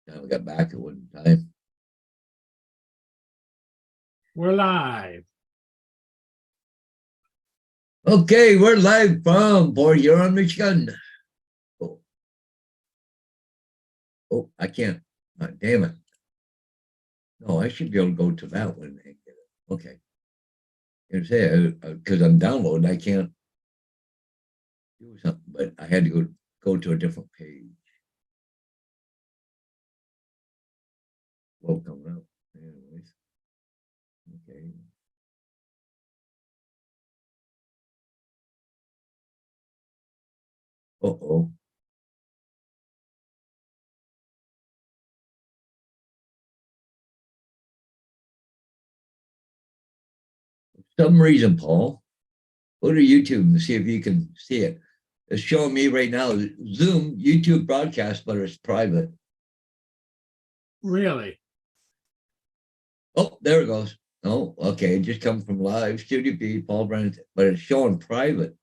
Now we got back at one time. We're live. Okay, we're live from Port Huron, Michigan. Oh, I can't. Damn it. No, I should be able to go to that one and get it. Okay. You say because I'm downloading, I can't do something, but I had to go to a different page. Well, coming up. Anyways. Okay. Uh-oh. For some reason, Paul, go to YouTube and see if you can see it. It's showing me right now Zoom YouTube broadcast, but it's private. Really? Oh, there it goes. Oh, okay. It just come from live Studio B, Paul Brennan, but it's showing private.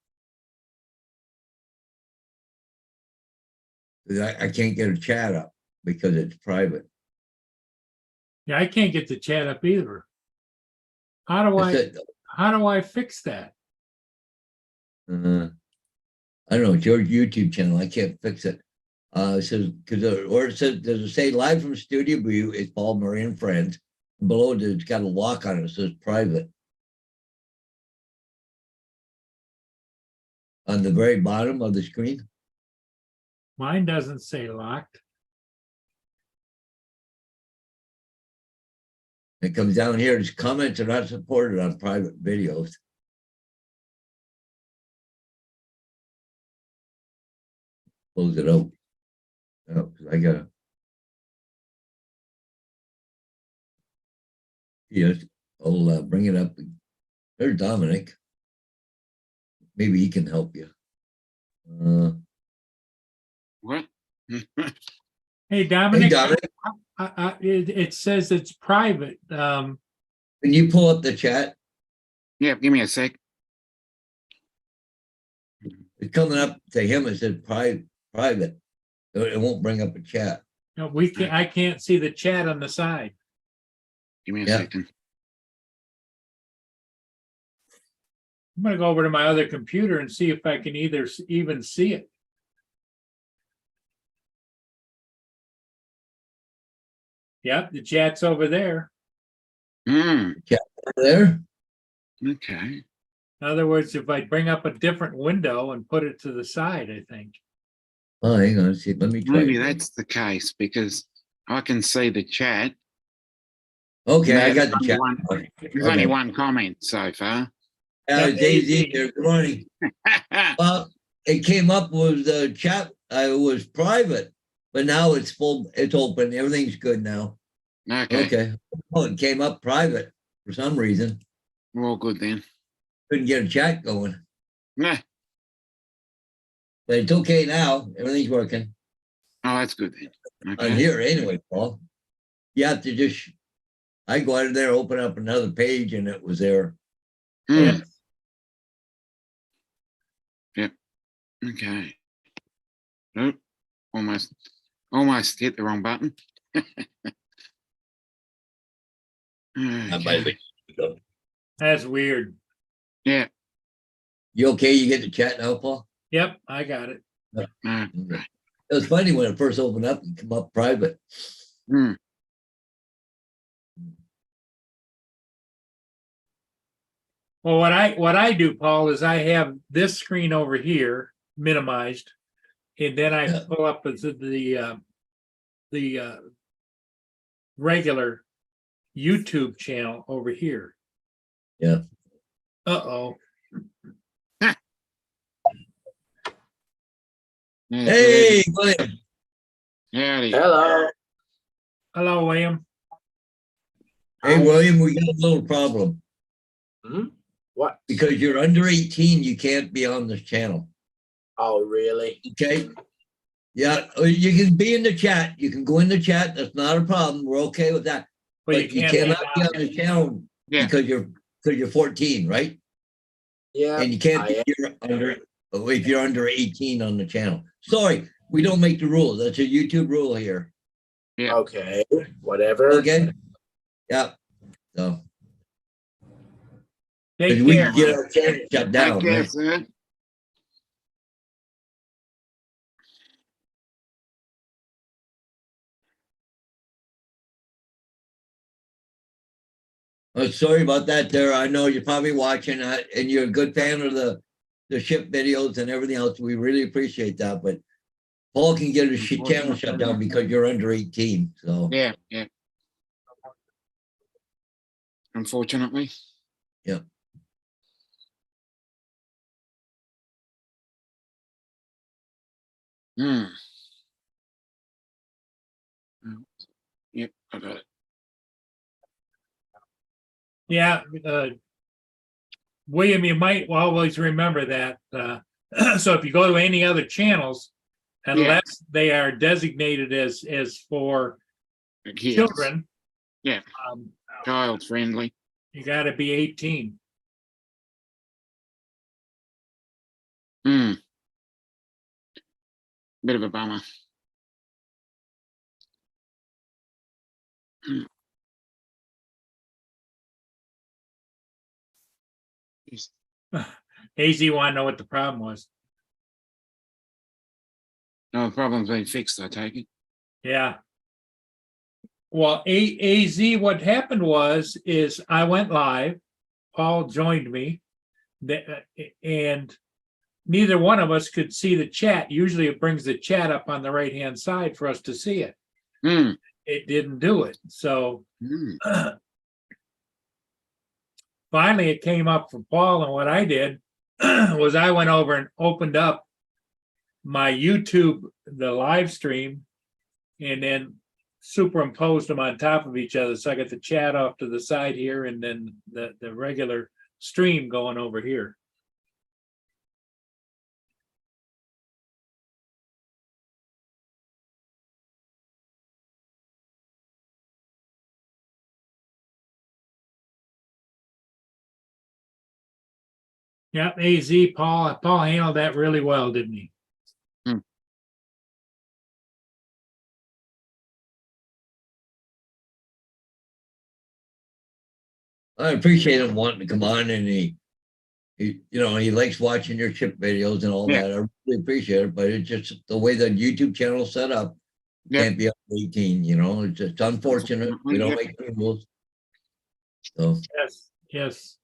I can't get a chat up because it's private. Yeah, I can't get the chat up either. How do I fix that? I don't know. It's your YouTube channel. I can't fix it. It says or it says, does it say live from Studio B? It's Paul Murray and Friends. Below it, it's got a lock on it. It says private. On the very bottom of the screen. Mine doesn't say locked. It comes down here. These comments are not supported on private videos. Close it out. Oh, I gotta. Yes, I'll bring it up. There's Dominic. Maybe he can help you. What? Hey, Dominic, Hey, Dominic, it says it's private. can you pull up the chat? Yeah, give me a sec. It's coming up to him. It says private. It won't bring up a chat. No, I can't see the chat on the side. Give me a Yeah. second. I'm going to go over to my other computer and see if I can even see it. Yep, the chat's over there. There. Okay. In other words, if I bring up a different window and put it to the side, I think. Oh, hang on. See, let me try. Maybe that's the case because I can see the chat. Okay, I There's got the only chat. There's only one comment so far. Daisy here. Good morning. Well, it came up with the chat. It was private, but now it's full. It's open. Everything's good now. Okay. Okay. Oh, it came up private for some reason. We're all good then. Couldn't get a chat going, Nah. but it's okay now. Everything's working Oh, that's good then. Okay. on here anyway, Paul. You have to just. I go out of there, open up another page, and it was there. Hmm. Yep. Okay. Oh, almost hit the wrong button. Okay. That's weird. Yeah. You okay? You get the chat now, Paul? Yep, I got it. Okay. It was funny when it first opened up and come up private. Hmm. Well, what I do, Paul, is I have this screen over here minimized, and then I pull up the regular YouTube channel over here. Yeah. Uh-oh. Yeah, Hey, William. howdy. Hello. Hello, William. Hey, William, we got a little problem. What? Because you're under 18, you can't be on this channel. Oh, really? Okay. Yeah, you can be in the chat. You can go in the chat. That's not a problem. We're okay with that. But you cannot be on the channel Yeah. because you're 14, right? Yeah. And you can't be if you're under 18 on the channel. Sorry, we don't make the rules. That's a YouTube rule here. Yeah. Okay, whatever. Okay? Yeah, so. Take 'Cause we care. can get our channel shut Take down, care, right? sir. Oh, sorry about that there. I know you're probably watching and you're a good fan of the ship videos and everything else. We really appreciate that, but Paul can get his channel shut down because you're under 18, so. Yeah, yeah. Unfortunately. Yeah. Hmm. Yep, I got it. Yeah, William, you might always remember that. So if you go to any other channels, unless they are designated as for Kids. children, Yeah. um, Child friendly. you got to be 18. Hmm. Bit of a bummer. Yes. AZ want to know what the problem was. No, the problem's been fixed, I take it. Yeah. Well, AZ, what happened is I went live. Paul joined me, and neither one of us could see the chat. Usually it brings the chat up on the right-hand side for us to see it. Hmm. It didn't do it. So Hmm. finally it came up for Paul, and what I did was I went over and opened up my YouTube, the live stream, and then superimposed them on top of each other. So I got the chat off to the side here and then the regular stream going over here. Yeah, AZ, Paul handled that really well, didn't he? I appreciate him wanting to come on and he likes watching your ship videos and all Yeah. that. I really appreciate it, but it's just the way the YouTube channel's set up. Yep. Can't be up to 18, it's just unfortunate. We don't Yep. make the rules. So, Yes, yes.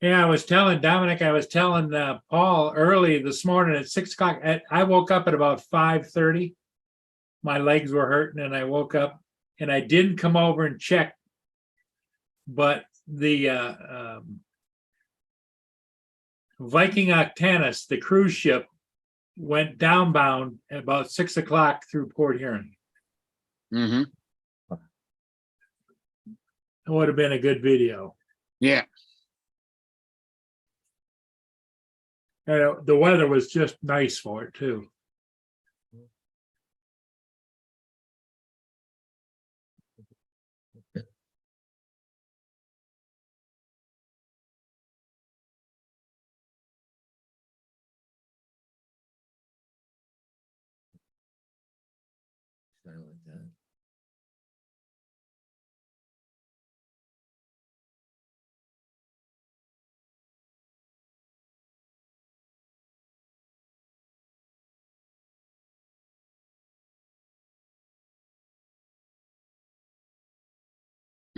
Yeah, I was telling Dominic, I was telling Paul early this morning at 6 o'clock. I woke up at about 5:30. My legs were hurting and I woke up and I didn't come over and check. But the Viking Octanus, the cruise ship, went downbound at about 6 o'clock through Port Huron. Mm-hmm. It would have been a good video. Yeah. And the weather was just nice for it too. silent that.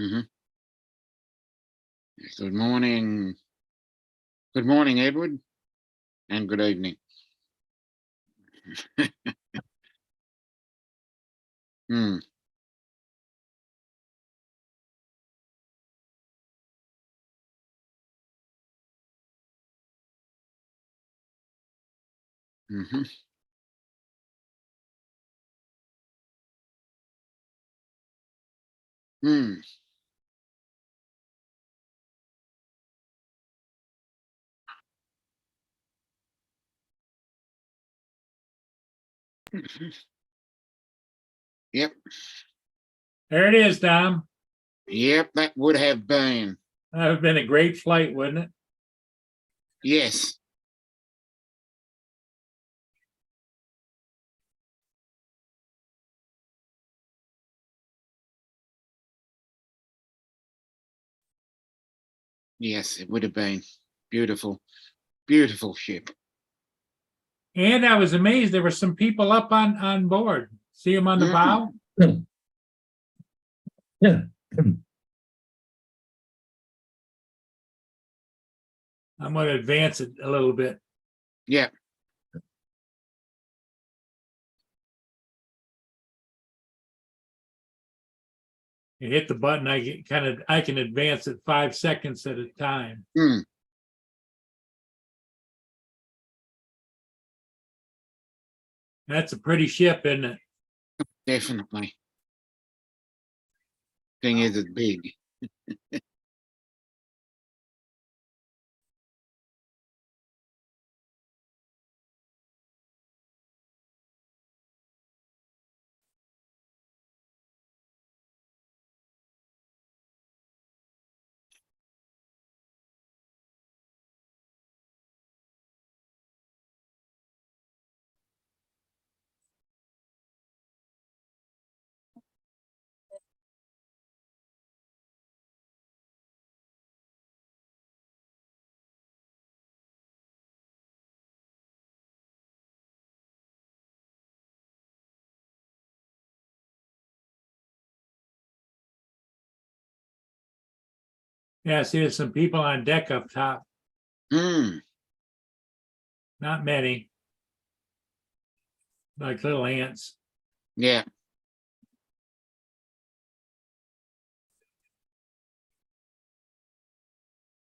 Mm-hmm. Good morning. Good morning, Edward. And good evening. Hmm. Mm-hmm. Hmm. Yep. There it is, Dom. Yep, that would have been. That would have been a great flight, wouldn't it? Yes. Yes, it would have been beautiful, beautiful ship. And I was amazed, there were some people up on board. See them on the Mm. bow? Yeah. I'm gonna advance it a little bit. Yeah. You hit the button, I can advance it 5 seconds at a time. Mm. That's a pretty ship, isn't it? Definitely. Thing is, it's big. Yeah, see, there's some people on deck up top, Mm. not many. Like little ants. Yeah.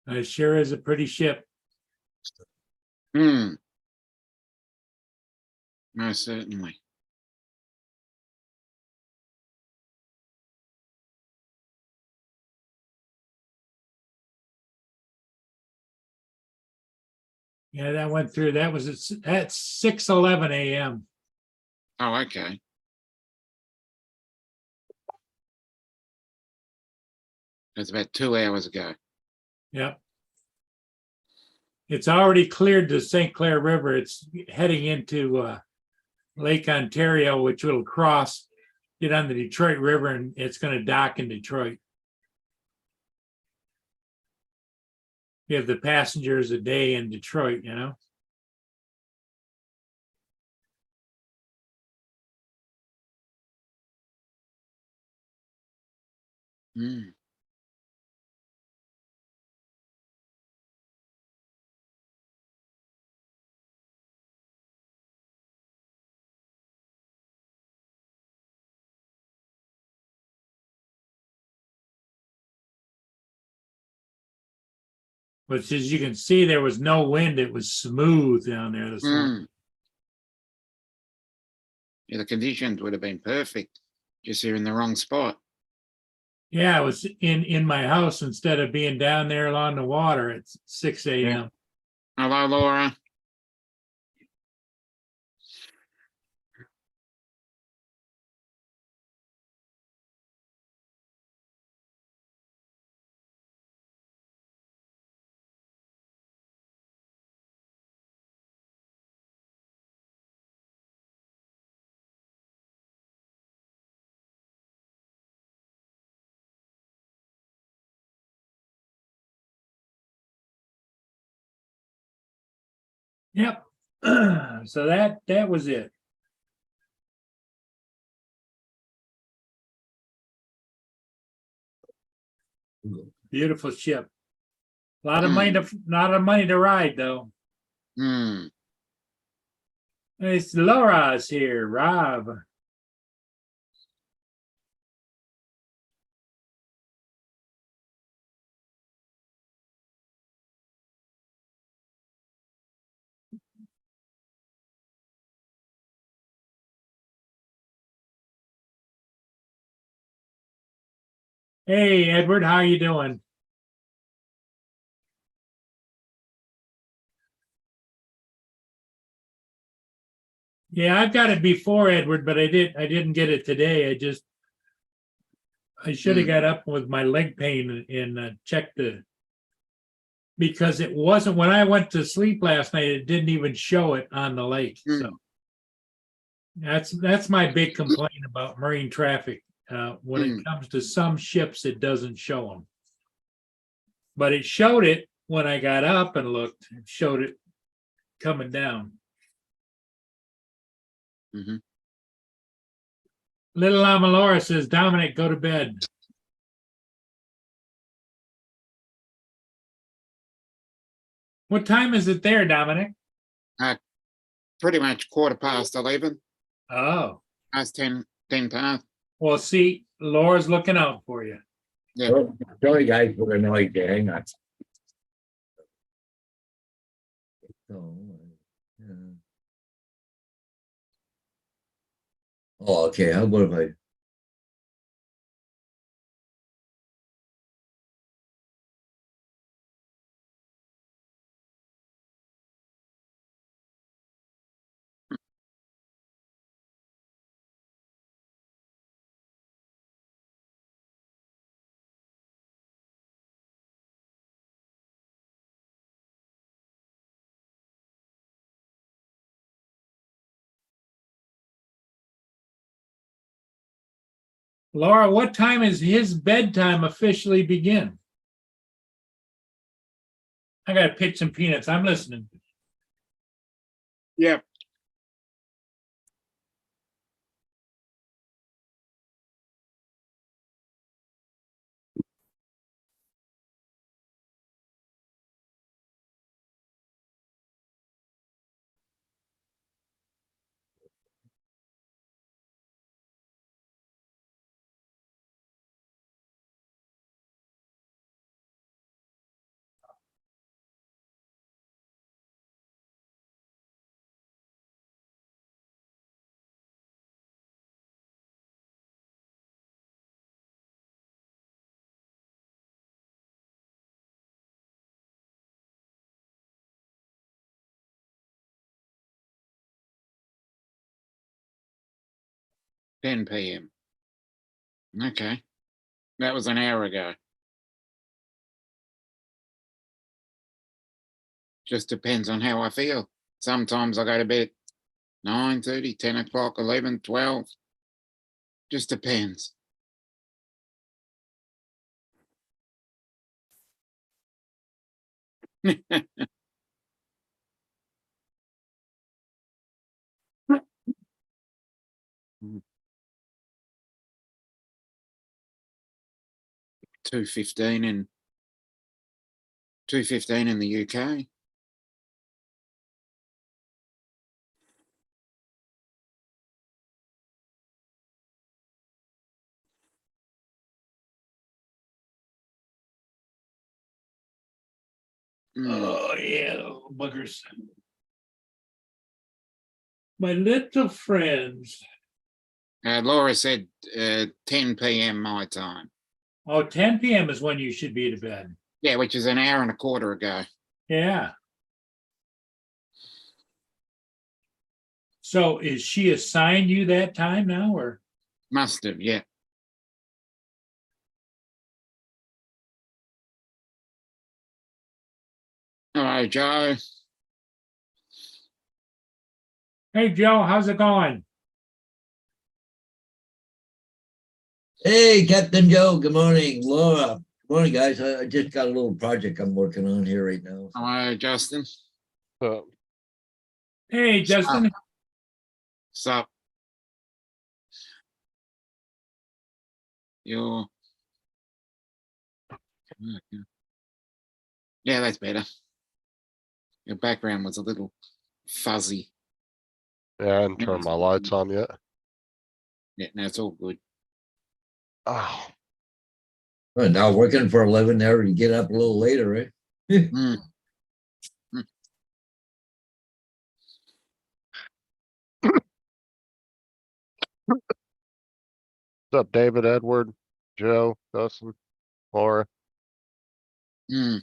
It sure is a pretty ship. Mm. Most certainly. Yeah, that went through. That was at 6:11 a.m. Oh, okay. That's about 2 hours ago. Yep. It's already cleared the St. Clair River. It's heading into Lake Ontario, which will cross, get on the Detroit River, and it's going to dock in Detroit. You have the passengers a day in Detroit, you know? Mm. But as you can see, there was no wind. It was smooth down there this morning. Mm. Yeah, the conditions would have been perfect. Just you're in the wrong spot. Yeah, I was in my house instead of being down there along the water at 6 a.m. Hello, Laura. Yep. So that was it. Beautiful ship. A lot of money to ride though. Mm. It's Laura's here, Rob. Hey, Edward, how you doing? Yeah, I've got it before Edward, but I didn't get it today. I should have got up with my leg pain and checked because it wasn't when I went to sleep last night, it didn't even show it on the lake. So that's my big complaint about marine traffic. When it comes to some ships, it doesn't show them. But it showed it when I got up and looked, it showed it coming down. Mhm. Little Llama Laura says, Dominic, go to bed. What time is it there, Dominic? Pretty much 11:15, Oh, past 10 past. well, see, Laura's looking out for you. Yeah, Oh, sorry, guys, for the noise there. Hang on. Yeah. Oh, okay. How about if I? Laura, what time is his bedtime officially begin? I gotta pitch some peanuts. I'm listening. yeah. Ten PM. Okay, that was an hour ago. Just depends on how I feel. Sometimes I go to bed 9:30, 10 o'clock, 11, 12. Just depends. Mm. 2:15 in 2:15 in the UK. Oh, yeah, little buggers. My little friends. Laura said 10 PM my time. Oh, 10 PM is when you should be to bed. Yeah, which is an hour and a quarter ago. Yeah. So is she assigned you that time now or? Must have, yeah. Hello, Joe. Hey, Joe, how's it going? Hey, Captain Joe. Good morning, Laura. Good morning, guys. I just got a little project I'm working on here right now. Hello, Justin. Hey, Justin. Sup? You're. Yeah, that's better. Your background was a little fuzzy. Yeah, I haven't turned my lights on yet. Yeah, no, it's all good. Oh, Well, now working for 11 there, you get up a little later, right? Mm. what's up, David, Edward, Joe, Dustin, Laura? Mm.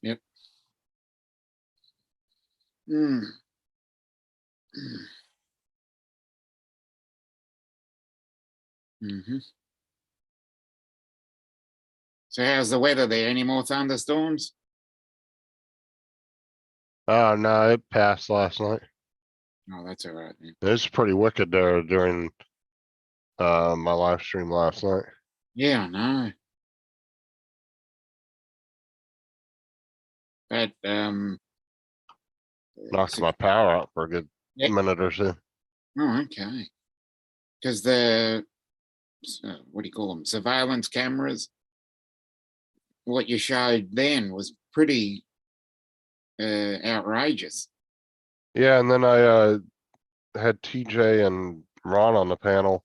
Yep. Mm. Mm-hmm. So how's the weather there? Any more thunderstorms? Oh, no, it passed last night. Oh, that's all right then. It was pretty wicked there during my live stream last night. Yeah, I know. But, Knocked my power out for a good Yeah. minute or so. Oh, okay. Because the, what do you call them, surveillance cameras? What you showed then was pretty outrageous. Yeah, and then I had TJ and Ron on the panel,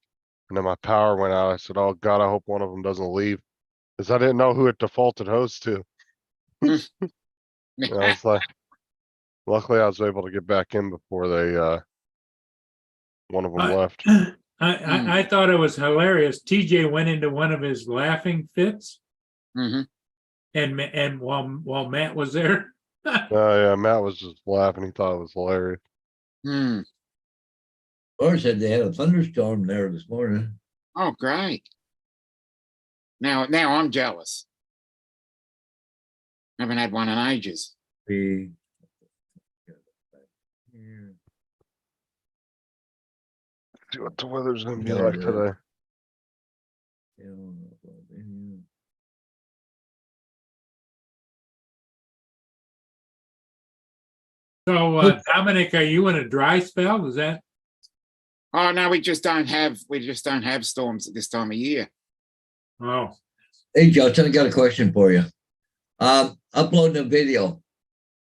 and then my power went out. I said, "Oh God, I hope one of them doesn't leave," because I didn't know who it defaulted host to. And I was like, luckily I was able to get back in before they one of them left. I thought it was hilarious. TJ went into one of his laughing fits, Hmm. and while Matt was there, Yeah, Matt was just laughing. He thought it was hilarious. Hmm. Or said they had a thunderstorm there this morning. Oh, great. Now I'm jealous. Haven't had one in ages. We. See what the weather's gonna be Yeah, like yeah. today. so Dominic, are you in a dry spell? Is that? Oh no, we just don't have storms at this time of year. Oh, Hey, Justin, I got a question for you. Uploading a video.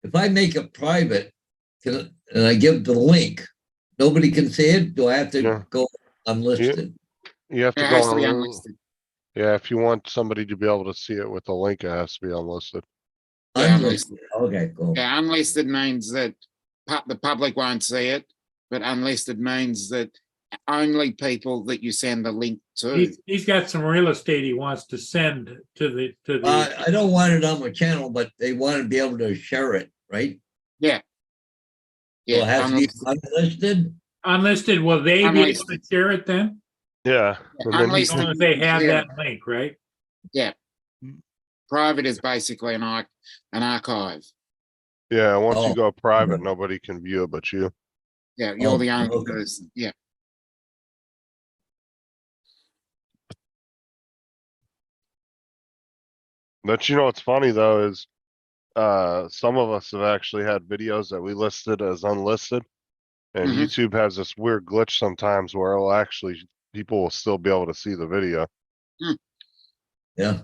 If I make it private, and I give the link, nobody can see it? Do I have to Yeah. go unlisted? You have to It go has to be on. unlisted. Yeah, if you want somebody to be able to see it with the link, it has to be unlisted. Yeah, Unlisted. Okay, cool. Yeah, unlisted means that the public won't see it, but unlisted means that only people that you send the link to. he's got some real estate he wants to send to the I don't want it on my channel, but they want to be able to share it, right? Yeah. So it has to be Unlisted. unlisted? unlisted. Will they be able to Unlisted. share it then? Yeah, and then As long as they have that link, right? Private is basically an archive. yeah, once Oh, you go private, okay. nobody can view it but you. Yeah, you're the Oh, only okay. person. Yeah. But you know what's funny though is some of us have actually had videos that we listed as unlisted, and Mhm. YouTube has this weird glitch sometimes where it'll actually people will still be able to see the video. Yeah.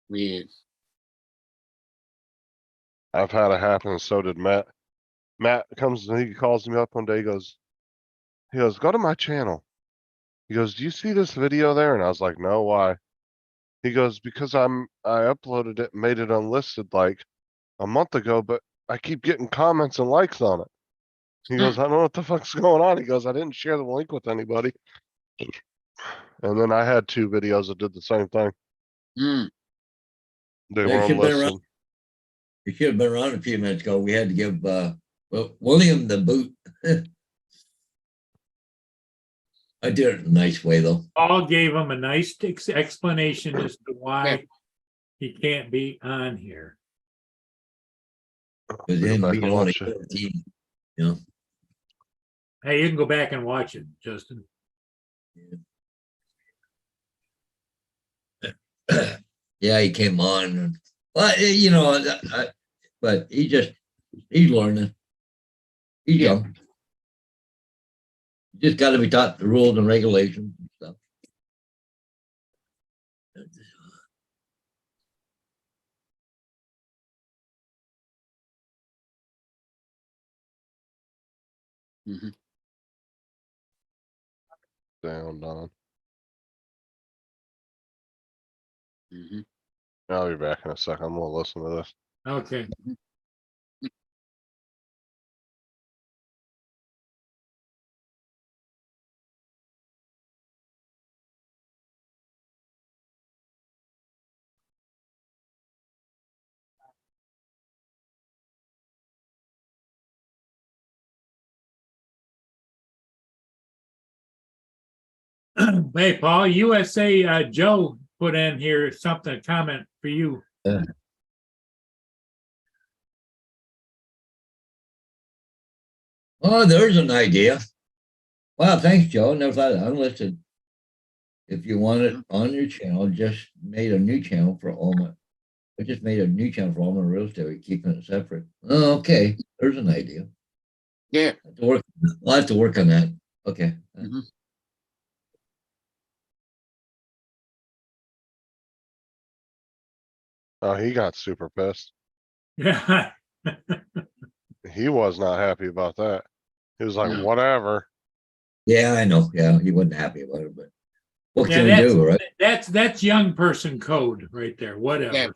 Weird. I've had it happen, and so did Matt. Matt comes and he calls me up one day, he goes, go to my channel. He goes, "Do you see this video there?" And I was like, "No, why?" He goes, "Because I uploaded it and made it unlisted like a month ago, but I keep getting comments and likes on it." He goes, "I don't know what the fuck's going on." He goes, "I didn't share the link with anybody." And then I had 2 videos that did the same thing. Mm. They They were should have been unlisted. around. You should have been around a few minutes ago. We had to give William the boot. I did it in a nice way though. Paul gave him a nice explanation as to why Yeah. he can't be on here. Because Go him back being and only watch it. 14, you know. Hey, you can go back and watch it, Justin. Yeah, he came on. And, well, you know, but he's learning. He's Yeah. young. You just got to be taught the rules and regulations and stuff. Mhm. Down, Don. Mhm. I'll be back in a second. I'm gonna listen to this. Okay. Hey, Paul, USA Joe put in here something, a comment for you. Oh, there's an idea. Wow, thanks, Joe. Never thought of that. Unlisted. If you want it on your channel, just made a new channel for all my I just made a new channel for Almond Real Estate, keeping it separate. Oh, okay, there's an idea. Yeah. I'll have to work on that. Okay. Mhm. Oh, he got super pissed. Yeah. He was not happy about that. He was like, No. whatever. Yeah, I know. Yeah, he wasn't happy about it, but what Yeah, can we do, right? that's young person code right there, whatever.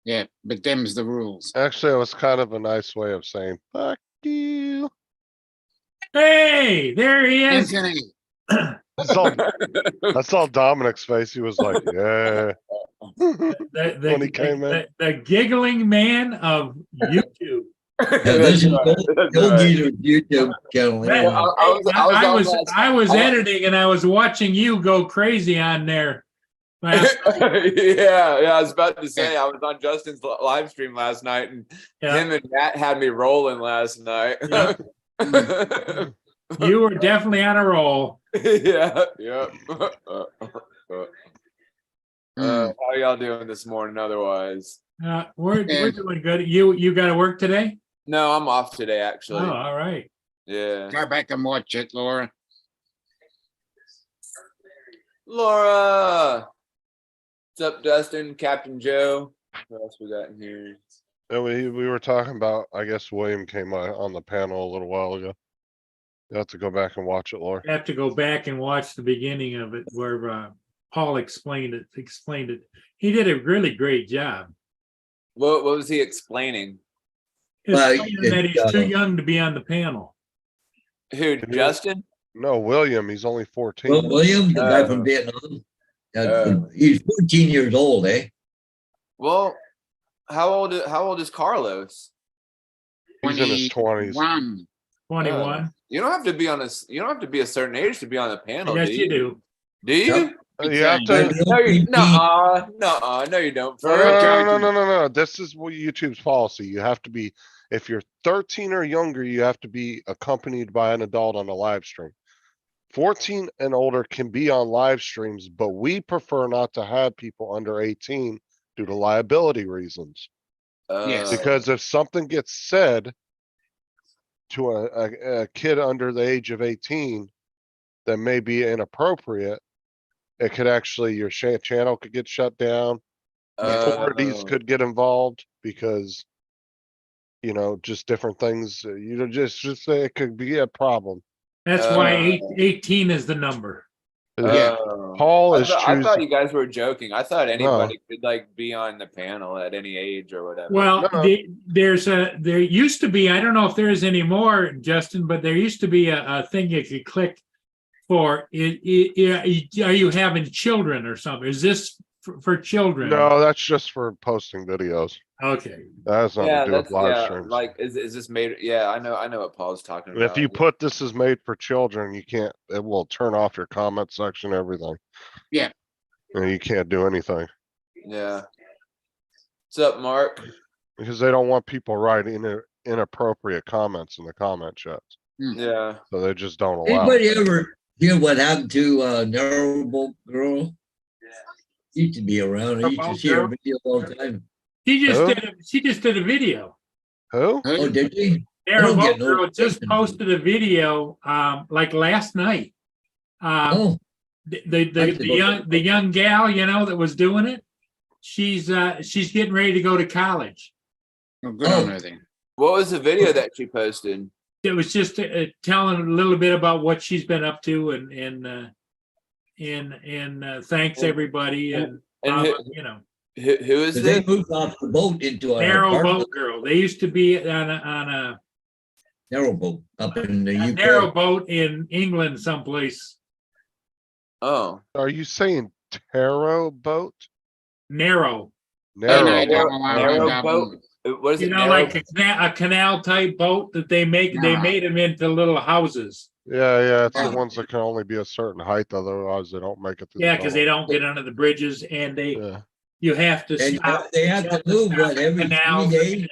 Yeah, but them's the rules. Actually, it was kind of a nice way of saying, fuck you. Hey, there he is. Anthony, That's all Dominic's face. He was like, yeah. When he came in. The giggling man of YouTube. Yeah, this is That's Bill right. Geezer's YouTube channel. Man, anyway. I was editing and I was watching you go crazy on there. Yeah, I was about to say I was on Justin's live stream last night, and Yeah. him and Matt had me rolling last night. Yeah. You were definitely on a roll. yeah. Hmm. How y'all doing this morning? Otherwise, We're Yeah. doing good. You got to work today? no, I'm off today. Oh, Actually, all right. yeah. Go back and watch it, Laura. Laura, what's up, Dustin? Captain Joe. What else we got in here? And we were talking about, I guess William came on the panel a little while ago. You have to go back and watch it, Laura. I have to go back and watch the beginning of it where Paul explained it. He did a really great job. What was he explaining? Well, Explaining that he's too it, young to be on the panel. Who? Justin? No, William, he's only 14. Well, William, the guy from Uh, Vietnam, uh, he's 14 years old, eh? Well, how old is Carlos? He's in his 20s. 21. 21. You don't have to be you don't have to be a certain age to be on the panel. Yes, do you do. Do you? Yep. You have Exactly. to. No, you, no, you don't. No, Ferg. no. This is what YouTube's policy. You have to be, if you're 13 or younger, you have to be accompanied by an adult on a live stream. 14 and older can be on live streams, but we prefer not to have people under 18 due to liability reasons. Yes. Because if something gets said to a kid under the age of 18 that may be inappropriate, it could actually, your channel could get shut down. Authorities could get involved because, you know, just different things, you know, just say it could be a problem. That's why 18 is the number. Yeah. Paul I is thought choosing. you guys were joking. I thought anybody could like be on the panel at any age or whatever. Well, No. there used to be, I don't know if there is anymore, Justin, but there used to be a thing you could click for. Are you having children or something? Is this for children? No, that's just for posting videos. Okay. That has nothing to do with live streams. like is this made? Yeah, I know what Paul's talking And about. if you put this is made for children, you can't, it will turn off your comment section, everything. Yeah. And you can't do anything Yeah. What's up, Mark? because they don't want people writing inappropriate comments in the comment chats. Yeah. So they just don't allow. Anybody ever hear what happened to Narrowboat Girl? Used to be around. I used to see her videos all the time. She just Who? did a video. Who? Oh, did she? Darren don't get no Girl just notifications. posted a video like last night. Oh, The young gal, you know, that was doing it. She's getting ready to go to college. Oh, good on her then. What was the video that she posted? It was just telling a little bit about what she's been up to and thanks everybody and And you know, who is they this? moved off the boat into an narrow apartment. boat girl. They used to be on a Narrowboat up in the UK. narrow boat in England someplace. Oh, Are you saying tarot boat? Narrow. Narrow. I boat. don't allow narrow that boat. What is You it? know, narrow- like a canal type boat that they make. They Nah. made them into little houses. Yeah, it's the Yeah. ones that can only be a certain height, otherwise they don't make it. through the Yeah, because they tunnel. don't get under the bridges, and Yeah. you have to And stop. they had to move what every Canals. 3 days.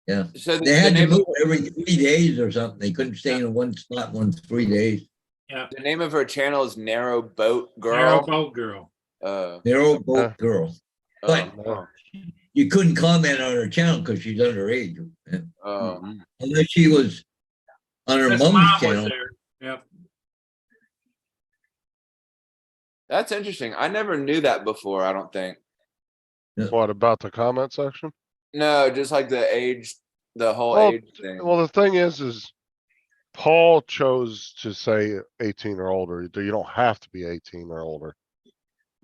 Yeah, So they had to name, move every 3 days or something. They couldn't stay in one spot 3 days. the name of her channel is Narrow Boat Narrow Girl. boat girl. Uh, Narrowboat Yeah. Girl. oh, But- oh. you couldn't comment on her channel because she's underage. Oh, Mhm. Unless she was on her His mom's mom was channel. there. Yep. that's interesting. I never knew that before, I don't think. What about the comment section? No, just like the age, the whole Well, age thing. well, the thing is Paul chose to say 18 or older. You don't have to be 18 or older.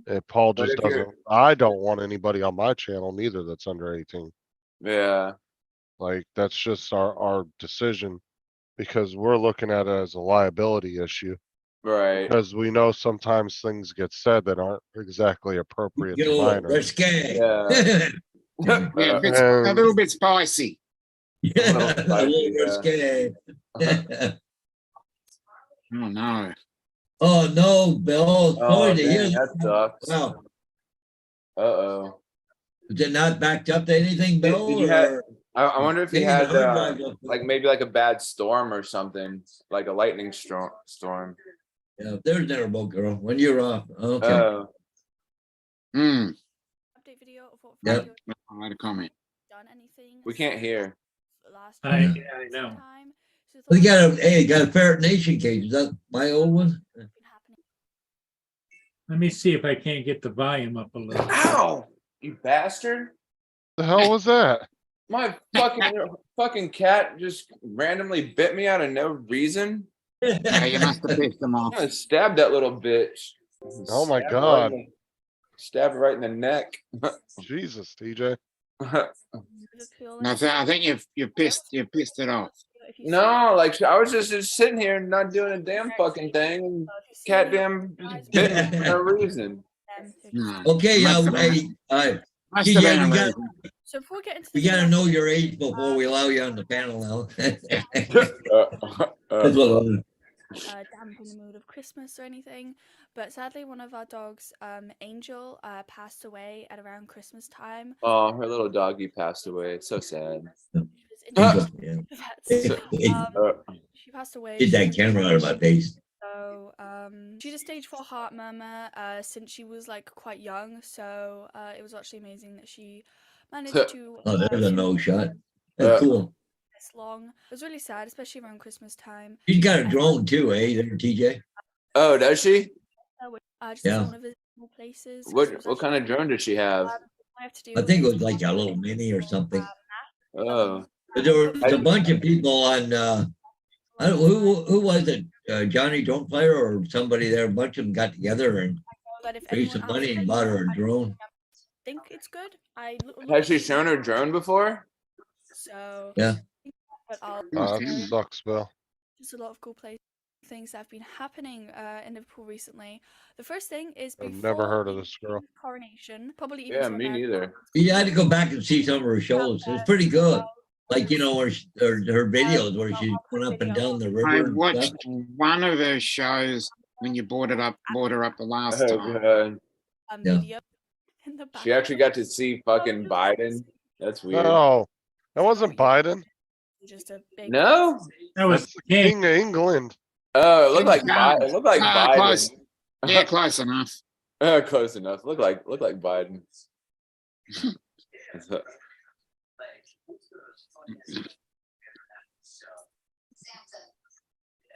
And Paul But just if you're- doesn't, I don't want anybody on my channel neither that's under 18. Yeah, Like, that's just our decision because we're looking at it as a liability issue. right. Because we know sometimes things get said that aren't exactly appropriate Get a to little minors. risque. Yeah. Yeah, a And- little bit spicy. Yeah, little a little spicy, risque. Oh, no. Oh, no, Bill, Oh, sorry to hear dang, that sucks. Wow, Uh-oh. was it not backed up to anything, Bill? did you have- or- I wonder if he Maybe the had, hard drive up. like maybe like a bad storm or something, like a lightning storm. Yeah, there's never boat girl, when you're off, okay. Oh, Hmm, Update video of what Yep. video I had a comment. done anything. we can't hear. Last I year, know. time. So We thought got a Ferret Nation cage, is that my old one? been happening. Let me see if I can't get the volume up a little. Ow, you bastard. The hell was that? My fucking cat just randomly bit me out of no reason. Yeah, you must have pissed them I'm off. gonna stab that little bitch. Oh my Stab her God. Stab her right in the neck. Jesus, TJ. Liverpool No, and I think you pissed it off. if you see No, like I was just sitting here not doing a damn fucking thing, and if you see cat any damn guys bit me for no reason. if you No. see- Okay, Must have been- hey, Must TJ, have been a we got- reason. So before we get into we the gotta video, know your age before we allow you on the panel now. That's Uh, what dampen the mood of Christmas or anything, but sadly one of our dogs, Angel, passed away at around Christmas time. oh, her little doggy passed away. It's so sad. Which was interesting. yeah. That's- Uh, she passed away. Get that camera out of my face. So, she had a stage 4 heart murmur since she was like quite young. So, it was actually amazing that she managed to. Oh, there's a survive no shot. Yeah. That's cool. this long. It was really sad, especially around Christmas time. She's got a drone too, eh, there, TJ? oh, does she? Just Yeah. one of the small places. 'cause it was What kind of actually- drone did she have? I have to do I think it was like a little mini or something. Oh, But there was a bunch of people on, I don't, who was it? Johnny Drone Player or somebody there? A bunch of them got together and that if raised some anyone money else and bought her a drone. think it's good. has she shown her drone before? So Yeah. But I'll That share sucks, Bill. just a lot of cool things that have been happening in Liverpool recently. The first thing is I've before never heard of the this girl. coronation, probably even Yeah, to me America, neither. You had to go back and see some of her shows. It's pretty good. Like, you know, where her videos where she went up and down the I river and watched stuff. one of her shows when you brought her up the last Oh, time. God. Yeah. video in the back. She actually got to see fucking Biden. That's weird. No, that wasn't Biden. Just a big No? That was That's the King. King of England. Oh, it looked like No. Biden. It looked like Biden. Close. Yeah, close enough. Close enough. Look like Biden.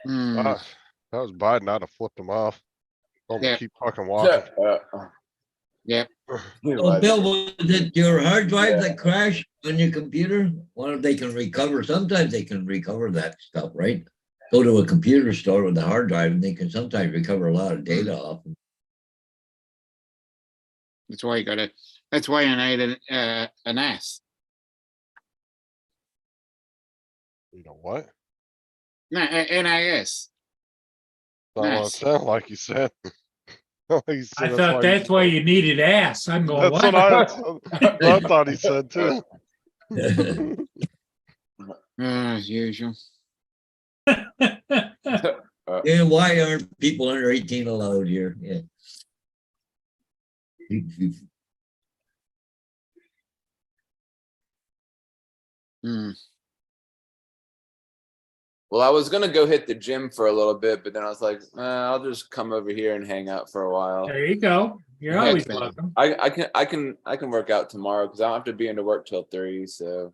Hmm. That was Biden. I'd have flipped him off. Told him to Yeah. keep fucking walking. Yep. Oh, Bill, was it your hard drive Yeah. that crashed on your computer? Wonder if they can recover. Sometimes they can recover that stuff, right? Go to a computer store with a hard drive and they can sometimes recover a lot of data off. That's why you got to. That's why you need an ass. You know what? No, NAS. Not what it Nice. sounded like you said. He said I thought that's why you needed ass. I'm going, That's what? I thought he said too. As usual. Yeah, why aren't people under 18 allowed here? Yeah. Hmm. Well, I was gonna go hit the gym for a little bit, but then I was like, I'll just come over here and hang out for a while. There you go. You're always Heck, man. welcome. I can work out tomorrow because I don't have to be into work till 3. So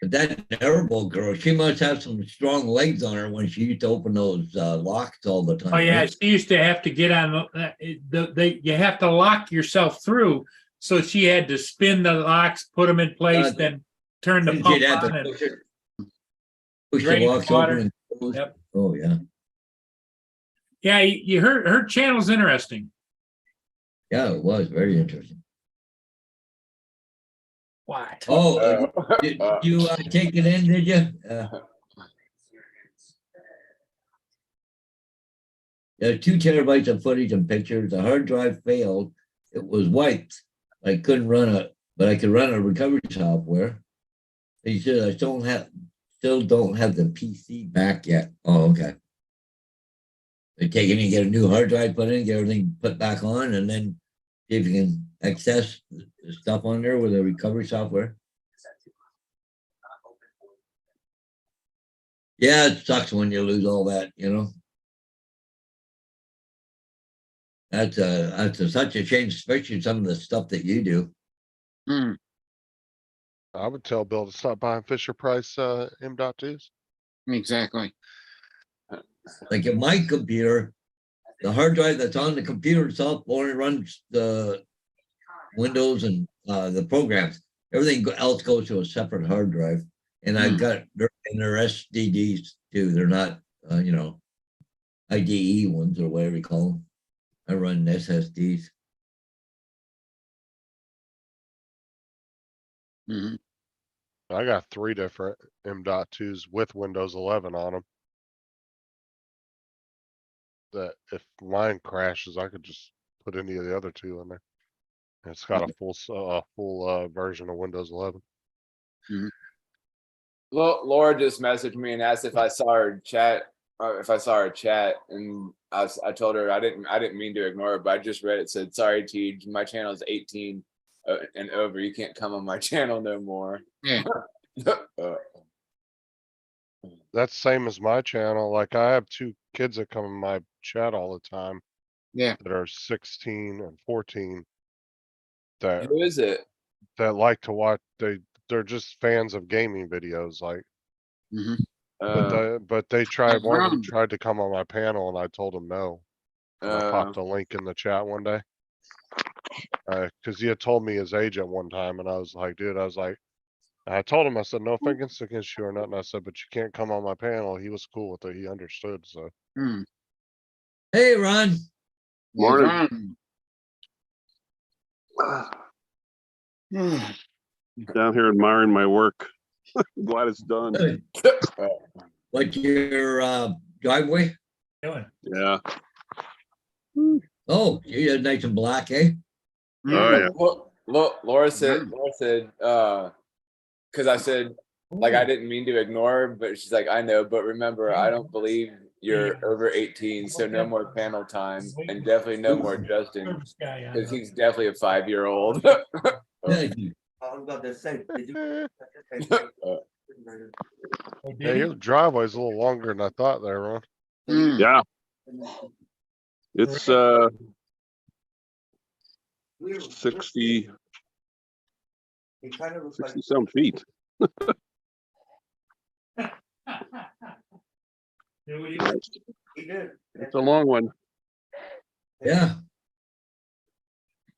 But that Terrible girl, she must have some strong legs on her when she used to open those locks all the time. Oh yeah, right? she used to have to get on you have to lock yourself through. So she had to spin the locks, put them in place, then turn the She'd pump have on to and push the drain locks water. open and close. Yep. Oh, yeah. Yeah, you heard her channel's interesting. Yeah, it was very interesting. What? Oh, did you take it in, did you? There are 2 terabytes of footage and pictures. The hard drive failed. It was wiped. I couldn't run it, but I could run a recovery software. He said I still don't have the PC back yet. Oh, okay. They take it and get a new hard drive put in, get everything put back on, and then see if you can access the stuff on there with the recovery software. Yeah, it sucks when you lose all that, you know. That's such a change, especially some of the stuff that you do. Hmm. I would tell Bill to stop buying Fisher Price M.2s. Exactly. Like in my computer, the hard drive that's on the computer itself only runs the Windows and the programs. Everything else goes to a separate hard drive. And I've got they're SSDs too. They're not, IDE ones or whatever you call them. I run SSDs. Mhm. I got 3 different M.2s with Windows 11 on them. That if mine crashes, I could just put any of the other 2 in there. And it's got a full version of Windows 11. Laura just messaged me and asked if I saw her chat, and I told her I didn't mean to ignore it, but I just read it said, "Sorry, Tej, my channel is 18 and over. You can't come on my channel no more." Yeah. That's same as my channel. Like I have 2 kids that come in my chat all the time Yeah. that are 16 and 14 that Who is it? like to watch. They're just fans of gaming videos. Like, Mhm. but they tried. One of them Ron. tried to come on my panel, and I told them no. And I popped a link in the chat one day because he had told me his age at one time, and I was like, dude, I told him, I said, no offense against you or nothing. I said, but you can't come on my panel. He was cool with it. He understood. So Hmm. Hey, Ron. Yeah, Morning. Ron. Down here admiring my work. Glad it's done. Good. Like your driveway? Doing? Yeah. Oh, you're nice and black, eh? Oh yeah. Laura said, because I said, like, I didn't mean to ignore her, but she's like, I know, but remember, I don't believe you're over 18, so no more panel time, and definitely no more Justin, Service guy on because it. he's definitely a 5-year-old. Thank you. Oh, did yeah, he? your driveway's a little longer than I thought there, Ron. Hmm. Yeah. It's 60 some feet. Knew what he was- It's a long one. Yeah.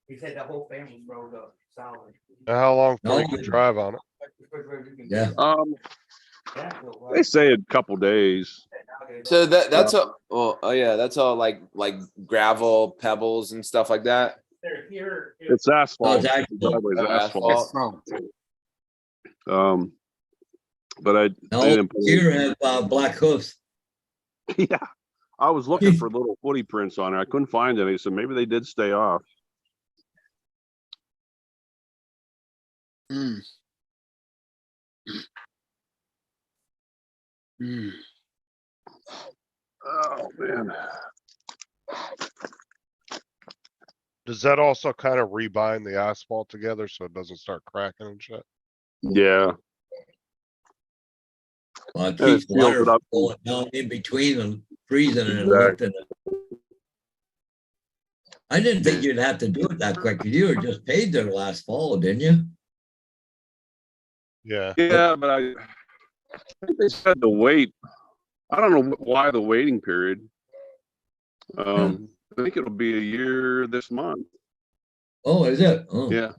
He said the whole family rode up solid. How long before you No. can drive on it? Yeah. They say a couple days. So that's all. Well, oh yeah, that's all like gravel, pebbles, and stuff like that. They're here. It's asphalt. Oh, it's asphalt. The driveway's Asphalt. asphalt. But I No, didn't put here have black hoofs. yeah. I was looking for little footy prints on it. I couldn't find any, so maybe they did stay off. Hmm. Hmm. Oh man. Does that also kind of rebind the asphalt together so it doesn't start cracking and shit? Yeah. Well, it Yeah, it keeps seals water it up. going down in between and freezing and Exactly. lifting it. I didn't think you'd have to do it that quick. You were just paid there last fall, didn't you? Yeah, Yeah, but I think they said to wait. I don't know why the waiting period. I think it'll be a year this month. Oh, is it? Oh, Yeah.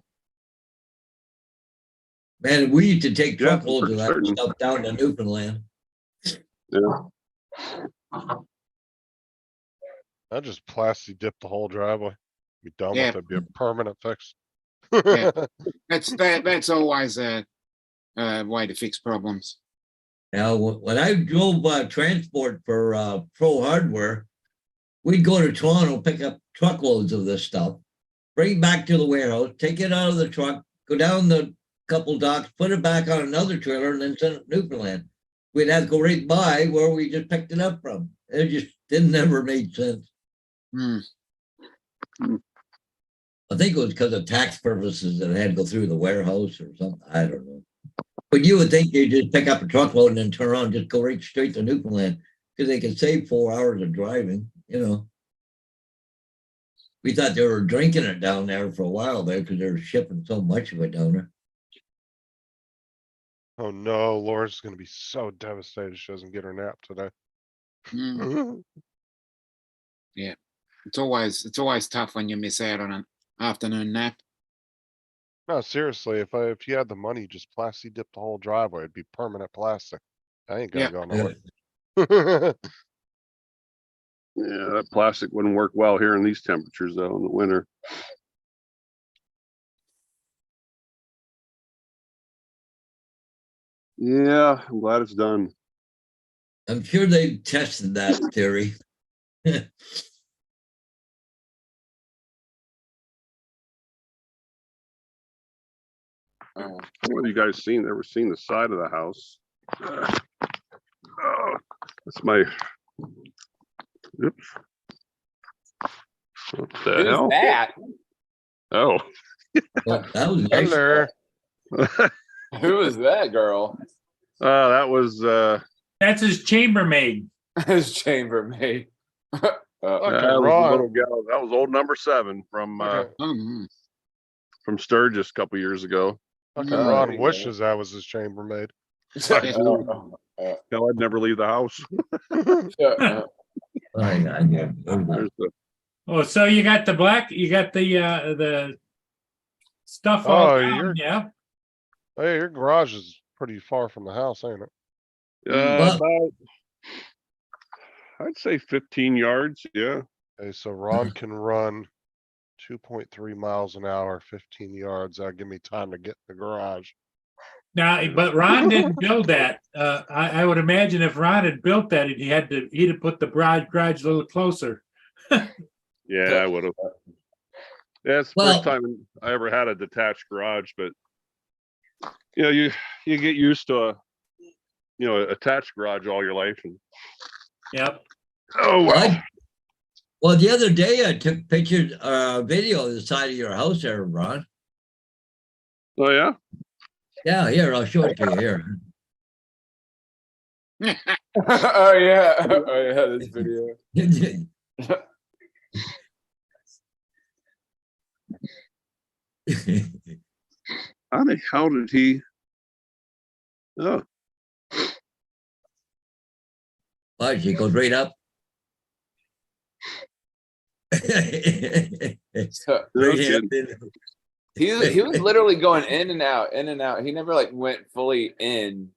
man, we used to take Yeah, truckloads of that pretty certain. stuff down to Newfoundland. Yeah. I just plastic dip the whole driveway. Be done Yeah. with it, be a permanent fix. Yeah. That's always a way to fix problems. Now, when I drove transport for Pro Hardware, we'd go to Toronto, pick up truckloads of this stuff, bring it back to the warehouse, take it out of the truck, go down the couple docks, put it back on another trailer, and then send it to Newfoundland. We'd have to go right by where we just picked it up from. It just never made sense. Hmm. I think it was because of tax purposes that it had to go through the warehouse or something. I don't know. But you would think you just pick up a truckload and then turn around, just go right straight to Newfoundland because they could save 4 hours of driving, you know. We thought they were drinking it down there for a while there because they were shipping so much of it down there. Oh no, Laura's gonna be so devastated she doesn't get her nap today. Hmm. It's always tough when you miss out on an afternoon nap. No, seriously, if you had the money, just plastic dip the whole driveway, it'd be permanent plastic. I ain't gonna Yeah. go Yeah. nowhere. Yeah, that plastic wouldn't work well here in these temperatures though in the winter. Yeah, I'm glad it's done. I'm sure they've tested that theory. Oh, What have you guys seen? Ever seen the side of the house? Oh, that's my. Oops. What the who's hell? that? Oh. Well, that was nice. Hello. Who is that girl? That was That's his chambermaid. His chambermaid. Fucking that was the Ron. little gal. That was old number 7 Fucking, Hmm. from Sturgis a couple years ago. fucking Oh, Ron there you go. wishes that was his chambermaid. Hell, I'd never leave the house. I know. There's the, Oh, so you got the stuff all Oh, down, you're- yeah? Hey, your garage is pretty far from the house, ain't it? Well- about, I'd say 15 yards. Yeah. Okay, so Ron can run 2.3 miles an hour, 15 yards. That'll give me time to get in the garage. Now, but Ron didn't build that. I would imagine if Ron had built that, he'd have put the garage a little closer. Yeah, I would have. Yeah, it's the Well- first time I ever had a detached garage, but you know, you get used to a attached garage all your life. And Yep. oh well. Well, the other day I took pictures, video of the side of your house there, Ron. Oh yeah. Yeah, here, I'll show it to you here. Oh yeah. Oh yeah, this video. How the hell did he? Oh, Watch, it goes right up. So, no Right up kidding. in. he was literally going in and out, in and out. He never like went fully in.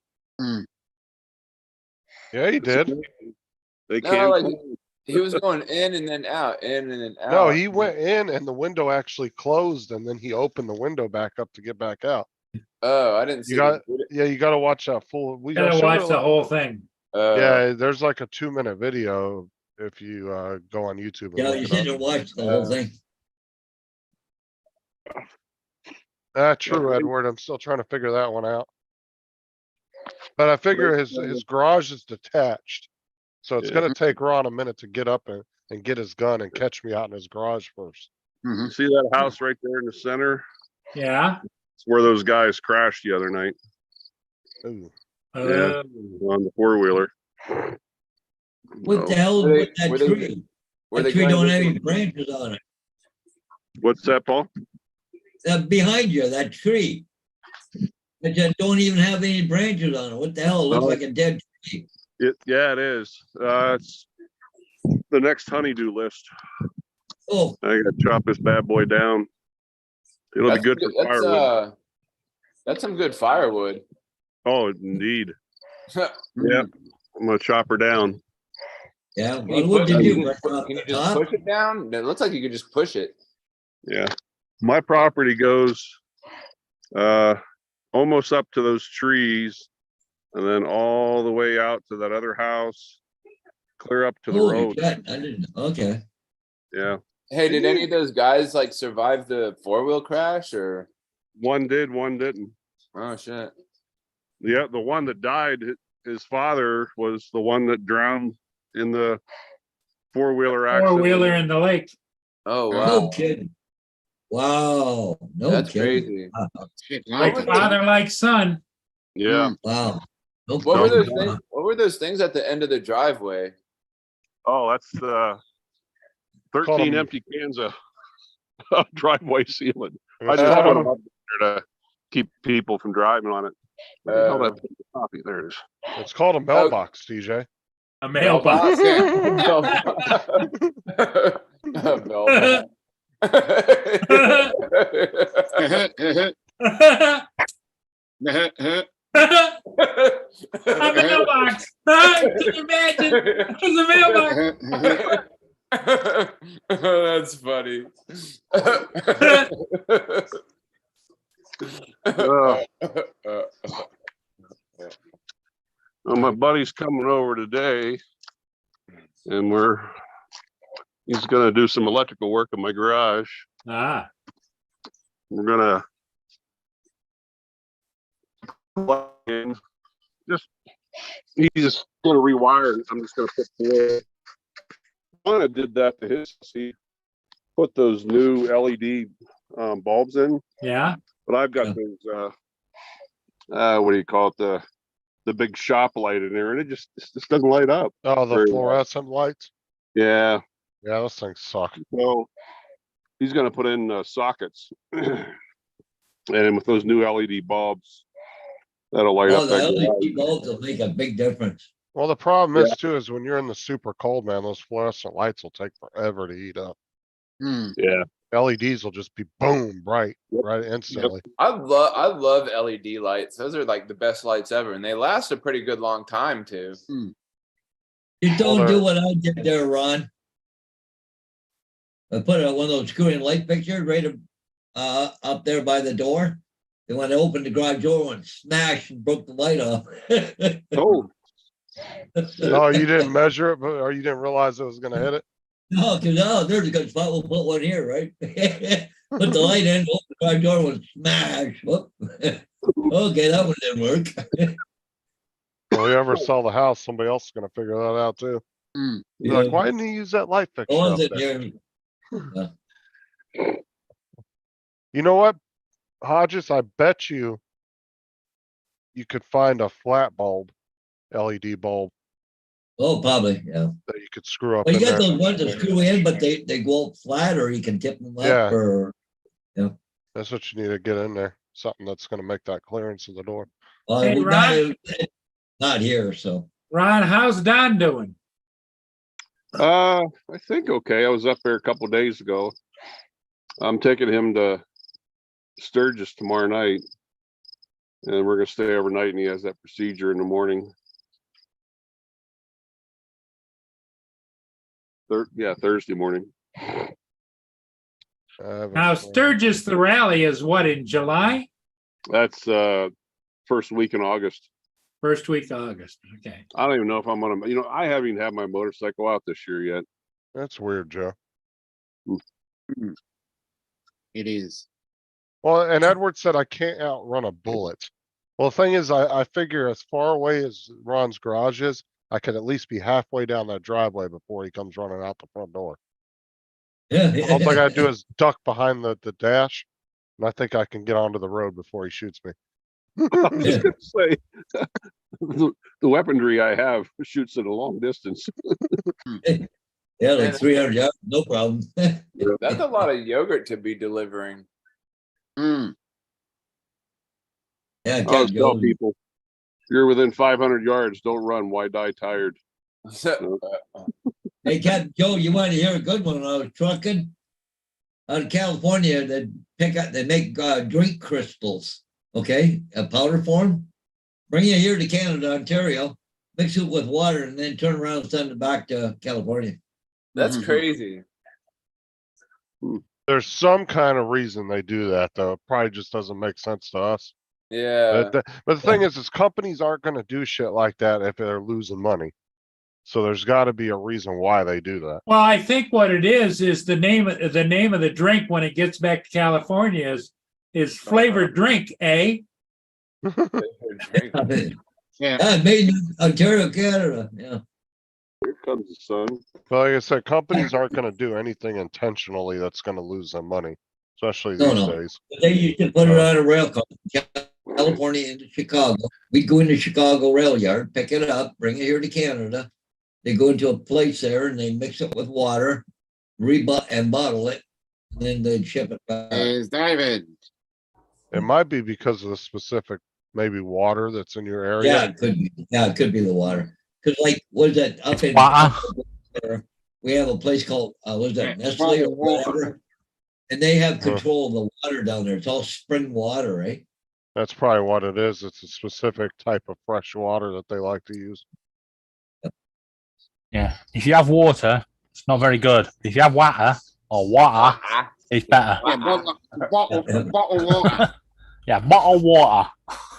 Yeah, he did. They No, can't. like he was going in and then out, in and then out. No, he went in and the window actually closed and then he opened the window back up to get back out. Oh, I didn't see. You got, the video. yeah, you gotta watch that full. I Gotta showed watch it the like- whole thing. Yeah, there's like a 2-minute video if you go on YouTube. And Yeah, look you it should up. have watched the whole thing. True, Edward. I'm still trying to figure that one out. But I figure his garage is detached. So it's Yeah. gonna take Ron a minute to get up and get his gun and catch me out in his garage first. Mhm. See that house right there in the center? Yeah. It's where those guys crashed the other night Ooh. Uh, on the 4-wheeler. What the hell Were is with that were they- tree? were That they tree going don't with have the- any branches on it. What's that, Paul? Behind you, that tree. That just don't even have any branches on it. What the hell? It looks Oh. like a dead tree. Yeah, it is. It's the next honeydew list. Oh, I gotta chop this bad boy down. It'll be good for firewood. That's some good firewood. Oh, indeed. Mm. Yeah, I'm gonna chop her down. yeah. Can you, What put- did you you? just put- can you just Top? push it down? It looks like you could just push it. Yeah, my property goes almost up to those trees, and then all the way out to that other house, clear up to the Holy road. shit, I didn't, okay. Yeah, Hey, did any of those guys like survive the 4-wheel crash or? one did, one didn't. Oh shit. Yeah, the one that died, his father was the one that drowned in the four-wheeler accident. Four-wheeler in the lake. Oh No wow. kidding. Wow, no That's kidding. crazy. Shit, Like like father, like son. Yeah. Wow. No What were kidding. those things? What were those things at the end of the driveway? Oh, that's 13 'em- empty cans of driveway sealant. I just put them up there to keep people from driving on it. What the hell that copy? There it is. It's called a mailbox, TJ. A mailbox. Mailbox. A mailbox. Can you imagine? It's a mailbox. That's funny. Well, my buddy's coming over today, and he's gonna do some electrical work in my garage. Ah, We're gonna plug in, he's just gonna rewire it. I'm just gonna put the one that did that to his, he put those new LED bulbs in, yeah. but I've got Yeah. those what do you call it, the big shop light in there, and it just doesn't light up. Oh, the Very well. fluorescent lights. Yeah, Yeah, those things suck. so he's gonna put in sockets, and with those new LED bulbs, that'll light Oh, up the that garage. LED bulbs will make a big difference. Well, the problem is too, is when you're in the super cold, man, those fluorescent lights will take forever to heat up. Yeah, LEDs will just be boom, bright, Yep. right instantly. I love LED lights. Those are like the best lights ever, and they last a pretty good long time too. You don't Well, do they're- what I did there, Ron. I put one of those screwing light fixtures right up there by the door. And when I opened the garage door and smashed and broke the light off. oh, Oh, you didn't measure it, but or you didn't realize it was gonna hit it? No, because there's a good spot. We'll put one here, right? Put the light in, open the garage door was smashed. Whoop. Okay, that one didn't work. If we ever sell the house, somebody else is gonna figure that out too. Be like, why didn't he use that light fixture What up was it there? here? You know what, Hodges, I bet you could find a flat bulb, LED bulb Oh, probably, yeah. that you could screw up Well, in you got there. those ones that screw in, but they go up flat, or you can tip them Yeah. up, or That's what you need to get in there. Something that's gonna make that clearance of the door. Hey, we Ron? not here, so. Ron, how's Don doing? I think okay. I was up there a couple days ago. I'm taking him to Sturgis tomorrow night, and we're gonna stay overnight, and he has that procedure in the morning. Thursday morning. I haven't Now seen- Sturgis, the rally is what, in July? That's first week in August. First week of August, okay. I don't even know if I'm gonna, I haven't even had my motorcycle out this year yet. That's weird, Joe. it is. Well, and Edward said I can't outrun a bullet. Well, the thing is, I figure as far away as Ron's garage is, I could at least be halfway down that driveway before he comes running out the front door. Yeah. All I gotta do is duck behind the dash, and I think I can get onto the road before he shoots me. I was just gonna say, the weaponry I have shoots at a long distance. Yeah, like Man, 300 yards, no problem. That's a lot of yogurt to be delivering. Mm, Yeah, I always Captain tell Joe. people, if you're within 500 yards, don't run. Why die tired? So, Hey, Captain Joe, you want to hear a good one? When I was trucking out of California, they make drink crystals, okay, a powder form. Bring it here to Canada, Ontario, mix it with water, and then turn around and send it back to California. that's Mhm. crazy. There's some kind of reason they do that, though. It probably just doesn't make sense to us. Yeah. But the thing is companies aren't gonna do shit like that if they're losing money. So there's gotta be a reason why they do that. Well, I think what it is the name of the drink when it gets back to California is flavored drink, eh? Drink. Yeah. Made in Ontario, Canada. Yeah. Here comes the sun. But like I said, companies aren't gonna do anything intentionally that's gonna lose them money, especially No, these no. days. They used to put it on a rail car, California into Chicago. We'd go into Chicago rail yard, pick it up, bring it here to Canada. They go into a place there and they mix it with water, and bottle it, and then they'd ship it back. There's David. It might be because of the specific, maybe water that's in your area. Yeah, it could be. Yeah, it could be the water. Because like, what is that up in? Water. We have a place called was that Yeah, Nestle or bottled water. whatever, and they have Huh. control of the water down there. It's all spring water, right? That's probably what it is. It's a specific type of fresh water that they like to use. Yeah. If you have water, it's not very good. If you have water or water, it's better. Yeah, bottle water. Yeah, bottled water.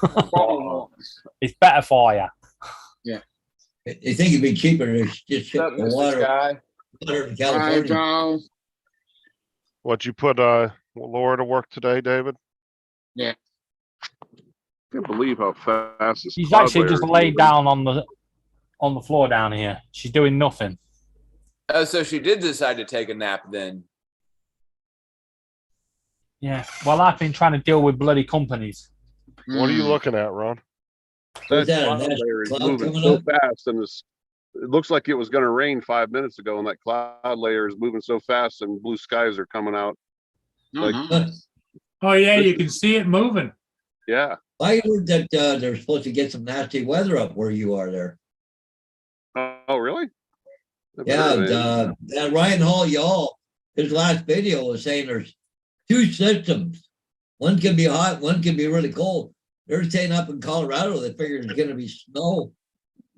Bottle water. It's better for you. They think it'd be cheaper to just ship What's up, the Mr. water Sky? to Hi, California. Joe. What'd you put Laura to work today, David? Can't believe how fast this. She's cloud actually layer just is laid moving. down on the floor down here. She's doing nothing. Oh, so she did decide to take a nap then. Yeah. Well, I've been trying to deal with bloody companies. What are you Mm. looking at, Ron? What's That that, a cloud nasty layer is cloud moving coming so up? fast, and it looks like it was going to rain 5 minutes ago, and that cloud layer is moving so fast, and blue skies are coming out. Like- Uh-huh. Oh yeah, you can see it moving. Yeah. I heard that they're supposed to get some nasty weather up where you are there. Oh, really? I've Yeah, heard of it. Ryan Hall, y'all, his last video was saying there's two systems. One can be hot, one can be really cold. They're saying up in Colorado, they figure there's gonna be snow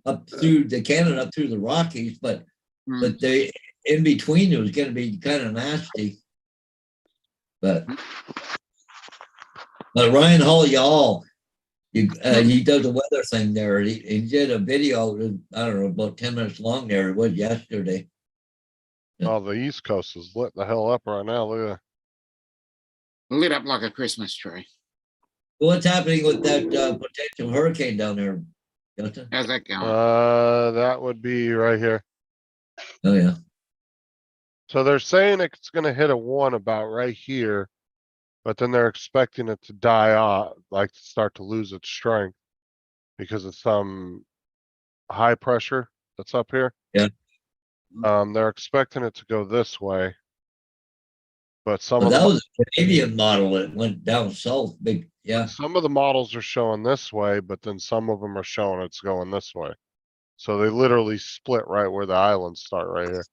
up through the Canada, up through the Rockies, but Mm. they in between it was gonna be kind of nasty. But Ryan Hall, y'all, he does a weather thing there. He did a video, I don't know, about 10 minutes long there. It was yesterday. Oh, the East Coast is lit the hell up right now. Look at Lit up like a Christmas tree. So what's happening with that potential hurricane down there, Justin? How's that going? that would be right here. Oh, yeah. So they're saying it's gonna hit a 1 about right here, but then they're expecting it to die off, like to start to lose its strength because of some high pressure that's up here. Yeah. They're expecting it to go this way. But some Well, of that the, was a Canadian model that went down south, big, yeah. some of the models are showing this way, but then some of them are showing it's going this way. So they literally split right where the islands start right here.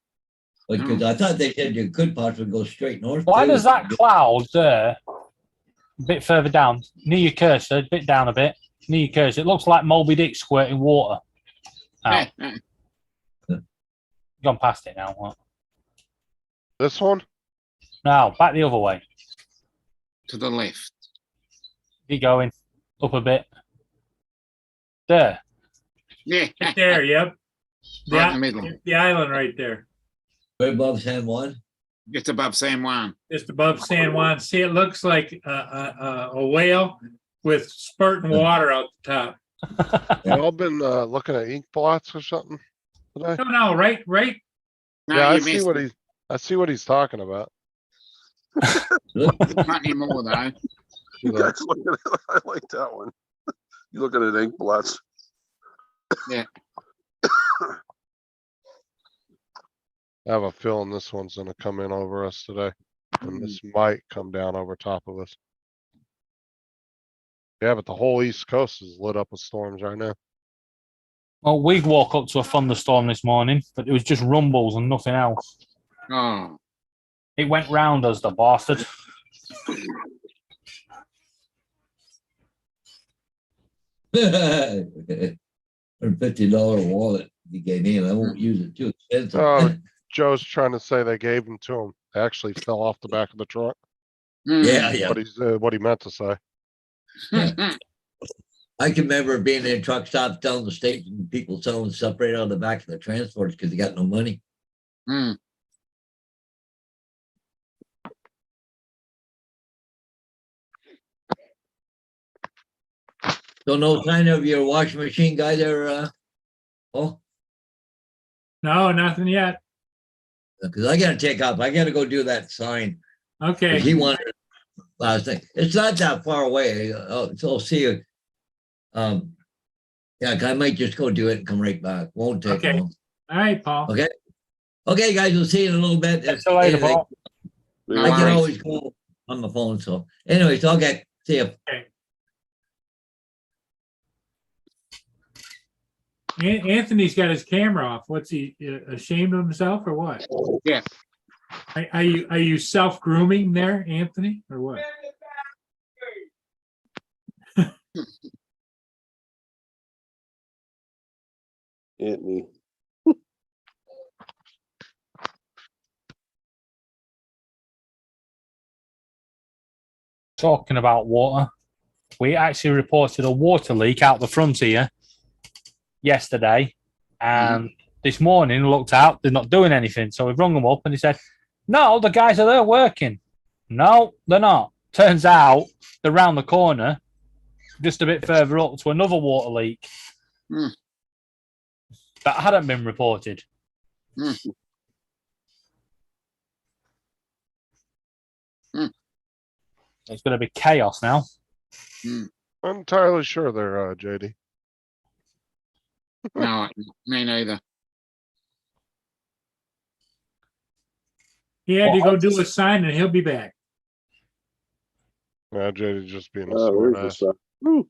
Because I thought they said you could possibly go straight north. Why too. does that cloud there, a bit further down, near your cursor, a bit down a bit, near your cursor, it looks like Moby Dick squirting water out. Gone past it now. What? This one? No, back the other way. To the left. Keep going. Up a bit. There. Yeah. Right there, yep. Right in the middle. The island right there. Right above San Juan. Just above San Juan. Just above San Juan. See, it looks like a whale with spurting water out the top. You all been looking at ink blots or something today? No, right. No, Yeah, you missed it. I see what he's talking about. Not anymore, though. You guys looking at, I like that one. You looking at ink blots. I have a feeling this one's gonna come in over us today, and this might come down over top of us. Yeah, but the whole East Coast is lit up with storms right now. Well, we woke up to a thunderstorm this morning, but it was just rumbles and nothing else. Oh, It went round us, the bastard. $150 wallet you gave me, and I won't use it too expensive. Oh, Joe's trying to say they gave them to him. They actually fell off the back of the truck. Yeah, yeah. What he meant to say. I can remember being in truck stops down the state and people selling stuff right out of the back of the transports because they got no money. Hmm. So no sign of your washing machine guy there, oh, No, nothing yet. because I gotta take off. I gotta go do that sign. 'Cause Okay. he wanted last thing. It's not that far away. So I'll see you. Yeah, I might just go do it and come right back. Won't take Okay. long. All right, Paul. Okay. Okay, guys, we'll see you in a little bit. See you later, Paul. No I can worries. always call on the phone. So anyways, okay. See you. Anthony's got his camera off. What's he ashamed of himself or what? Yeah. Are you self grooming there, Anthony, or what? Anthony. Talking about water, we actually reported a water leak out the front here yesterday, and this morning looked out, they're not doing anything. So we've rung them up and he said, no, the guys are there working. No, they're not. Turns out they're round the corner, just a bit further up to another water leak that hadn't been reported. It's going to be chaos now. I'm entirely sure they're JD. No, me neither. He had to go do a sign and he'll be back. Yeah, JD just being a Oh, smart there's ass. the sun.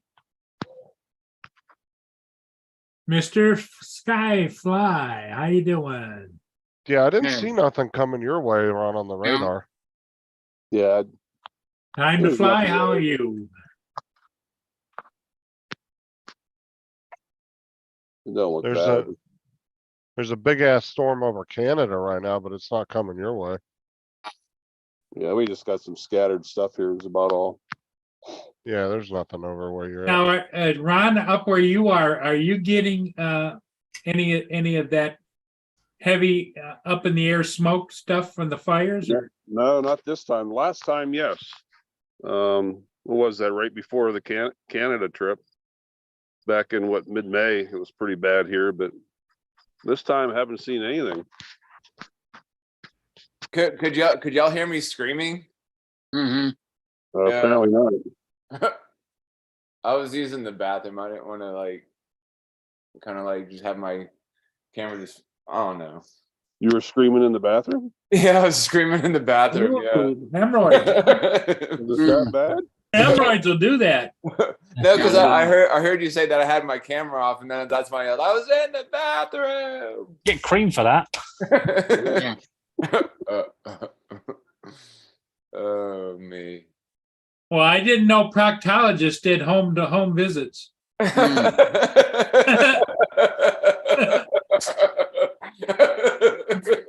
Mr. Skyfly, how you doing? Yeah, I didn't Yeah. see nothing coming your way, Ron, on the radar. Yeah, Time to There's fly. nothing How there. are you? it don't look There's bad. There's a big ass storm over Canada right now, but it's not coming your way. Yeah, we just got some scattered stuff here is about all. Yeah, there's nothing over where you're at. Now, Ron, up where you are you getting any of that heavy up in the air smoke stuff from the fires? Or? No, not this time. Last time, yes. What was that? Right before the Canada trip. Back in mid-May, it was pretty bad here, but this time I haven't seen anything. Could y'all hear me screaming? Mm-hmm. Yeah. Apparently not. I was using the bathroom. I didn't want to kind of just have my camera just. I don't know. You were screaming in the bathroom? Yeah, I was screaming in the bathroom. Ooh, hemorrhoids. Is it that bad? Hemorrhoids will do that. No, because I heard you say that I had my camera off, and then that's my I was in the bathroom. Get cream for that. Oh me. Well, I didn't know proctologists did home-to-home visits.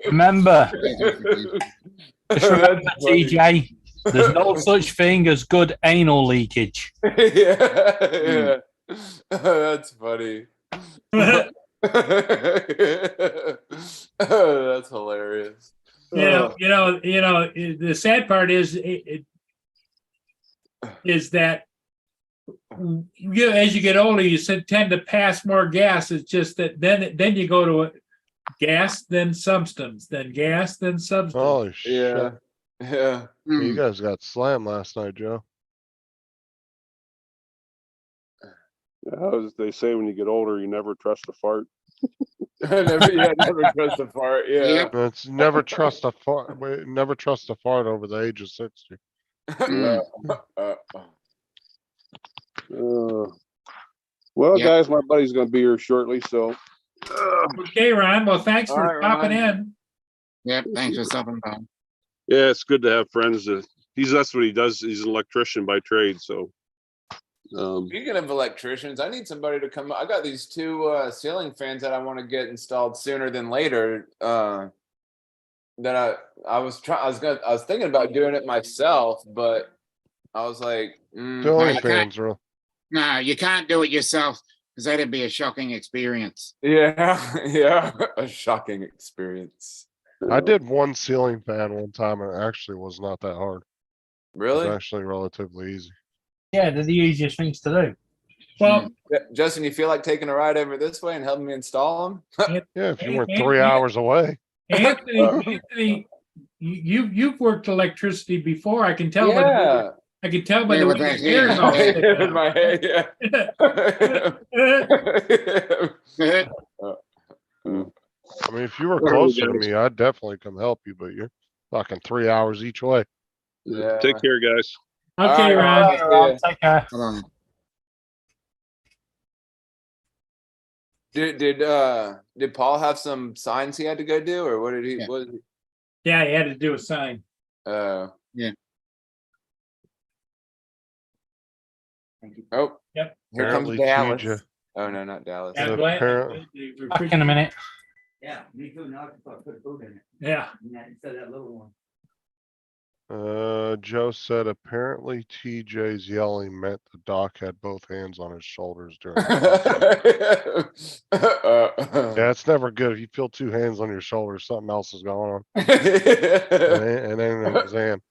Remember, just remember, That's funny. TJ, there's no such thing as good anal leakage. Yeah. That's funny. That's hilarious. The sad part is that as you get older, you tend to pass more gas. It's just that then you go to gas, then substance, then gas, then substance. Holy shit. Yeah. Yeah. You guys got slammed last night, Joe. As they say when you get older, you never trust a fart. Never trust a fart. Yeah. Yep. It's never trust a fart, never trust a fart over the age of 60. Mm. Well, Yep. guys, my buddy's gonna be here shortly, so. Okay, Ron. Well, thanks All for right, popping Ron. in. Yep, thanks for stopping by. Yeah, it's good to have friends. That's what he does. He's an electrician by trade, so. Speaking of electricians, I need somebody to come. I got these two ceiling fans that I want to get installed sooner than later. That I was thinking about doing it myself, but I was like, Ceiling I fans are. No, you can't do it yourself because that'd be a shocking experience. yeah, yeah, a shocking experience. I did one ceiling fan one time and it actually was not that hard. It was Really, actually relatively easy. Yeah, they're the easiest things to do. Well, Justin, you feel like taking a ride over this way and helping me install them? Yeah, if you Hey, weren't hey, 3 hey. hours away. Anthony, you've worked electricity before. I can tell by the Yeah, I can tell by Yeah, the with way that your hair's hair. all Yeah. sticking in my head. I mean, if you were closer to me, I'd definitely come help you, but you're talking 3 hours each way. Yeah. Take care, guys. Okay, All Ron. right, Ron. Take care. Hold on. Did Paul have some signs he had to go do, or what did he? Yeah. What? Yeah, he had to do a sign. Yeah. Oh. Yep. Here comes Apparently, Dallas. TJ Oh no, not Dallas. Yeah, So Glenn- apparent- Back in a minute. Yeah, me too. Now I can put food in it. Yeah. Instead of that little one. Joe said apparently TJ's yelling meant the doc had both hands on his shoulders during the call. Yeah, it's never good. If you feel two hands on your shoulders, something else is going on. It ain't in his hand.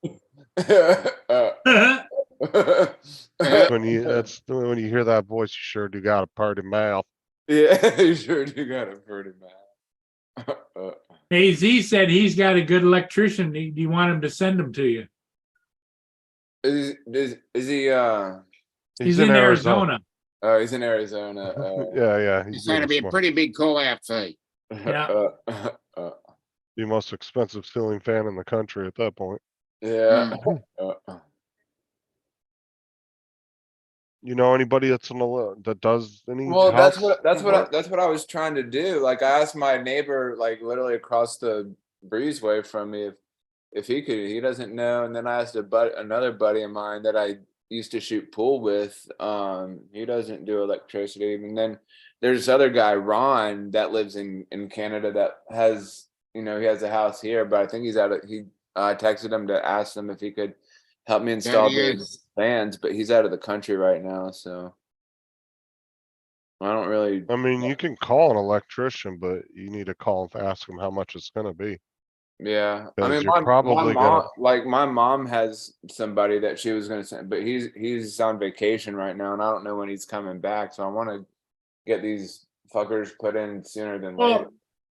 That's when you hear that voice, you sure do got a party mouth. Yeah, you sure do got a pretty mad. AZ said he's got a good electrician. Do you want him to send him to you? Is he? He's in Arizona. Oh, he's in Arizona. Yeah. It's going to be a pretty big call-out fee. Yeah. The most expensive ceiling fan in the country at that point. Yeah. You know anybody that's on the that does any? Well, that's house what I was trying to do. Like, I asked my neighbor, like literally across the breezeway from me, if he could. He doesn't know. And then I asked another buddy of mine that I used to shoot pool with. He doesn't do electricity. And then there's this other guy, Ron, that lives in Canada that has, he has a house here, but I think he's I texted him to ask him if he could help me install these fans, but he's out of the country right now, so I don't really. I mean, you can call an electrician, but you need to call and ask him how much it's going to be. Yeah, I 'Cause mean, you're probably my mom has somebody that she was gonna send, but he's on vacation right now, and I don't know when he's coming back. So I want to get these fuckers put in sooner than later. Well,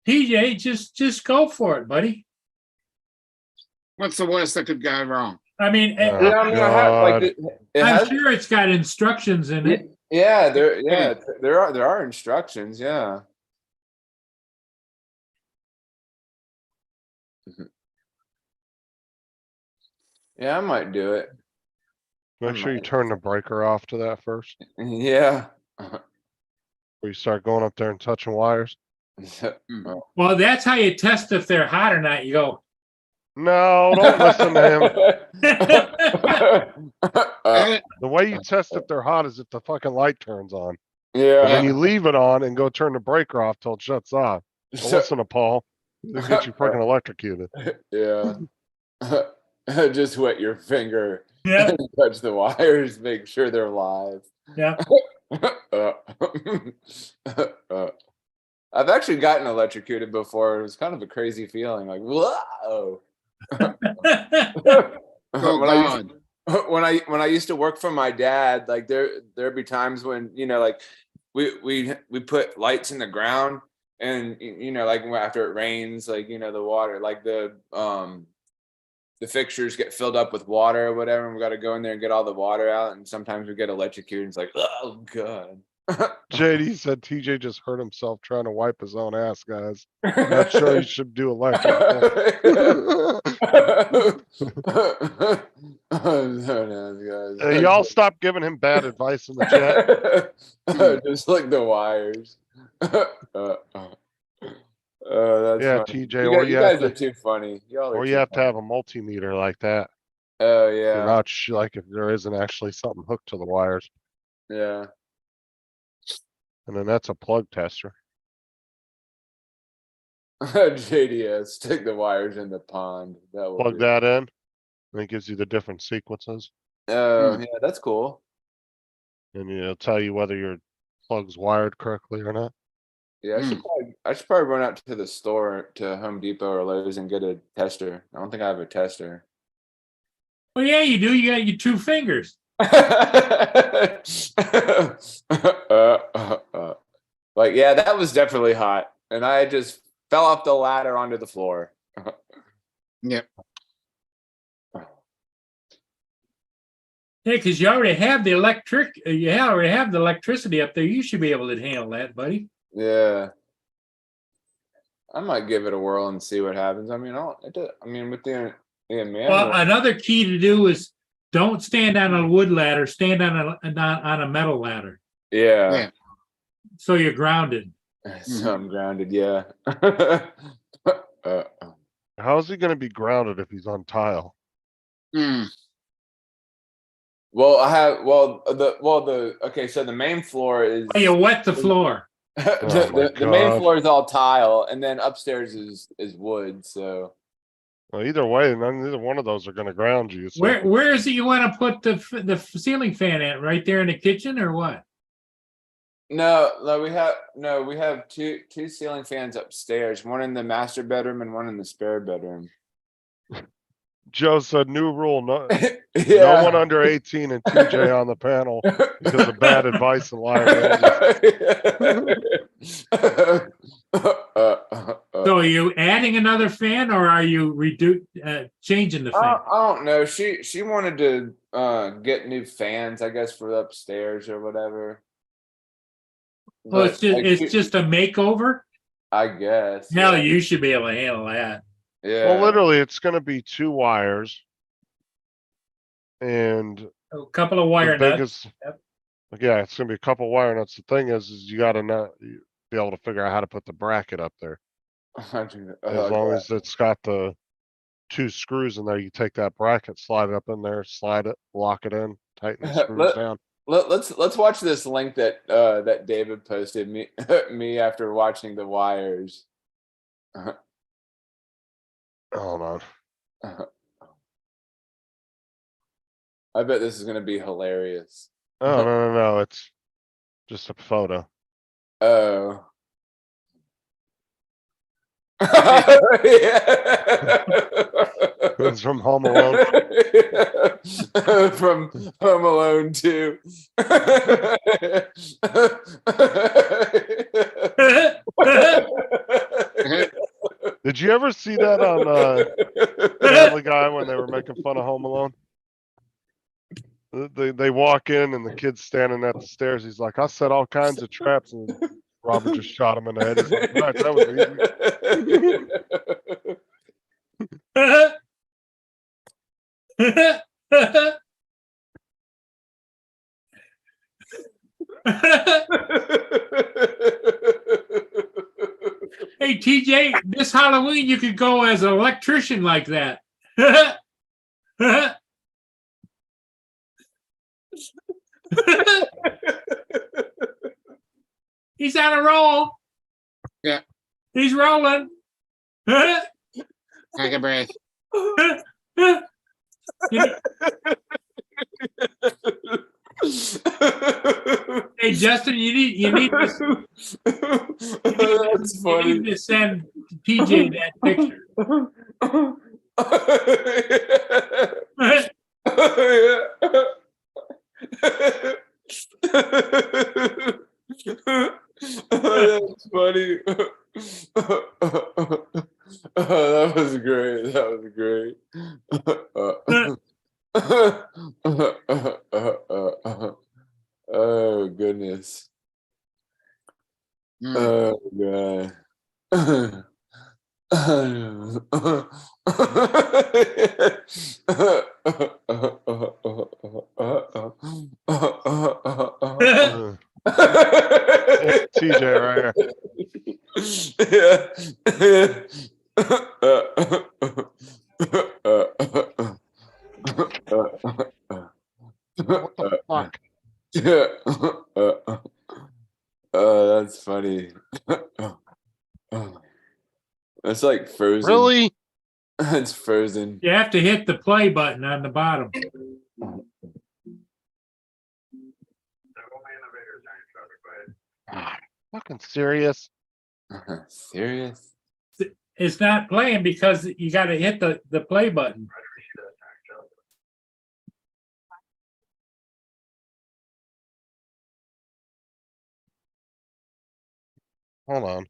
TJ, just go for it, buddy. What's the worst that could go wrong? I mean, Yeah, I mean, I have, like, it I'm has, sure it's got instructions in it. yeah, there are instructions, yeah. Yeah, I might do it. Make sure you might. turn the breaker off to that first Yeah. before you start going up there and touching wires. Well, that's how you test if they're hot or not. You go. No, don't listen to him. Uh, The way you test if they're hot is if the fucking light turns on. And yeah. then you leave it on and go turn the breaker off till it shuts off. Don't listen to Paul. They'll get you fucking electrocuted. Yeah. Just wet your finger. Yeah. Touch the wires, make sure they're live. Yeah. I've actually gotten electrocuted before. It was kind of a crazy feeling, like, whoa. Oh, when I used to work for my dad, like there'd be times when, like we put lights in the ground, and like after it rains, like the water, like the fixtures get filled up with water or whatever, and we got to go in there and get all the water out, and sometimes we get electrocuted, and it's like, oh god. JD said TJ just hurt himself trying to wipe his own ass, guys. Not sure you should do electrical. Hey, y'all stop giving him bad advice in the chat. Just like the wires. That's Yeah, funny. TJ, You or guys, you you have guys are to, too funny. Y'all are or you too have to funny. have a multimeter like that. Oh You're yeah, not like if there isn't actually something hooked to the wires, yeah. and then that's a plug tester. JDS, stick the wires in the pond. That will Plug do. that in, and it gives you the different sequences, Oh yeah, that's cool. and it'll tell you whether your plug's wired correctly or not. Yeah, I should probably run out to the store to Home Depot or Lowe's and get a tester. I don't think I have a tester. Well, yeah, you do. You got your 2 fingers. Like, yeah, that was definitely hot. And I just fell off the ladder onto the floor. Yep. Yeah, because you already have the already have the electricity up there. You should be able to handle that, buddy. Yeah. I might give it a whirl and see what happens. I mean, with the manual. Well, another key to do is don't stand on a wood ladder. Stand on a metal ladder, Yeah. Yeah. so you're grounded. So I'm grounded, yeah. How is he going to be grounded if he's on tile? Hmm. Well, okay, so the main floor is Oh, you wet the floor. the main floor is all tile, and then upstairs is wood. So Well, either way, neither one of those are going to ground you. So. Where is it you want to put the ceiling fan at? Right there in the kitchen, or what? no, we have two ceiling fans upstairs, one in the master bedroom and one in the spare bedroom. Joe said new rule: no Yeah. one under 18 and TJ on the panel because of bad advice and liability. So are you adding another fan, or are you changing the fan? I don't know. She wanted to get new fans, I guess, for upstairs or whatever. Well, But, it's just a makeover. I guess. Hell, yeah. you should be able to handle that. Yeah. Well, literally, it's going to be 2 wires and A couple of wire the nuts. biggest. Yeah, it's going to be a couple wire nuts. The thing is you got to be able to figure out how to put the bracket up there. As long as it's got the 2 screws in there, you take that bracket, slide it up in there, slide it, lock it in, tighten the screws down. Let's watch this link that that David posted me after watching the wires. Hold on. I bet this is gonna be hilarious. Oh, no. It's just a photo. Oh. It's from Home Alone. From Home Alone 2. Did you ever see that on Family Guy when they were making fun of Home Alone? They walk in and the kid's standing at the stairs. He's like, I set all kinds of traps, and Robert just shot him in the head. He's like, right, that Hey, TJ, this Halloween you could go as an electrician like that. He's on a roll. Yeah. He's rolling. Take a breath. Hey, Justin, you need to, That's funny. you need to send TJ that picture. That's funny. That was great. That was great. Oh goodness. Hmm. Oh god. Uh, TJ right What the fuck? Oh, that's funny. It's like frozen. Really? It's frozen. You have to hit the play button on the bottom. Fucking serious? Serious? It's not playing because you got to hit the play button. Hold on.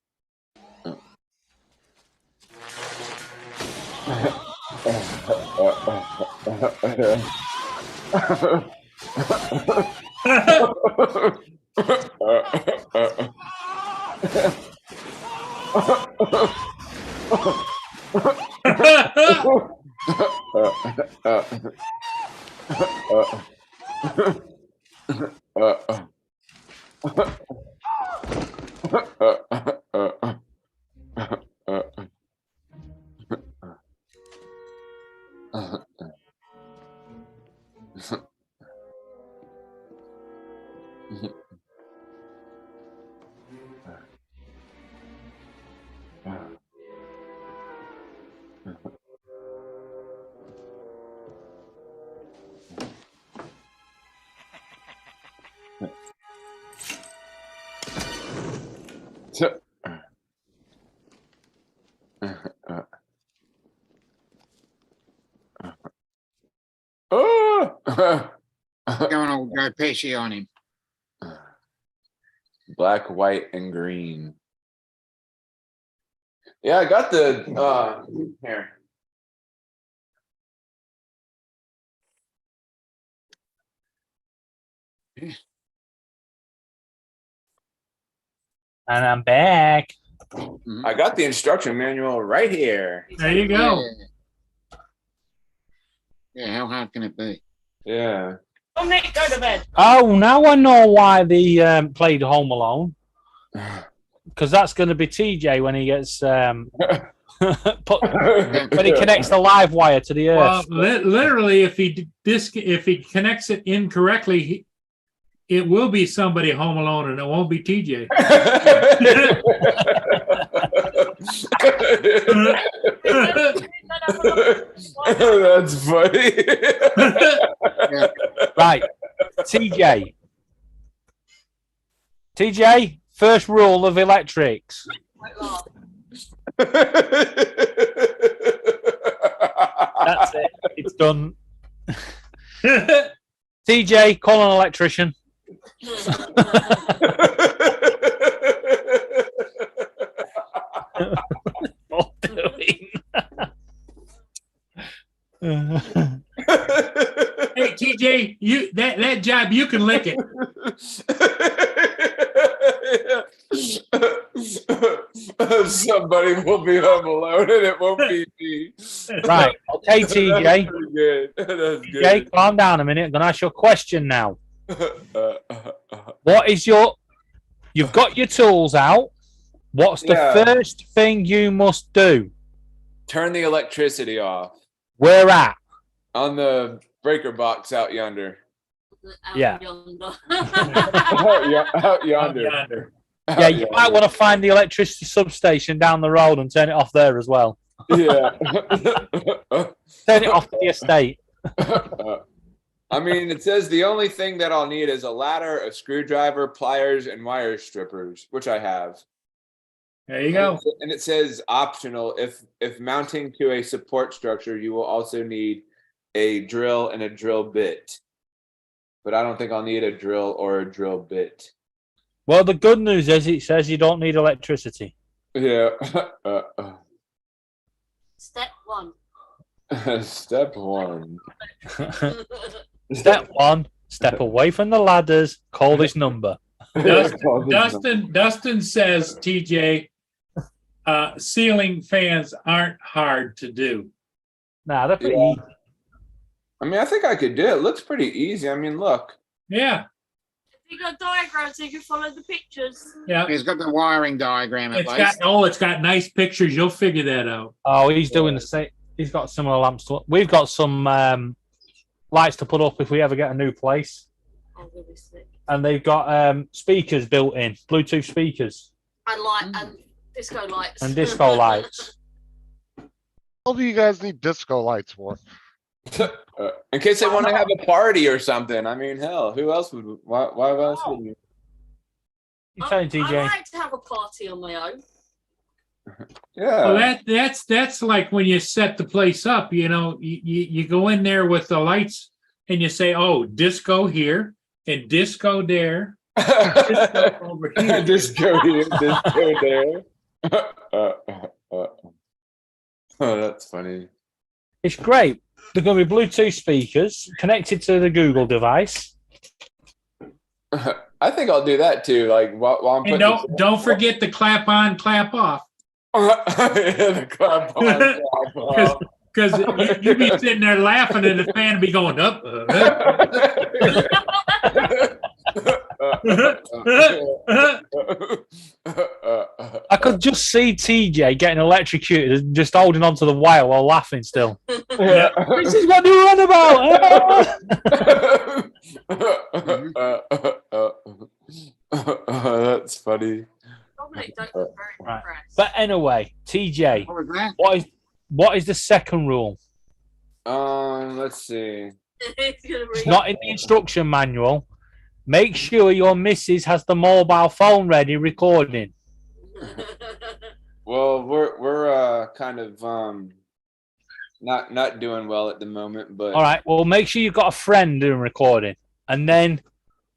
Going all Joe Pesci on him. Black, white, and green. Yeah, I got the here. And I'm back. I got the instruction manual right here. There you go. Yeah, how hard can it be? Yeah. Oh, Nick, go to bed. Oh, now I know why they played Home Alone. Because that's going to be TJ when he gets when he connects the live wire to the earth. Well, literally, if he connects it incorrectly, it will be somebody home alone, and it won't be TJ. That's funny. Right, TJ, first rule of electrics. That's it. It's done. TJ, call an electrician. What doing? Hey, TJ, you that job, you can lick it. Somebody will be home alone and it won't be me. Right. Okay, TJ. That's pretty good. That's TJ, good. calm down a minute. I'm going to ask you a question now. What is you've got your tools out. What's the first thing you must do? Turn the electricity off Where at? on the breaker box out yonder. Yeah. Out yonder. Yeah, you might want to find the electricity substation down the road and turn it off there as well. Yeah. Turn it off to the estate. I mean, it says the only thing that I'll need is a ladder, a screwdriver, pliers, and wire strippers, which I have. There you go. And it says optional. If mounting to a support structure, you will also need a drill and a drill bit. But I don't think I'll need a drill or a drill bit. Well, the good news is it says you don't need electricity. Yeah. Step one. Step one. Step one, step away from the ladders, call this number. Dustin says, TJ, ceiling fans aren't hard to do. Nah, they're pretty Yeah. easy. I mean, I think I could do it. It looks pretty easy. I mean, look. Yeah, You got diagrams so you can follow the pictures. yeah. He's got the wiring diagram at least. It's got nice pictures. You'll figure that out. Oh, he's doing the same. He's got similar lamps. We've got some lights to put up if we ever get a new place. Oh, really sick. And they've got speakers built in, Bluetooth speakers And light and disco lights. and disco lights. What do you guys need disco lights for? In case they want to have a party or something. I mean, hell, who else would? Why else would you? You're telling I TJ. like to have a party on my own. Yeah. Well, that's like when you set the place up. You know, you go in there with the lights and you say, "Oh, disco here and disco there, disco over here." Disco here, disco there. Oh, that's funny. It's great. They're going to be Bluetooth speakers connected to the Google device. I think I'll do that too. Like while I'm And putting don't forget to clap on, clap off, the clap on, clap off. because you be sitting there laughing and the fan be going up. I could just see TJ getting electrocuted and just holding onto the wire while laughing still. This is what you're on about. That's funny. Dominic don't look very Right. impressed. But anyway, TJ, What was that? what is the second rule? Let's see. It's gonna It's be not in the instruction manual. Make sure your missus has the mobile phone ready recording. Well, we're kind of not doing well at the moment, but All right. Well, make sure you've got a friend doing recording. And then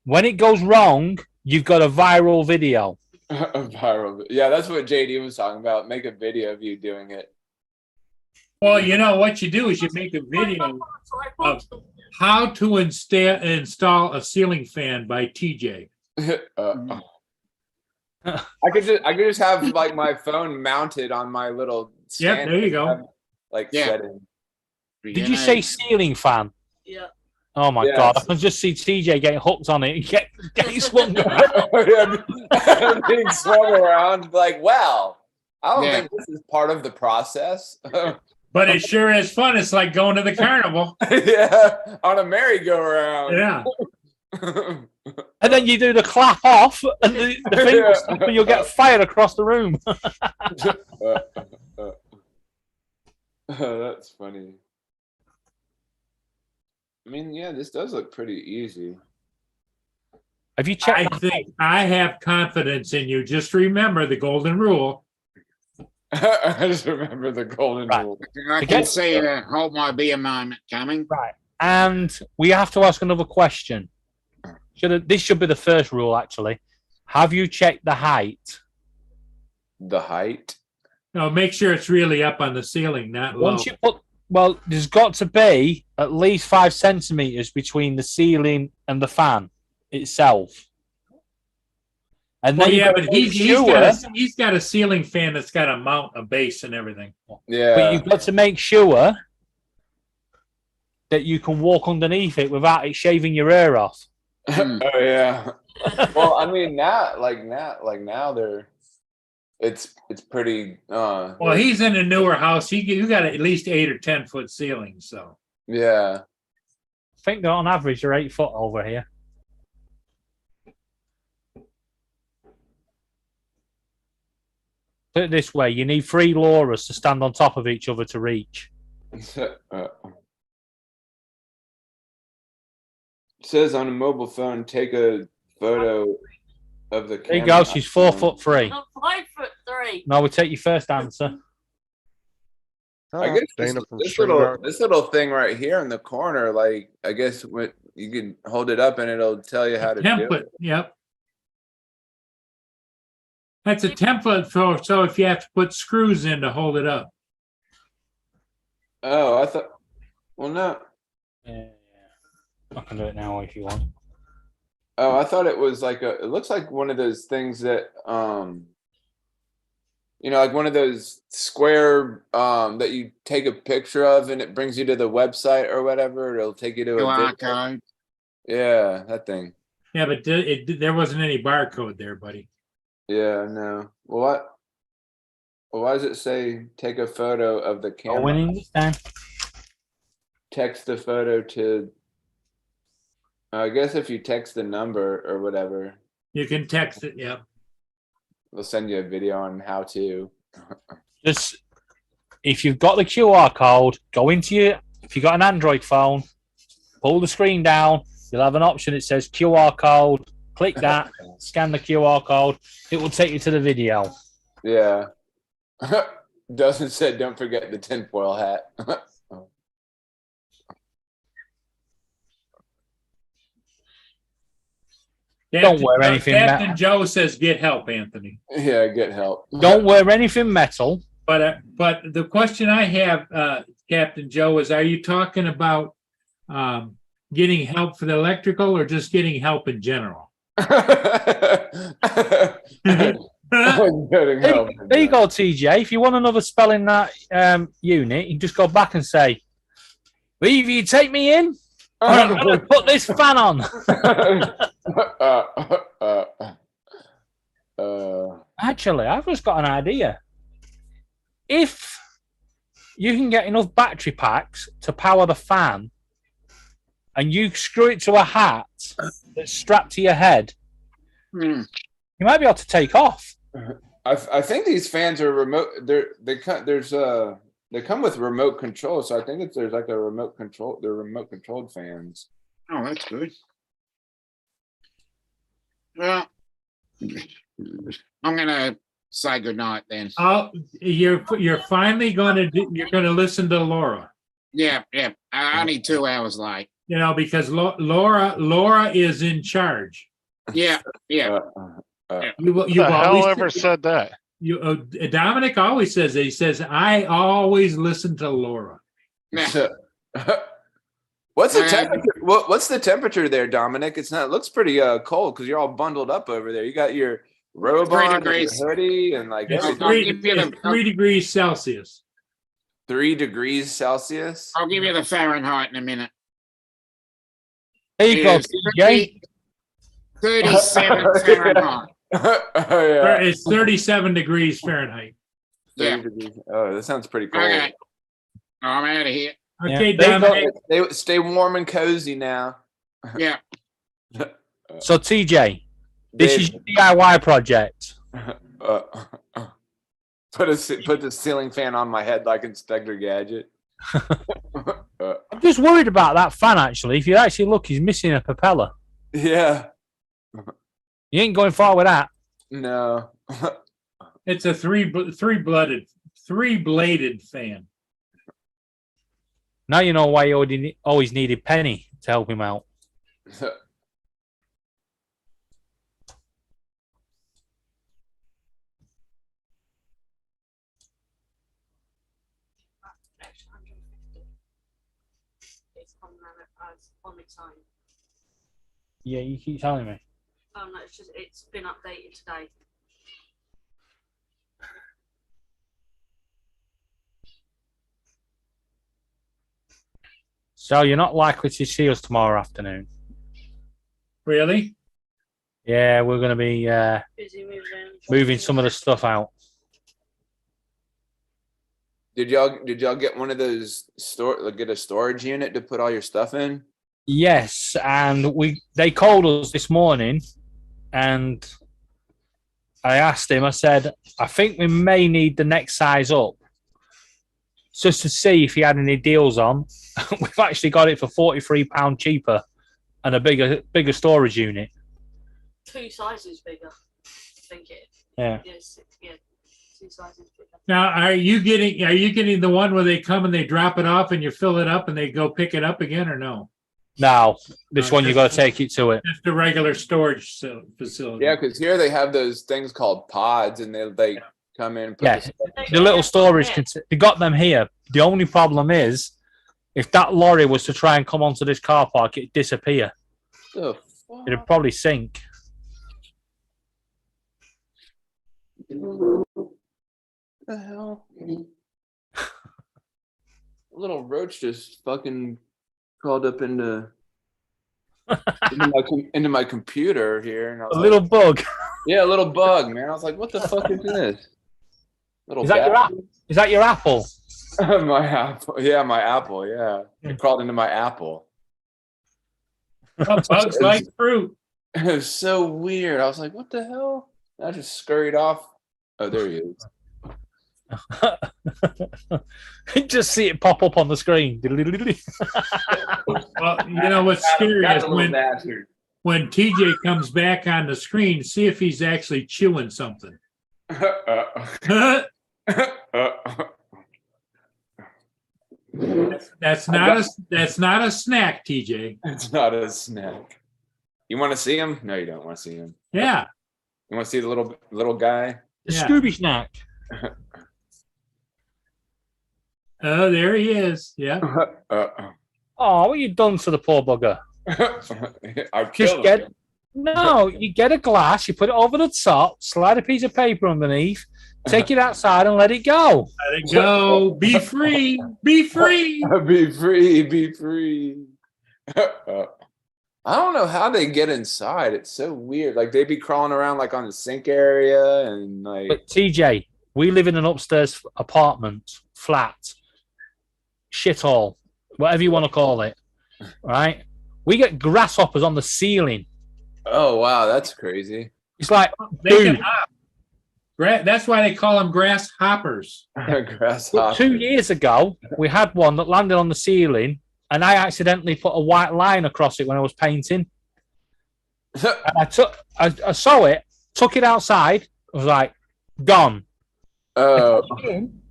when it goes wrong, you've got a viral video. a viral. Yeah, that's what JD was talking about. Make a video of you doing it. Well, you know what you do is you make a video of how to install a ceiling fan by TJ. I could just have like my phone mounted on my little Yep, stand there you and go. have, like Yeah. setting. Did you say ceiling fan? Yeah. Oh my Yes. God. I can just see TJ getting hooked on it and getting swung around. Yeah, being swung around like, well, I don't Yeah. think this is part of the process. But it sure is fun. It's like going to the carnival. Yeah, on a merry-go-round. Yeah. And then you do the clap off and the thing will stop and you'll get fired across the room. That's funny. I mean, yeah, this does look pretty easy. Have you checked? I think I have confidence in you. Just remember the golden rule. I just remember the golden Right. rule. I can see a hold my beer moment coming. Right. And we have to ask another question. This should be the first rule, actually. Have you checked the height? The height? No, make sure it's really up on the ceiling, not low. Once you put, well, there's got to be at least 5 centimeters between the ceiling and the fan itself. And Well, then yeah, you've but got to make he's got a ceiling fan that's got a mount, a base, and everything. Yeah. But you've got to make sure that you can walk underneath it without it shaving your hair off. Oh yeah. Well, I mean now they're it's pretty Well, he's in a newer house. You got at least 8 or 10 foot ceilings. So yeah. I think that on average they're 8 foot over here. Put it this way, you need 3 Lauras to stand on top of each other to reach. Says on a mobile phone, take a photo of the camera. There you go, she's 4'3". I'm 5'3". No, we take your first answer. I guess Dana from this StreamYard. little thing right here in the corner, like I guess what you can hold it up and it'll tell you how to do template. it. Yep. That's a template for so if you have to put screws in to hold it up. Oh, I thought. Well, no. Yeah, I can do it now if you want. Oh, I thought it was like it looks like one of those things that, like one of those square, that you take a picture of and it brings you to the website or whatever. It'll take you to a QR video. code. Yeah, that thing. Yeah, but there wasn't any barcode there, buddy. Yeah, no. Well, what? Well, why does it say take a photo of the Oh, camera? winning this time. Text the photo to. I guess if you text the number or whatever, You can text it. Yeah. we'll send you a video on how to. Just if you've got the QR code, go into your. If you've got an Android phone, pull the screen down. You'll have an option that says QR code. Click that, scan the QR code. It will take you to the video. Yeah. Dustin said, "Don't forget the tinfoil hat." Don't wear anything Captain metal. Joe says, "Get help, Anthony." Yeah, get help. Don't wear anything metal. But the question I have, Captain Joe, is: are you talking about getting help for the electrical, or just getting help in general? Getting help. There you go, TJ. If you want another spell in that unit, you can just go back and say, "Will you take me in? Or I'm going to put this fan on." Actually, I've just got an idea. If you can get enough battery packs to power the fan, and you screw it to a hat that's strapped to your head, Hmm. you might be able to take off. I think these fans are remote. They come with remote control, so I think there's like a remote control. They're remote controlled fans. Oh, that's good. Well, I'm gonna say goodnight then. You're finally you're gonna listen to Laura. Yeah. Only 2 hours late. Because Laura is in charge. Yeah. You've Who the hell always ever said that? Dominic always says that. He says, "I always listen to Laura." What's the temperature? What's the temperature there, Dominic? It looks pretty cold because you're all bundled up over there. You got your robe 3 on, and degrees. your hoodie, and like It's everything. 3 degrees Celsius. 3 degrees Celsius. I'll give you the Fahrenheit in a minute. There you go, It's TJ. 37 Fahrenheit. Oh, yeah. It's 37 degrees Fahrenheit. 30 Yeah. degrees. Oh, that sounds pretty cold. Okay. I'm out of here. Okay, Yeah, there you go. Dominic. Stay warm and cozy now. Yeah. So, TJ, this is your DIY project. uh, put the ceiling fan on my head like Inspector Gadget. I'm just worried about that fan, actually. If you actually look, he's missing a propeller. Yeah. You ain't going far with that. No. It's a three-bladed fan. Now you know why you always needed Penny to help him out. It's on its own. Yeah, you keep telling me. Oh no, it's been updated today. So you're not likely to see us tomorrow afternoon. Really? Yeah, we're going to be Busy moving some of the stuff out. Did y'all get one of those get a storage unit to put all your stuff in? Yes, and they called us this morning, and I asked him. I said, I think we may need the next size up, just to see if he had any deals on. We've actually got it for £43 cheaper, and a bigger storage unit. 2 sizes bigger. I think it. Yeah. Yes. Yeah. 2 sizes bigger. Now, are you getting the one where they come and they drop it off and you fill it up and they go pick it up again, or no? Now, this one you got to take it to it. Just a regular storage facility. Yeah, because here they have those things called pods, and they come in. And put Yeah, the stuff the little storage. They got them here. The only problem is, if that lorry was to try and come onto this car park, it'd disappear. The It'd probably sink. What the hell? A little roach just fucking crawled up into into my computer here, and I was A like, little bug. yeah, a little bug, man. I was like, what the fuck is this? Little Is that your bat? app? Is that your apple? My apple. Yeah, my apple. Yeah, it crawled into my apple. Bugs like fruit. It was so weird. I was like, what the hell? And I just scurried off. Oh, there he is. Just see it pop up on the screen. Well, you know what's scary Got is the little bastard. when TJ comes back on the screen, see if he's actually chewing something. That's not a snack, TJ. It's not a snack. You want to see him? No, you don't want to see him. Yeah. You want to see the little guy? The Yeah. Scooby snack. Oh, there he is. Yeah. Oh, what you done to the poor bugger? I Just killed get him. no. You get a glass, you put it over the top, slide a piece of paper underneath, take it outside, and let it go. Let it go. Be free. Be free. Be free. Be free. I don't know how they get inside. It's so weird. Like they'd be crawling around like on the sink area and like. But TJ, we live in an upstairs apartment, flat, shithole, whatever you want to call it, right? We get grasshoppers on the ceiling. Oh wow, that's crazy. It's like, They can dude, hop. That's why they call them grasshoppers. Grasshopper. 2 years ago, we had one that landed on the ceiling, and I accidentally put a white line across it when I was painting. And I saw it, took it outside, I was like, gone. Oh.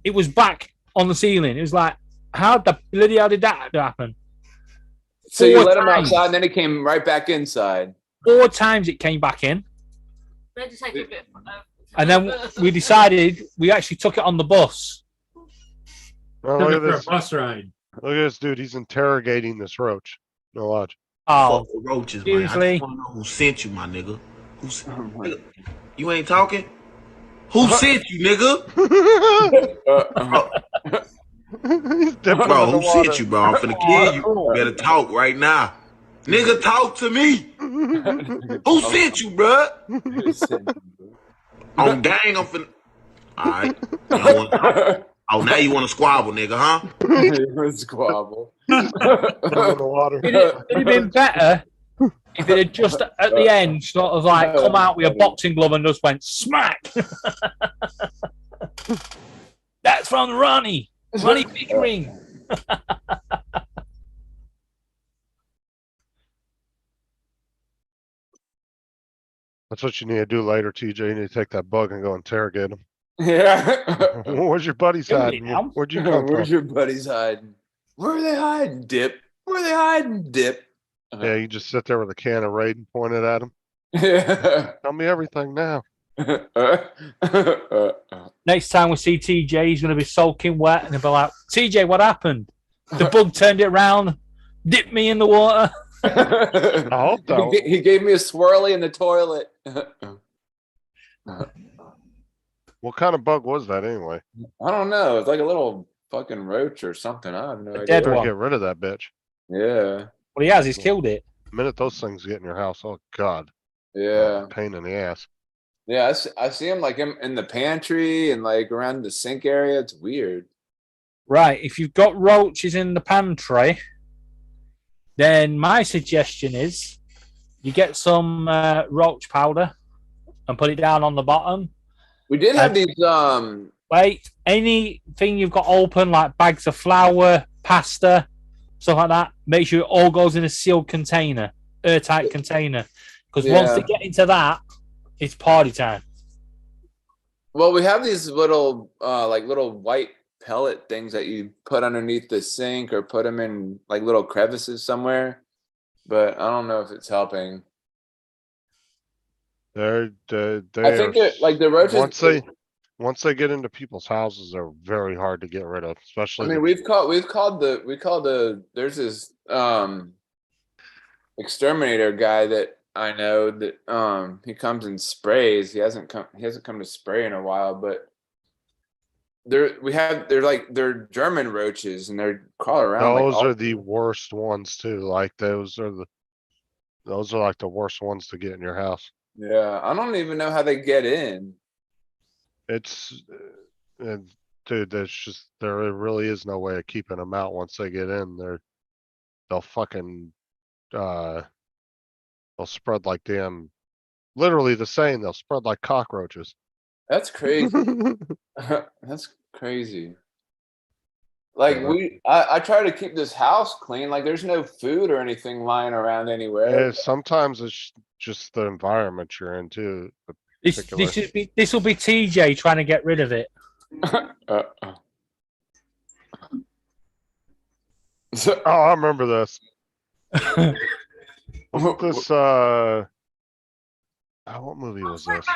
It was back on the ceiling. It was like, how the bloody hell did that happen? So you 4 let him times. outside, and then he came right back inside. 4 times it came back in. We had to take a bit. And then we decided we actually took it on the bus. Oh, Took look it at for a this. bus ride. Look at this dude. He's interrogating this roach. No watch. Oh, Fuck the roaches, man. I seriously? just wanna know who sent you, my nigga. Oh my- Nigga, you ain't talking? Who sent you, nigga? He's dipping Bro, in the who water. sent you, bro? I'm finna kill you. Better talk right now. Nigga, talk to me. Who sent you, bro? On gang, I'm finna. Alright. Oh, now you wanna squabble, nigga, huh? Squabble. Put him in the water. It'd have been better if it had just at the end sort of like come out with a boxing glove and just went smack. That's from Ronnie Pickering. That's what you need to do later, TJ. You need to take that bug and go interrogate him. Yeah. Where's your buddies Give me hiding? now. Where'd you come Where's from? your buddies hiding? Where are they hiding, Dip? Where are they hiding, Dip? Yeah, you just sit there with a can of Raiden pointed at him. Yeah. Tell me everything now. Next time we see TJ, he's going to be soaking wet and he'll be like, TJ, what happened? The bug turned it around, dipped me in the water. I hope so. He gave me a swirly in the toilet. What kind of bug was that anyway? I don't know. It's like a little fucking roach or something. I have no idea. dead Better one. get rid of that bitch. Yeah. Well, he has. He's killed it. The minute those things get in your house, oh god, Yeah. pain in the ass. Yeah. I see him like in the pantry and like around the sink area. It's weird. Right. If you've got roaches in the pantry, then my suggestion is you get some roach powder and put it down on the bottom. We did have these Wait, anything you've got open, like bags of flour, pasta, stuff like that, make sure it all goes in a sealed container, airtight container. Because once they get into that, it's party time. well, we have these little like little white pellet things that you put underneath the sink or put them in like little crevices somewhere. But I don't know if it's helping. They I think that like the roaches. once they get into people's houses, they're very hard to get rid of, I especially. mean, we called the there's this exterminator guy that I know that he comes and sprays. He hasn't come to spray in a while, but they're German roaches and they're crawl around like Those all. are the worst ones too. Like those are like the worst ones to get in your house. Yeah, I don't even know how they get in. It's, dude, there really is no way of keeping them out once they get in. They'll fucking, they'll spread like literally the saying, they'll spread like cockroaches. That's crazy. That's crazy. Like Yeah, I try to keep this house clean. Like there's no food or anything lying around anywhere. sometimes it's just the environment you're in too. This will be TJ trying to get rid of it. Uh, Oh, I remember this. This, what movie was this?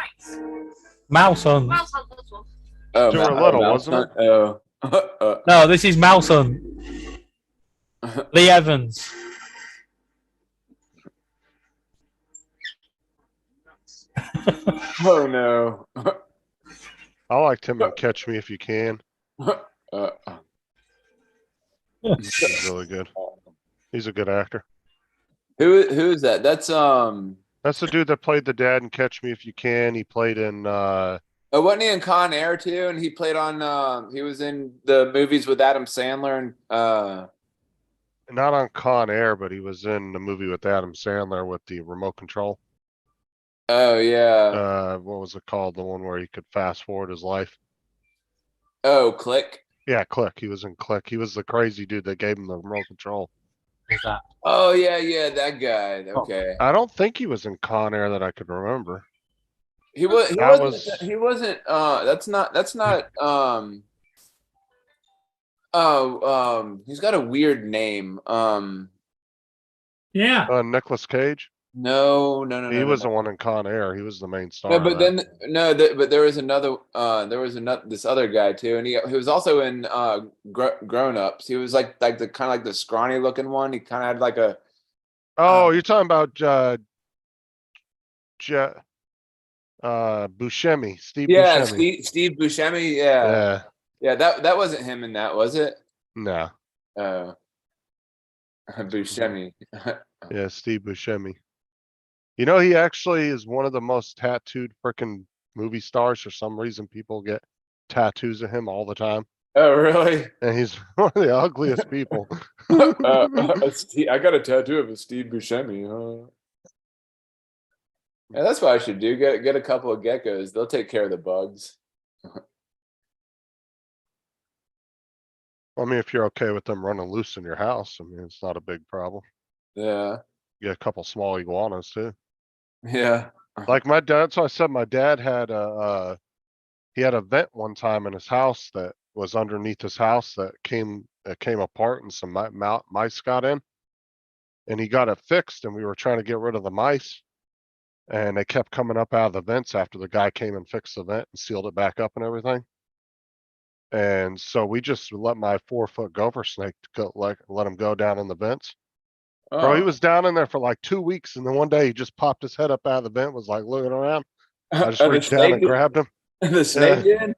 Mouse Hunt. Mouse Hunt, this one. Oh, You were little, wasn't it? Oh. No, this is Mouse Hunt. Lee Evans. Oh no. I liked him in Catch Me If You Can. He's really good. He's a good actor. Who is that? That's That's the dude that played the dad in Catch Me If You Can. He played in oh, wasn't he in Con Air too? And he played on he was in the movies with Adam Sandler and not on Con Air, but he was in the movie with Adam Sandler with the remote control. oh yeah. What was it called? The one where he could fast forward his life. Oh, Click. Yeah, Click. He was in Click. He was the crazy dude that gave him the remote control. Who's that? Oh yeah, that guy. Okay. I don't think he was in Con Air that I could remember. He wasn't that's not he's got a weird name. Yeah. Nicolas Cage. No. He was the one in Con Air. He was the main star. No, of but that. then but there was another this other guy too, and he was also in Grown Ups. He was like the kind of like the scrawny looking one. He kind of had like a Oh, you're talking about Buscemi, Steve Buscemi. Steve Buscemi. Yeah. Yeah, that wasn't him in that, was it? No. Buscemi. Yeah, Steve Buscemi. You know, he actually is one of the most tattooed frickin' movie stars. For some reason, people get tattoos of him all the time. Oh, really? And he's one of the ugliest people. I got a tattoo of a Steve Buscemi. Yeah, that's what I should do. Get a couple of geckos. They'll take care of the bugs. I mean, if you're okay with them running loose in your house, I mean, it's not a big problem. Yeah. You get a couple small iguanas too. Yeah. Like my dad, so I said my dad had he had a vent one time in his house that was underneath his house that came apart and some mice got in, and he got it fixed, and we were trying to get rid of the mice, and they kept coming up out of the vents after the guy came and fixed the vent and sealed it back up and everything. And so we just let my 4-foot gopher snake go, let him go down in the vents. Bro, he was down in there for like 2 weeks, and then one day he just popped his head up out of the vent, was like looking around. I just The reached down snake and did- grabbed him. The snake did?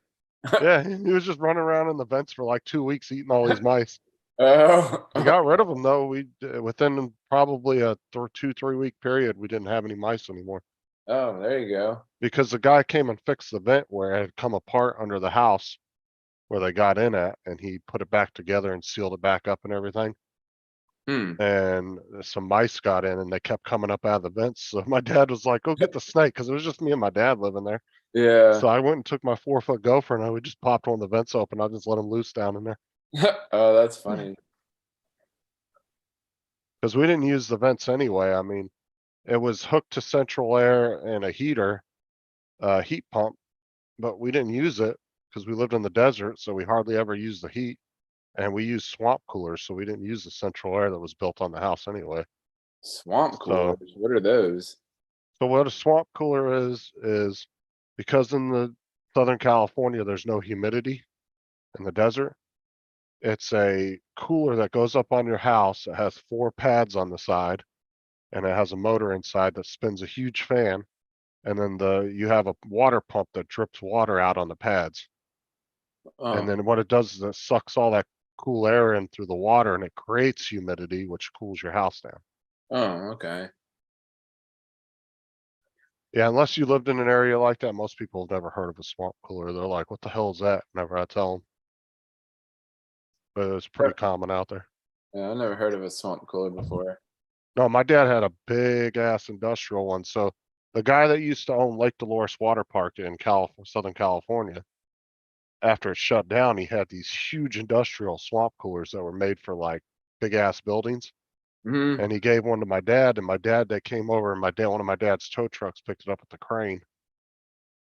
Yeah, he was just running around in the vents for like 2 weeks eating all these mice. Oh. We got rid of them though. We within probably a 2-3 week period, we didn't have any mice anymore Oh, there you go. because the guy came and fixed the vent where it had come apart under the house where they got in at, and he put it back together and sealed it back up and everything. And some mice got in and they kept coming up out of the vents. So my dad was like, go get the snake, because it was just me and my dad living there. Yeah. So I went and took my 4-foot gopher and I would just popped one of the vents open. I just let him loose down in there Oh, that's funny. because we didn't use the vents anyway. I mean, it was hooked to central air and a heater, heat pump, but we didn't use it because we lived in the desert. So we hardly ever used the heat, and we used swamp coolers. So we didn't use the central air that was built on the house anyway. Swamp coolers. What are those? So what a swamp cooler is because in the Southern California, there's no humidity in the desert. It's a cooler that goes up on your house. It has 4 pads on the side, and it has a motor inside that spins a huge fan, and then you have a water pump that drips water out on the pads. And Oh, then what it does is it sucks all that cool air in through the water, and it creates humidity, which cools your house down. oh, okay. Yeah, unless you lived in an area like that, most people have never heard of a swamp cooler. They're like, what the hell is that? Whenever I tell them. But it's pretty common out there. Yeah, I've never heard of a swamp cooler before. No, my dad had a big ass industrial one. So the guy that used to own Lake Dolores Water Park in Southern California, after it shut down, he had these huge industrial swamp coolers that were made for like big ass buildings. Hmm. And he gave one to my dad, and my dad, they came over, and one of my dad's tow trucks picked it up at the crane,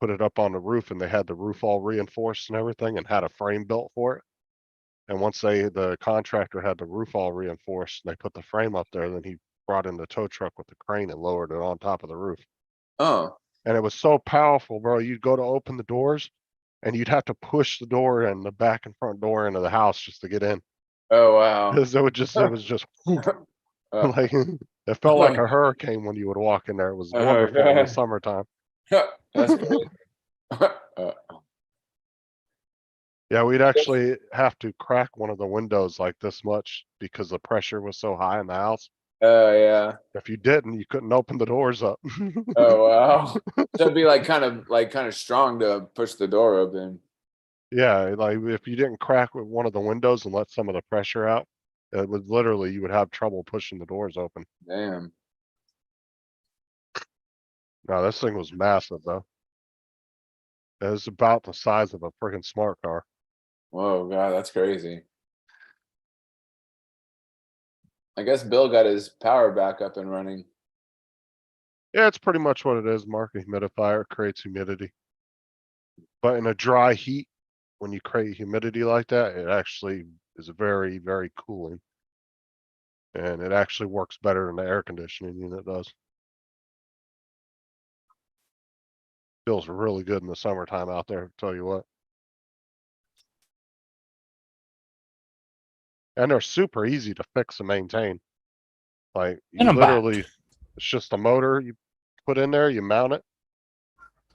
put it up on the roof, and they had the roof all reinforced and everything and had a frame built for it. And once the contractor had the roof all reinforced and they put the frame up there, then he brought in the tow truck with the crane and lowered it on top of the roof. Oh, And it was so powerful, bro. You'd go to open the doors and you'd have to push the door and the back and front door into the house just to get in. oh wow. Because it was just Uh, like it felt like a hurricane when you would walk in there. It was Oh, wonderful in the God. summertime. That's great. Yeah, we'd actually have to crack one of the windows like this much because the pressure was so high in the house. Oh yeah. If you didn't, you couldn't open the doors up. Oh wow. So it'd be like kind of strong to push the door open. Yeah, like if you didn't crack with one of the windows and let some of the pressure out, it would literally, you would have trouble pushing the doors open. Damn. No, this thing was massive though. It was about the size of a freaking smart car. Whoa, God, that's crazy. I guess Bill got his power back up and running. Yeah, it's pretty much what it is. Market humidifier creates humidity. But in a dry heat, when you create humidity like that, it actually is very, very cooling. And it actually works better than the air conditioning unit does. Feels really good in the summertime out there, tell you what. And they're super easy to fix and maintain. Like you And I'm back. literally, it's just a motor you put in there, you mount it.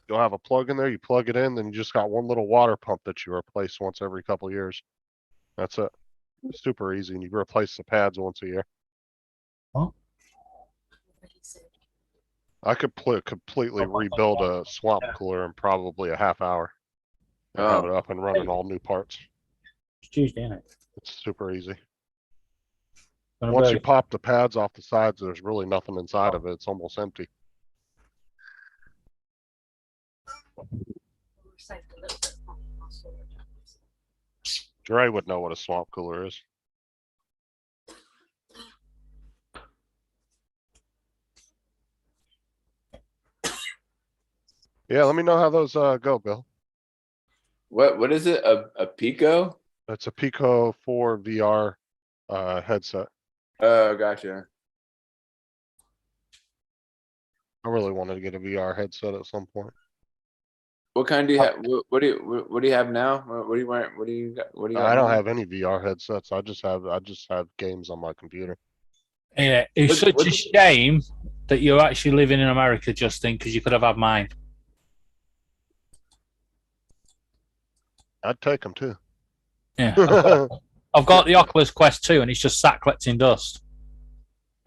You'll have a plug in there, you plug it in, then you just got one little water pump that you replace once every couple of years. That's it. Super easy, and you replace the pads once a year. I could completely rebuild a swamp cooler in probably a half hour. And have it up and running all new parts. It's Tuesday, isn't it? It's super easy. Gonna Once burn you it. pop the pads off the sides, there's really nothing inside of it. It's almost empty. Dre would know what a swamp cooler is. Yeah, let me know how those go, Bill. What is it? A Pico? It's a Pico 4 VR headset. Oh, gotcha. I really wanted to get a VR headset at some point. What kind do you have? What do you have now? What do you want? What do you got? What do you got? I don't now? have any VR headsets. I just have games on my computer. Yeah, it's What- such what- a shame that you're actually living in America, Justin, because you could have had mine. I'd take them too. Yeah, I've got the Oculus Quest 2, and it's just sat collecting dust.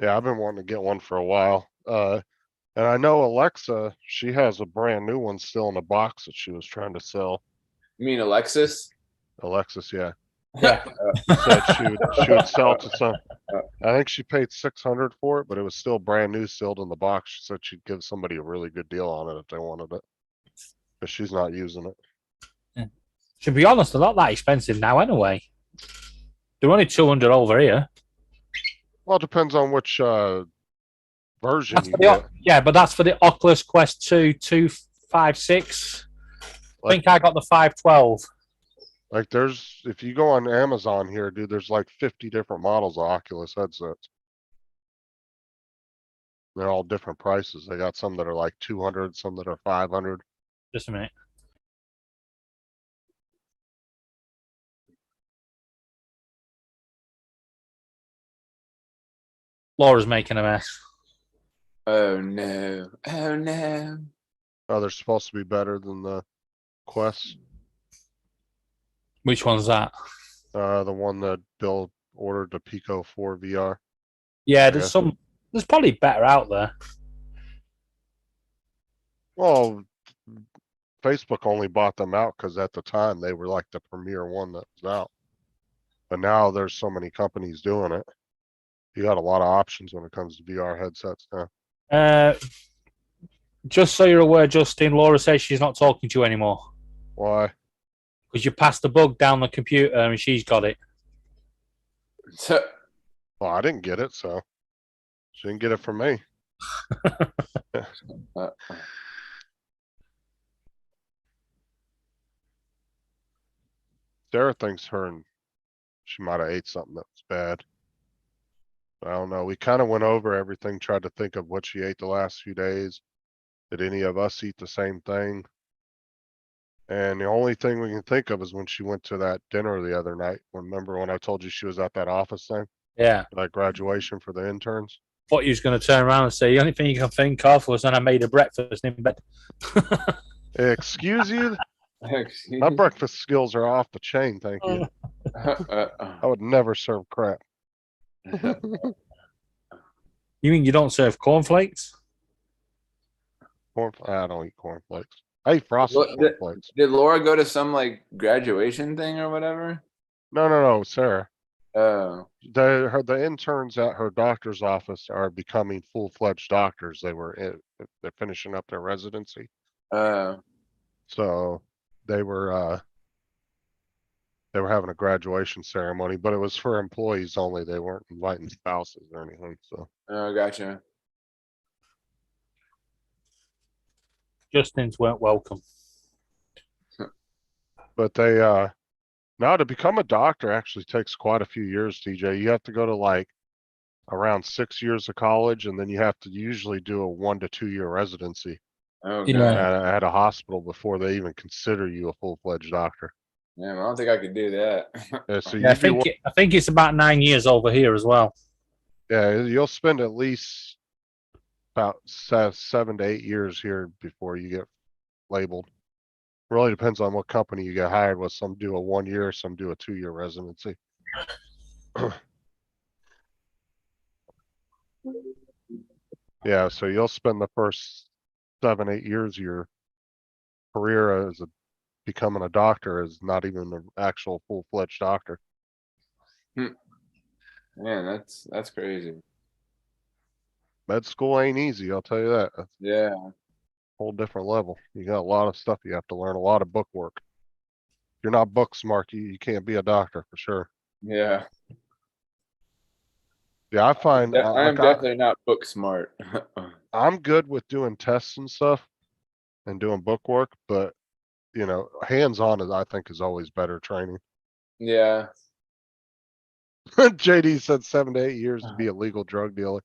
Yeah, I've been wanting to get one for a while. And I know Alexa, she has a brand new one still in the box that she was trying to sell. You mean Alexis? Alexis, yeah. Yeah. Said she would sell to some. I think she paid 600 for it, but it was still brand new, sealed in the box. She said she'd give somebody a really good deal on it if they wanted it. But she's not using it. To be honest, they're not that expensive now anyway. They're only 200 over here. Well, it depends on which version That's you for the, get. yeah, but that's for the Oculus Quest 2 256. I think I got the 512. Like if you go on Amazon here, dude, there's like 50 different models of Oculus headsets. They're all different prices. They got some that are like 200, some that are 500. Just a minute. Laura's making a mess. Oh no. Oh no. Oh, they're supposed to be better than the Quest. Which one's that? The one that Bill ordered, the Pico 4 VR. Yeah, Yeah. there's probably better out there. Well, Facebook only bought them out because at the time they were like the premier one that was out. But now there's so many companies doing it. You got a lot of options when it comes to VR headsets now. Just so you're aware, Justin, Laura says she's not talking to you anymore Why? because you passed the bug down the computer and she's got it. Well, I didn't get it, so she didn't get it from me. Uh, Sarah thinks she might have ate something that was bad. I don't know. We kind of went over everything, tried to think of what she ate the last few days. Did any of us eat the same thing? And the only thing we can think of is when she went to that dinner the other night. Remember when I told you she was at that office thing, Yeah. like graduation for the interns? Thought you was going to turn around and say the only thing you can think of was when I made a breakfast in bed. Excuse you? excuse My me. breakfast skills are off the chain, thank you. I would never serve crap. You mean you don't serve cornflakes? I don't eat cornflakes. I eat frosted What, did, cornflakes. did Laura go to some like graduation thing or whatever? No, Sarah. Oh. The interns at her doctor's office are becoming full-fledged doctors. They're finishing up their residency. Oh. So they were having a graduation ceremony, but it was for employees only. They weren't inviting spouses or anything. So Oh, gotcha. Justin's weren't welcome. but they now to become a doctor actually takes quite a few years, TJ. You have to go to like around 6 years of college, and then you have to usually do a 1 to 2 year residency Oh, Yeah. God. at a hospital before they even consider you a full-fledged doctor. Yeah, I don't think I could do that. Yeah, so Yeah, you I think it's about 9 years over here as well. yeah, you'll spend at least about 7 to 8 years here before you get labeled. Really depends on what company you get hired with. Some do a 1 year, some do a 2 year residency. Yeah, so you'll spend the first 7, 8 years of your career as becoming a doctor as not even an actual full-fledged doctor. Man, that's crazy. Med school ain't easy, I'll tell you that. That's Yeah. a whole different level. You got a lot of stuff you have to learn, a lot of book work. If you're not book smart, you can't be a doctor for sure. Yeah. Yeah, I find Yeah, I am like, definitely not book smart. I'm good with doing tests and stuff and doing book work, but you know, hands-on is I think is always better training. Yeah. JD said 7 to 8 years to be a legal drug dealer.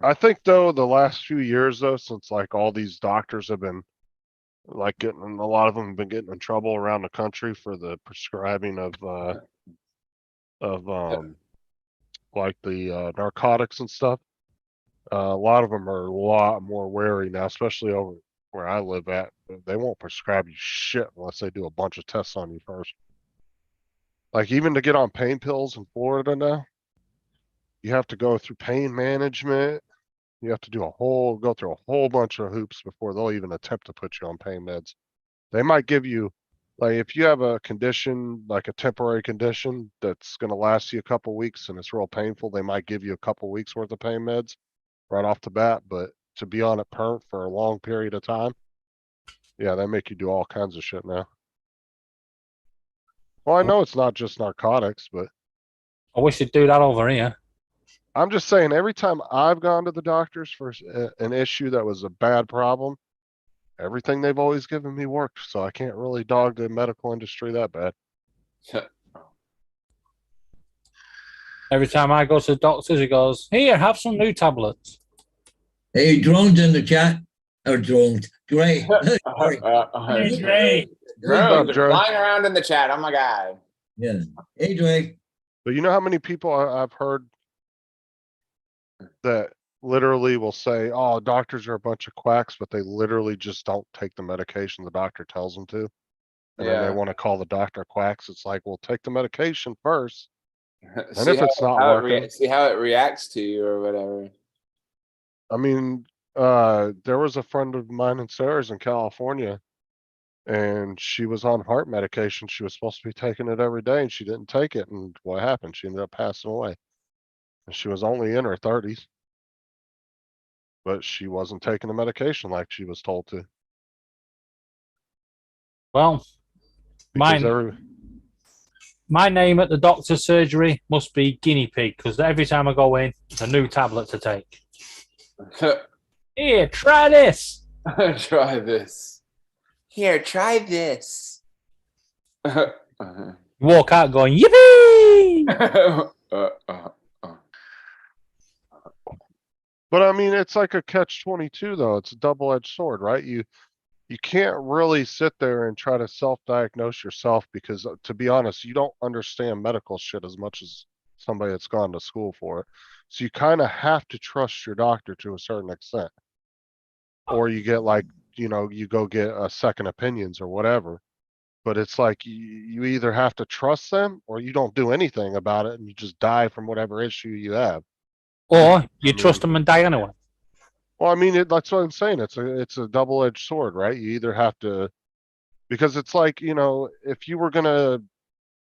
I think though the last few years though, since like all these doctors have been like a lot of them have been getting in trouble around the country for the prescribing of like the narcotics and stuff. A lot of them are a lot more wary now, especially over where I live at. They won't prescribe you shit unless they do a bunch of tests on you first. Like even to get on pain pills in Florida now, you have to go through pain management. You have to go through a whole bunch of hoops before they'll even attempt to put you on pain meds. They might give you, like if you have a condition, like a temporary condition that's going to last you a couple weeks and it's real painful, they might give you a couple weeks worth of pain meds right off the bat. But to be on it perm for a long period of time, yeah, they make you do all kinds of shit now. Well, I know it's not just narcotics, but I wish they'd do that over here. I'm just saying every time I've gone to the doctors for an issue that was a bad problem, everything they've always given me worked. So I can't really dog the medical industry that bad. Every time I go to the doctors, he goes, "Here, have some new tablets." Hey, drones in the chat. Or drones. Great. Hey, Dre. Drones are Dre? flying around in the chat. Oh my God. Yeah. Hey, Dre. But you know how many people I've heard that literally will say, "Oh, doctors are a bunch of quacks," but they literally just don't take the medication the doctor tells them to, and then they Yeah. want to call the doctor quacks. It's like, well, take the medication first, and See if how, it's not how it working, see how it reacts to you or whatever. I mean, there was a friend of mine in Sarah's in California, and she was on heart medication. She was supposed to be taking it every day, and she didn't take it. And what happened? She ended up passing away. And she was only in her 30s, but she wasn't taking the medication like she was told to. Well, Because my name at the doctor's surgery must be guinea pig because every time I go in, it's a new tablet to take. Here, try this. Try this. Here, try this. Walk out going, yippee! But I mean, it's like a catch-22 though. It's a double-edged sword, right? You can't really sit there and try to self-diagnose yourself because, to be honest, you don't understand medical shit as much as somebody that's gone to school for it. So you kind of have to trust your doctor to a certain extent. Or you get like, you go get a second opinions or whatever. But it's like you either have to trust them or you don't do anything about it and you just die from whatever issue you have. Or you trust them and die anyway. Well, I mean, that's what I'm saying. It's a double-edged sword, right? You either have to, because it's like, if you were gonna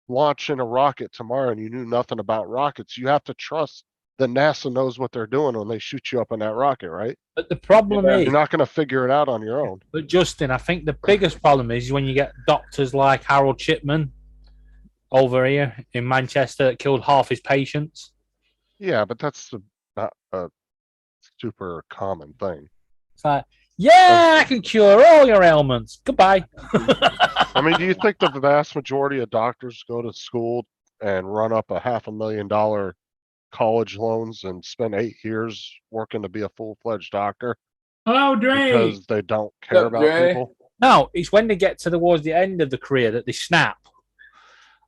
launch in a rocket tomorrow and you knew nothing about rockets, you have to trust that NASA knows what they're doing when they shoot you up in that rocket, right? But the problem is, you're not going to figure it out on your own. But Justin, I think the biggest problem is when you get doctors like Harold Chipman over here in Manchester that killed half his patients. Yeah, but that's not a super common thing. It's like, yeah, I can cure all your ailments. Goodbye. I mean, do you think the vast majority of doctors go to school and run up $500,000 college loans and spend 8 years working to be a full-fledged doctor? Hello, Dre. Because they don't care about Dre? people? No, it's when they get towards the end of the career that they snap.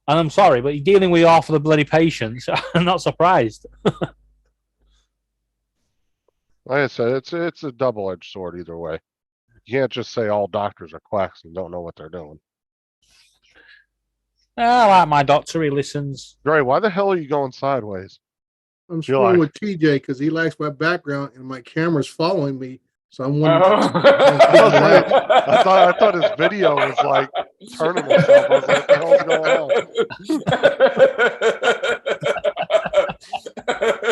And I'm sorry, but you're dealing with half of the bloody patients. I'm not surprised. Like I said, it's a double-edged sword either way. You can't just say all doctors are quacks and don't know what they're doing. I like my doctor. He listens. Dre, why the hell are you going sideways? I'm screwing with TJ because he likes my background and my camera's following me. So I'm wondering. I thought his video was like turning himself. I was like, what the hell's going on?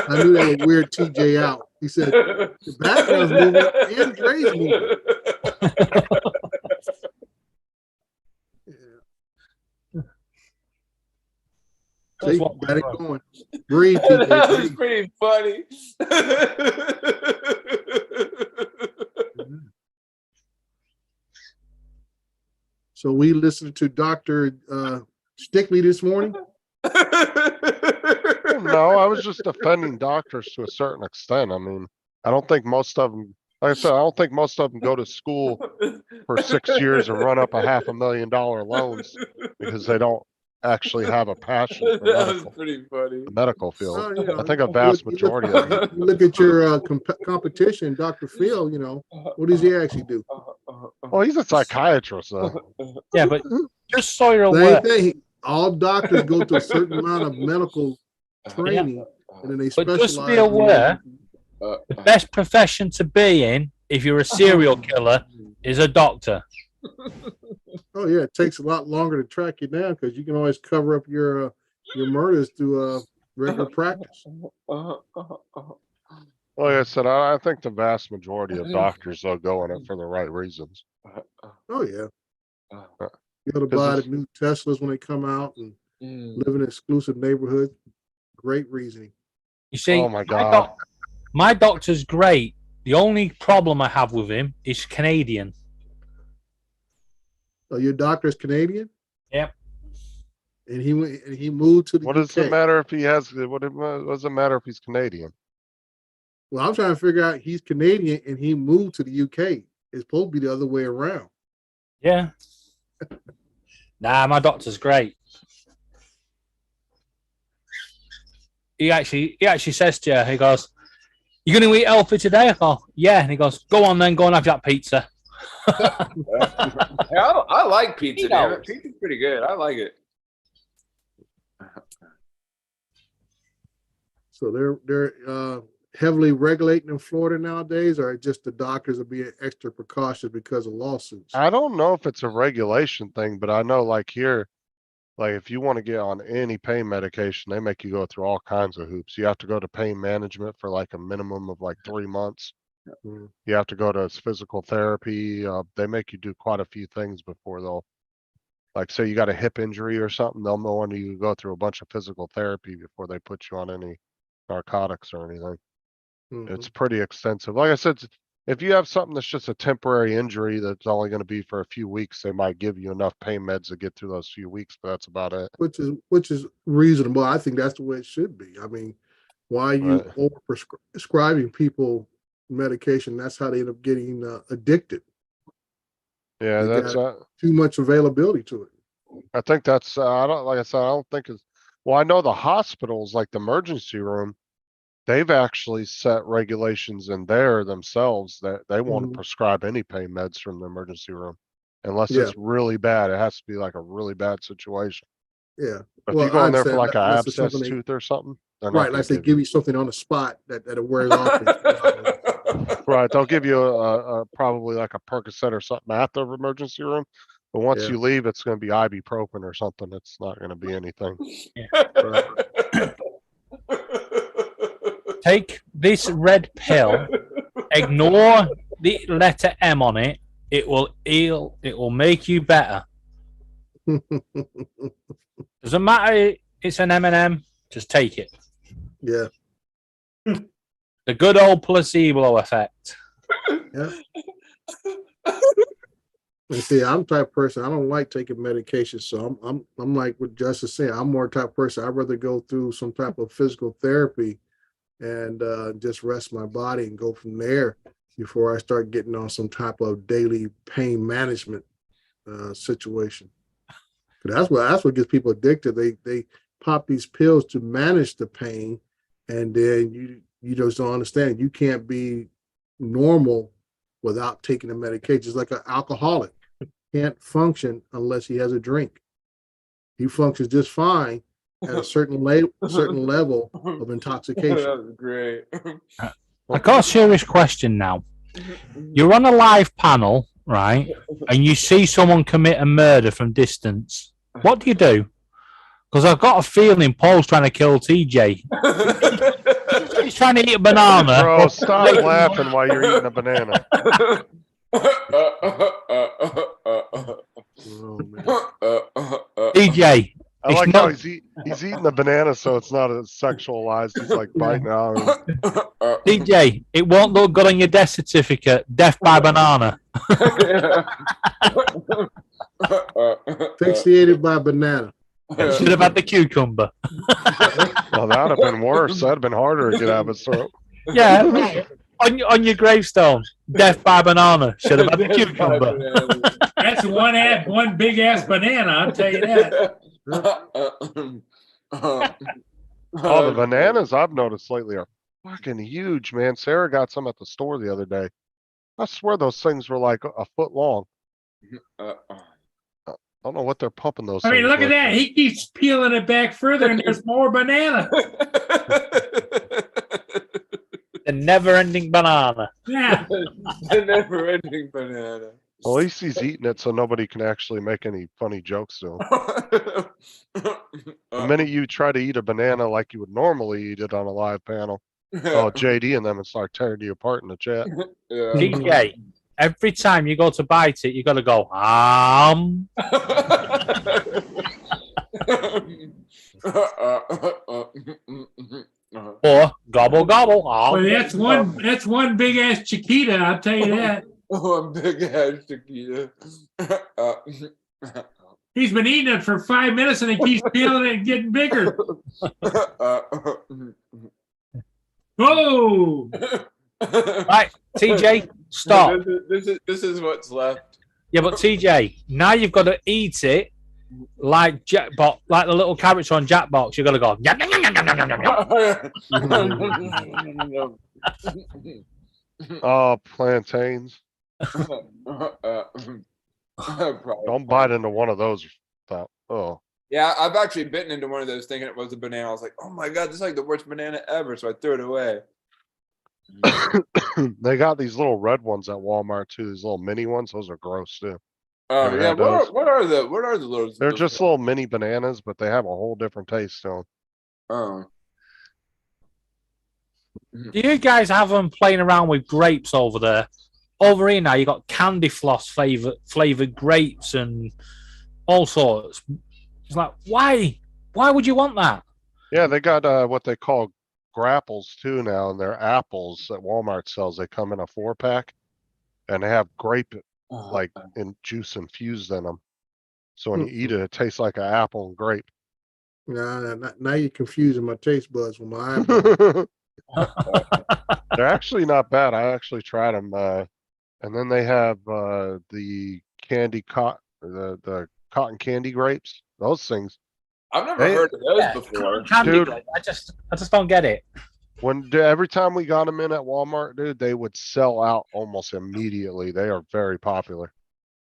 I knew that would weird TJ out. He said, the background's moving and Dre's moving. See, got it going. Breathe, TJ. That was pretty funny. So we listened to Dr. Stickley this morning. No, I was just defending doctors to a certain extent. I mean, I don't think most of them, like I said, I don't think most of them go to school for 6 years and run up $500,000 loans because they don't actually have a passion for That was pretty funny. the medical field. Oh, you know, I think a vast majority of them. Look at your competition, Dr. Phil, what does he actually do? Well, he's a psychiatrist, though. Yeah, but just so you're Same aware, thing. All doctors go to a certain amount of medical training, and then they but specialize. just be aware, the best profession to be in if you're a serial killer is a doctor. Oh yeah, it takes a lot longer to track you down because you can always cover up your murders through regular practice. Like I said, I think the vast majority of doctors will go in it for the right reasons. Oh yeah, be able to buy the new Teslas when they come out and live in an exclusive neighborhood. Great reasoning. You see, Oh my God. my doctor's great. The only problem I have with him is Canadian. So your doctor's Canadian, Yep. and he moved to the What UK. does it matter if he has? What does it matter if he's Canadian? Well, I'm trying to figure out he's Canadian and he moved to the UK. It's supposed to be the other way around. Yeah. Nah, my doctor's great. he actually says to you, he goes, "You going to eat healthy today?" I go, "Yeah." And he goes, "Go on then, go and have that pizza." Yeah, I like pizza, He damn knows. it. Pizza's pretty good. I like it. So they're heavily regulating in Florida nowadays, or just the doctors are being extra precautious because of lawsuits? I don't know if it's a regulation thing, but I know like here, like if you want to get on any pain medication, they make you go through all kinds of hoops. You have to go to pain management for like a minimum of like 3 months. Mm. You have to go to physical therapy. They make you do quite a few things before they'll, like, say you got a hip injury or something, they'll want you to go through a bunch of physical therapy before they put you on any narcotics or anything. Mhm. It's pretty extensive. Like I said, if you have something that's just a temporary injury that's only going to be for a few weeks, they might give you enough pain meds to get through those few weeks, but that's about it. Which is reasonable. I think that's the way it should be. I mean, why are you Right. over prescribing people medication? That's how they end up getting addicted. Yeah, They that's got too much availability to it. I think that's I don't like I said, I don't think it's well, I know the hospitals, like the emergency room, they've actually set regulations in there themselves that they want to Mhm. prescribe any pain meds from the emergency room. Unless Yeah. it's really bad. It has to be like a really bad situation. Yeah. But if Well, you go I in there for understand like a unless it's abscess something they, tooth or something, they're not right, gonna like they give give you. you something on the spot that it wears off. Right, they'll give you a probably like a Percocet or something at the emergency room. But once Yeah. you leave, it's gonna be ibuprofen or something. It's not gonna be anything. Take this red pill, ignore the letter M on it. It will heal. It will make you better. Doesn't matter. It's an M&M. Just take it. Yeah. The good old placebo effect. Yeah. And see, I'm the type of person, I don't like taking medication. So I'm like what Justice said, I'm more type of person. I'd rather go through some type of physical therapy and just rest my body and go from there before I start getting on some type of daily pain management situation. That's what gets people addicted. They pop these pills to manage the pain, and then you just don't understand. You can't be normal without taking the medication. It's like an alcoholic can't function unless he has a drink. He functions just fine at a certain level of intoxication. That was great. I got a serious question now. You're on a live panel, right? And you see someone commit a murder from distance. What do you do? Because I've got a feeling Paul's trying to kill TJ. He's trying to eat a banana. Bro, stop laughing while you're eating a banana. TJ. I like how he's eating the banana, so it's not as sexualized. He's like biting out. TJ, it won't look good on your death certificate. Death by banana. Asphyxiated by banana. Should have had the cucumber. Well, that would have been worse. That'd have been harder to get out of his throat. Yeah. On your gravestone, death by banana. Should have had the cucumber. That's one big ass banana, I'll tell you that. Oh, the bananas I've noticed lately are fucking huge, man. Sarah got some at the store the other day. I swear those things were like a foot long. I don't know what they're pumping those. I mean, things look at with. that. He keeps peeling it back further, and there's more banana. The never-ending banana. Yeah. The never-ending banana. Well, at least he's eating it so nobody can actually make any funny jokes to him. The minute you try to eat a banana like you would normally eat it on a live panel, oh, JD and them and start tearing you apart in the chat. TJ, every time you go to bite it, you got to go, or gobble, gobble. Well, that's one big ass Chiquita, I'll tell you that. One big ass Chiquita. He's been eating it for 5 minutes and he keeps peeling it and getting bigger. Whoa! Right, TJ, stop. This is what's left. Yeah, but TJ, now you've got to eat it like Jackbox, like the little character on Jackbox. You got to go. Yum, yum, yum, yum, yum, yum, yum. Oh, plantains. Probably. Don't bite into one of those. Oh, Yeah, I've actually bitten into one of those thinking it was a banana. I was like, oh my God, this is like the worst banana ever. So I threw it away. they got these little red ones at Walmart too. These little mini ones. Those are gross too. Oh Never yeah, had those. what are the little? They're the- just little mini bananas, but they have a whole different taste to them. Oh. Do you guys have them playing around with grapes over there? Over here now, you got candy floss flavored grapes and all sorts. It's like, why? Why would you want that? Yeah, they got what they call grapples too now, and they're apples that Walmart sells. They come in a 4-pack, and they have grape like in juice infused in them. So when you eat it, it tastes like an apple and grape. Now you're confusing my taste buds with my eyeball. They're actually not bad. I actually tried them. And then they have the the cotton candy grapes. Those things. I've never Hey, heard of those Yeah, before. candy Dude. grape. I just don't get it. Every time we got them in at Walmart, dude, they would sell out almost immediately. They are very popular.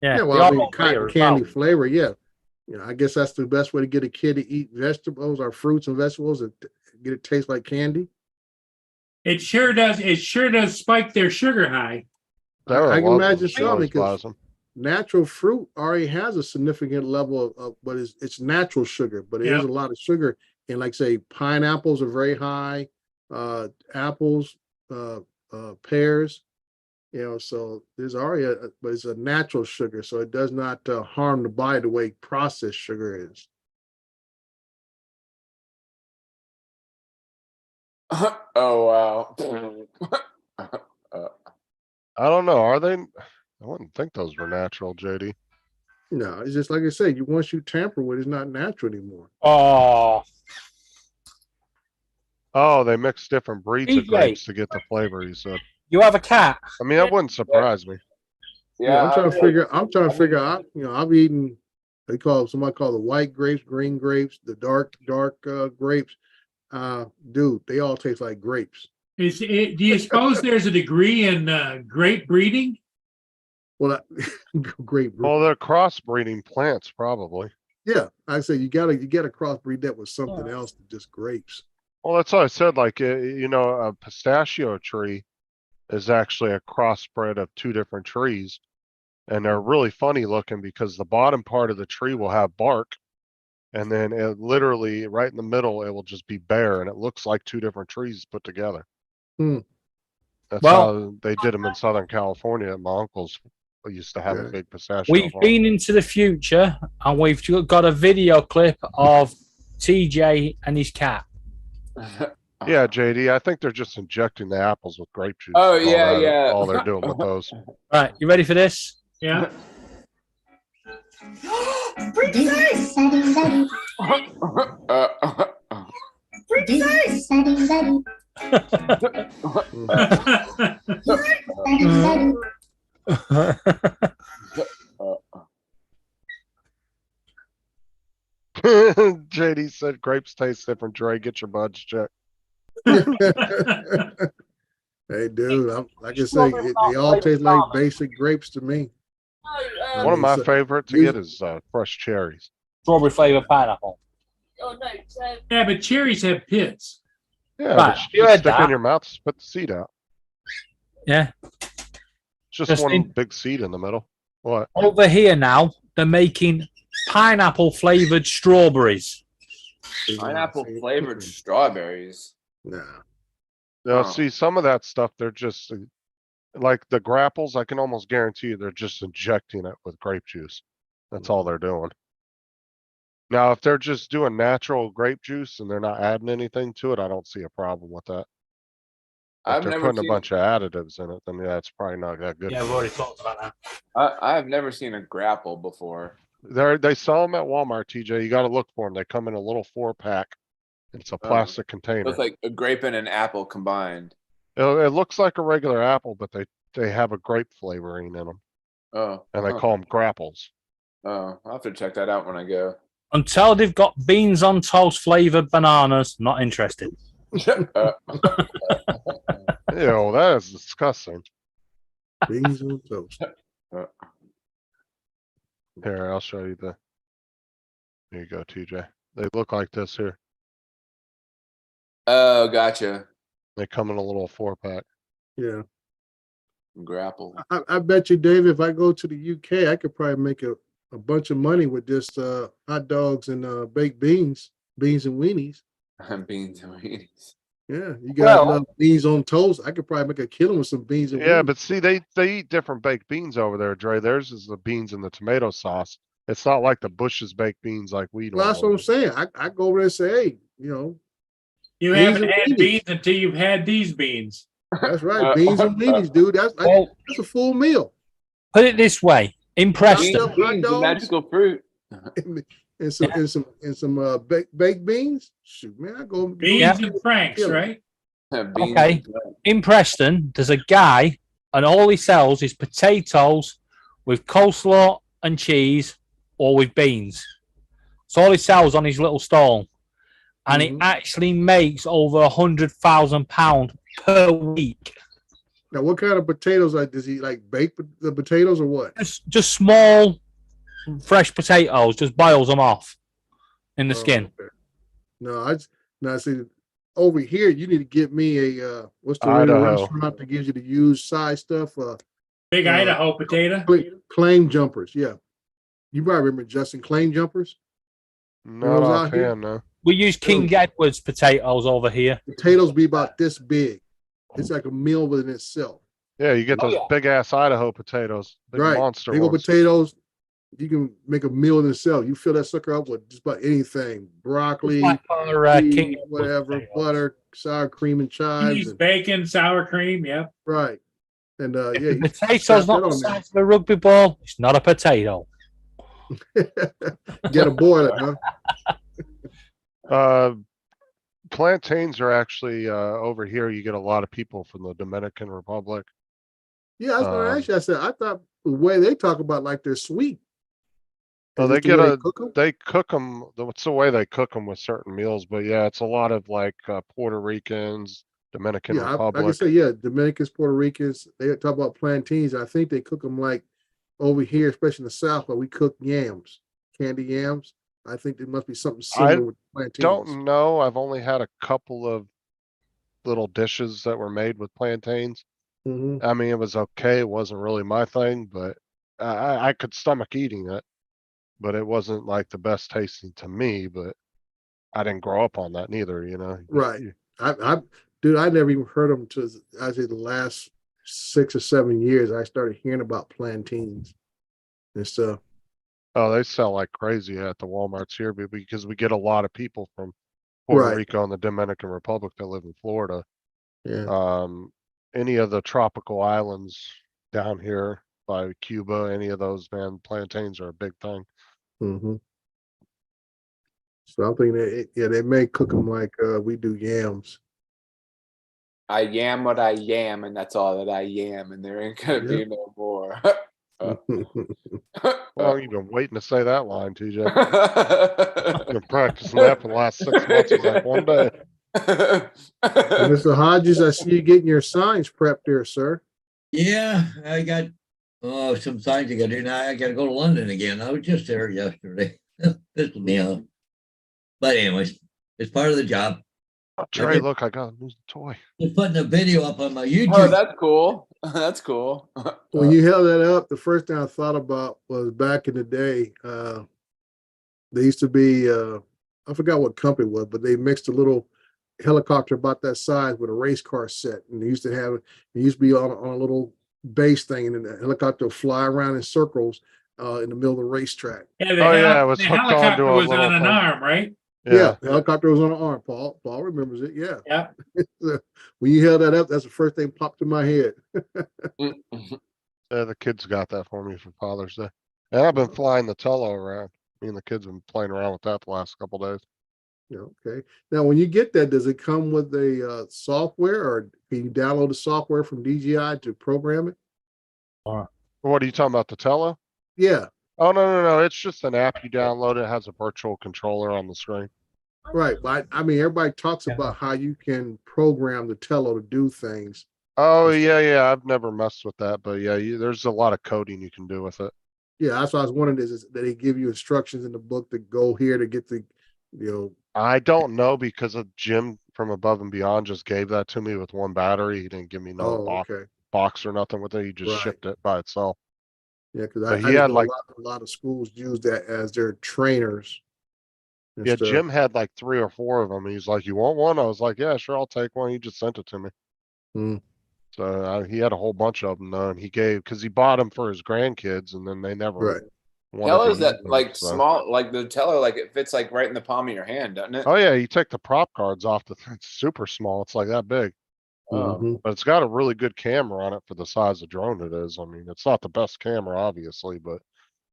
Yeah, Yeah, they well, I are mean, over here cotton as candy well. flavor, yeah. You know, I guess that's the best way to get a kid to eat vegetables or fruits and vegetables and get it taste like candy. It sure does. It sure does spike their sugar high. I can love imagine them. She so always because buys them. natural fruit already has a significant level of but it's natural sugar, but it is Yeah. a lot of sugar. And like say pineapples are very high, apples, pears, you know, so there's already but it's a natural sugar, so it does not harm the body the way processed sugar is. Oh wow. I don't know. Are they? I wouldn't think those were natural, JD. No, it's just like I said, once you tamper with it, it's not natural anymore. Oh, Oh, they mix different breeds of EJ. grapes to get the flavor, you said. you have a cat. I mean, that wouldn't surprise me. Yeah, I'm trying to figure. I- out. You know, I've eaten. Somebody call the white grapes, green grapes, the dark grapes. Dude, they all taste like grapes. Do you suppose there's a degree in grape breeding? Well, grape. Well, they're crossbreeding plants, probably. Yeah, I say you gotta crossbreed that with something else than just grapes. Well, that's what I said. Like, you know, a pistachio tree is actually a crossbred of 2 different trees. And they're really funny looking because the bottom part of the tree will have bark. And then it literally, right in the middle, it will just be bare. And it looks like 2 different trees put together. Hmm. That's Well- how they did them in Southern California. My uncles used to have a Yeah. big pistachio We've farm. been into the future and we've got a video clip of TJ and his cat. Yeah, JD, I think they're just injecting the apples with grape juice. Oh, That's all yeah, that- yeah. All they're doing with those. Right, you ready for this? Yeah. Princess! Princess! JD said grapes taste different. Dre, get your buds checked. Hey, dude, like I say, they all taste like basic grapes to me. One of my so- favorite to you- get is fresh cherries. Strawberry flavored pineapple. Oh no, so Yeah, but cherries have pits. Yeah, Right, but you you had stick that. in your mouth, spit the seed out. Yeah. It's just Just one in- big seed in the middle. What? Over here now, they're making pineapple flavored strawberries. Pineapple flavored strawberries. Nah. Now, Huh. see, some of that stuff, they're just like the grapples. I can almost guarantee you they're just injecting it with grape juice. That's all they're doing. Now, if they're just doing natural grape juice and they're not adding anything to it, I don't see a problem with that. If I've they're never putting seen. a bunch of additives in it, then yeah, it's probably not that good. Yeah, we've already talked about that. I've never seen a grapple before. They sell them at Walmart, TJ. You got to look for them. They come in a little 4-pack. It's a plastic container. It's like a grape and an apple combined. It looks like a regular apple, but they have a grape flavoring in them, Oh. and they huh. call them grapples. Oh, I'll have to check that out when I go. Until they've got beans on toast flavored bananas, not interested. Uh, Ew, that is disgusting. Beans on toast. Here, I'll show you the. Here you go, TJ. They look like this here. oh, gotcha. They come in a little 4-pack. Yeah. Grapple. I bet you, Dave, if I go to the UK, I could probably make a bunch of money with just hot dogs and baked beans and weenies. Beans and weenies. Yeah, you got Well- beans on toast. I could probably make a killing with some beans and Yeah, weenies. but see, they eat different baked beans over there, Dre. Theirs is the beans and the tomato sauce. It's not like the Bush's baked beans like we Well, that's what I'm normally. saying. I go over there and say, hey, you know, You Beans haven't and had weenies. beans until you've had these beans. that's right, beans and weenies, dude. That's Well, that's a full meal. put it this way: in Beans Preston, and hot Beans, the dogs magical fruit. and some baked beans. Shoot, man, I go Beans and Franks, Kill it. right? Beans Okay. and bread. in Preston, there's a guy, and all he sells is potatoes with coleslaw and cheese, or with beans. That's all he sells on his little stall, and Mhm. it actually makes over £100,000 per week. Now, what kind of potatoes? Like, does he like bake the potatoes or what? Just small, fresh potatoes. Just boils them off in the Oh, skin. okay. No, now see over here. You need to get me a what's the little Idaho. restaurant that gives you the used size stuff? Big Uh, Idaho potato. Claim jumpers. Yeah, you probably remember Justin Claim jumpers. Not Those out here? offhand, no. We use King Edward's potatoes over here. Potatoes be about this big. It's like a meal within itself. Yeah, you get Oh, those yeah. big ass Idaho potatoes, big Right. monster Big old ones. potatoes. You can make a meal in itself. You fill that sucker up with just about anything: broccoli, Like our, cheese, King Edward's whatever, potatoes. butter, sour cream and chives. Cheese, And, bacon, sour cream. Yep. right. And If yeah, the you potato's slap not that the on there. size of a rugby ball, it's not a potato. Get a boiler, huh? Plantains are actually over here. You get a lot of people from the Dominican Republic. Yeah, I was gonna ask you. I said I thought the way they talk about like they're sweet. Oh, Is they this the get way a. cook 'em? They cook them. It's the way they cook them with certain meals. But yeah, it's a lot of like Puerto Ricans, Dominican Yeah, like I Republic. said, yeah, Dominicans, Puerto Ricans, they talk about plantains. I think they cook them like over here, especially in the South, where we cook yams, candy yams. I think there must be something similar with plantains. Don't know. I've only had a couple of little dishes that were made with plantains. Mhm. I mean, it was okay. It wasn't really my thing, but I could stomach eating it. But it wasn't like the best tasting to me. But I didn't grow up on that neither. You know. Right. Dude, I never even heard of them till I say the last 6 or 7 years. I started hearing about plantains and stuff. Oh, they sell like crazy at the Walmarts here because we get a lot of people from Puerto Right. Rico and the Dominican Republic that live in Florida. Yeah. Any of the tropical islands down here by Cuba, any of those, man, plantains are a big thing. Mm-hmm. So I'm thinking that, they may cook them like we do yams. I yam what I yam, and that's all that I yam, and there ain't gonna be no more. How long you been waiting to say that line, TJ? I've been practicing that for the last 6 months. It's like one day. Mr. Hodges, I see you getting your signs prepped there, sir. Yeah, I got some signs to get in. I got to go to London again. I was just there yesterday. Pissed me off. But anyways, it's part of the job. Trey, look, I got a new toy. Just putting a video up on my YouTube. Oh, that's cool. That's cool. When you held that up, the first thing I thought about was back in the day, there used to be, I forgot what company it was, but they mixed a little helicopter about that size with a race car set. And they used to have, it used to be on a little base thing, and then the helicopter would fly around in circles in the middle of the racetrack. Yeah, it was the hooked helicopter onto a was little on an thing. arm, right? Yeah, the helicopter was on an arm. Paul remembers it. Yeah. Yeah. When you held that up, that's the first thing popped in my head. Yeah, the kids got that for me for Father's Day. And I've been flying the Tello around. Me and the kids have been playing around with that the last couple days. Yeah, okay. Now, when you get that, does it come with a software, or can you download the software from DJI to program it? What are you talking about, the Tello? Yeah. Oh, no. It's just an app you download. It has a virtual controller on the screen. Right, but I mean, everybody talks about how you can program the Tello to do things. Oh, yeah. I've never messed with that, but yeah, there's a lot of coding you can do with it. Yeah, that's what I was wondering is that they give you instructions in the book to go here to get the, I don't know because of Jim from Above and Beyond just gave that to me with one battery. He didn't give me no oh, okay. box or nothing with it. He just Right. shipped it by itself. Yeah, because But I he just had know like, a lot of schools use that as their trainers. and yeah, stuff. Jim had like 3 or 4 of them. He's like, you want one? I was like, yeah, sure, I'll take one. He just sent it to me. Hmm. So he had a whole bunch of them though, and he gave because he bought them for his grandkids, and then they never Right. wanted to Tello's use that them, like so. small, like the Tello, like it fits like right in the palm of your hand, doesn't it? Oh yeah, you take the prop guards off the thing. It's super small. It's like that big, Oh. Mhm. but it's got a really good camera on it for the size of drone it is. I mean, it's not the best camera, obviously, but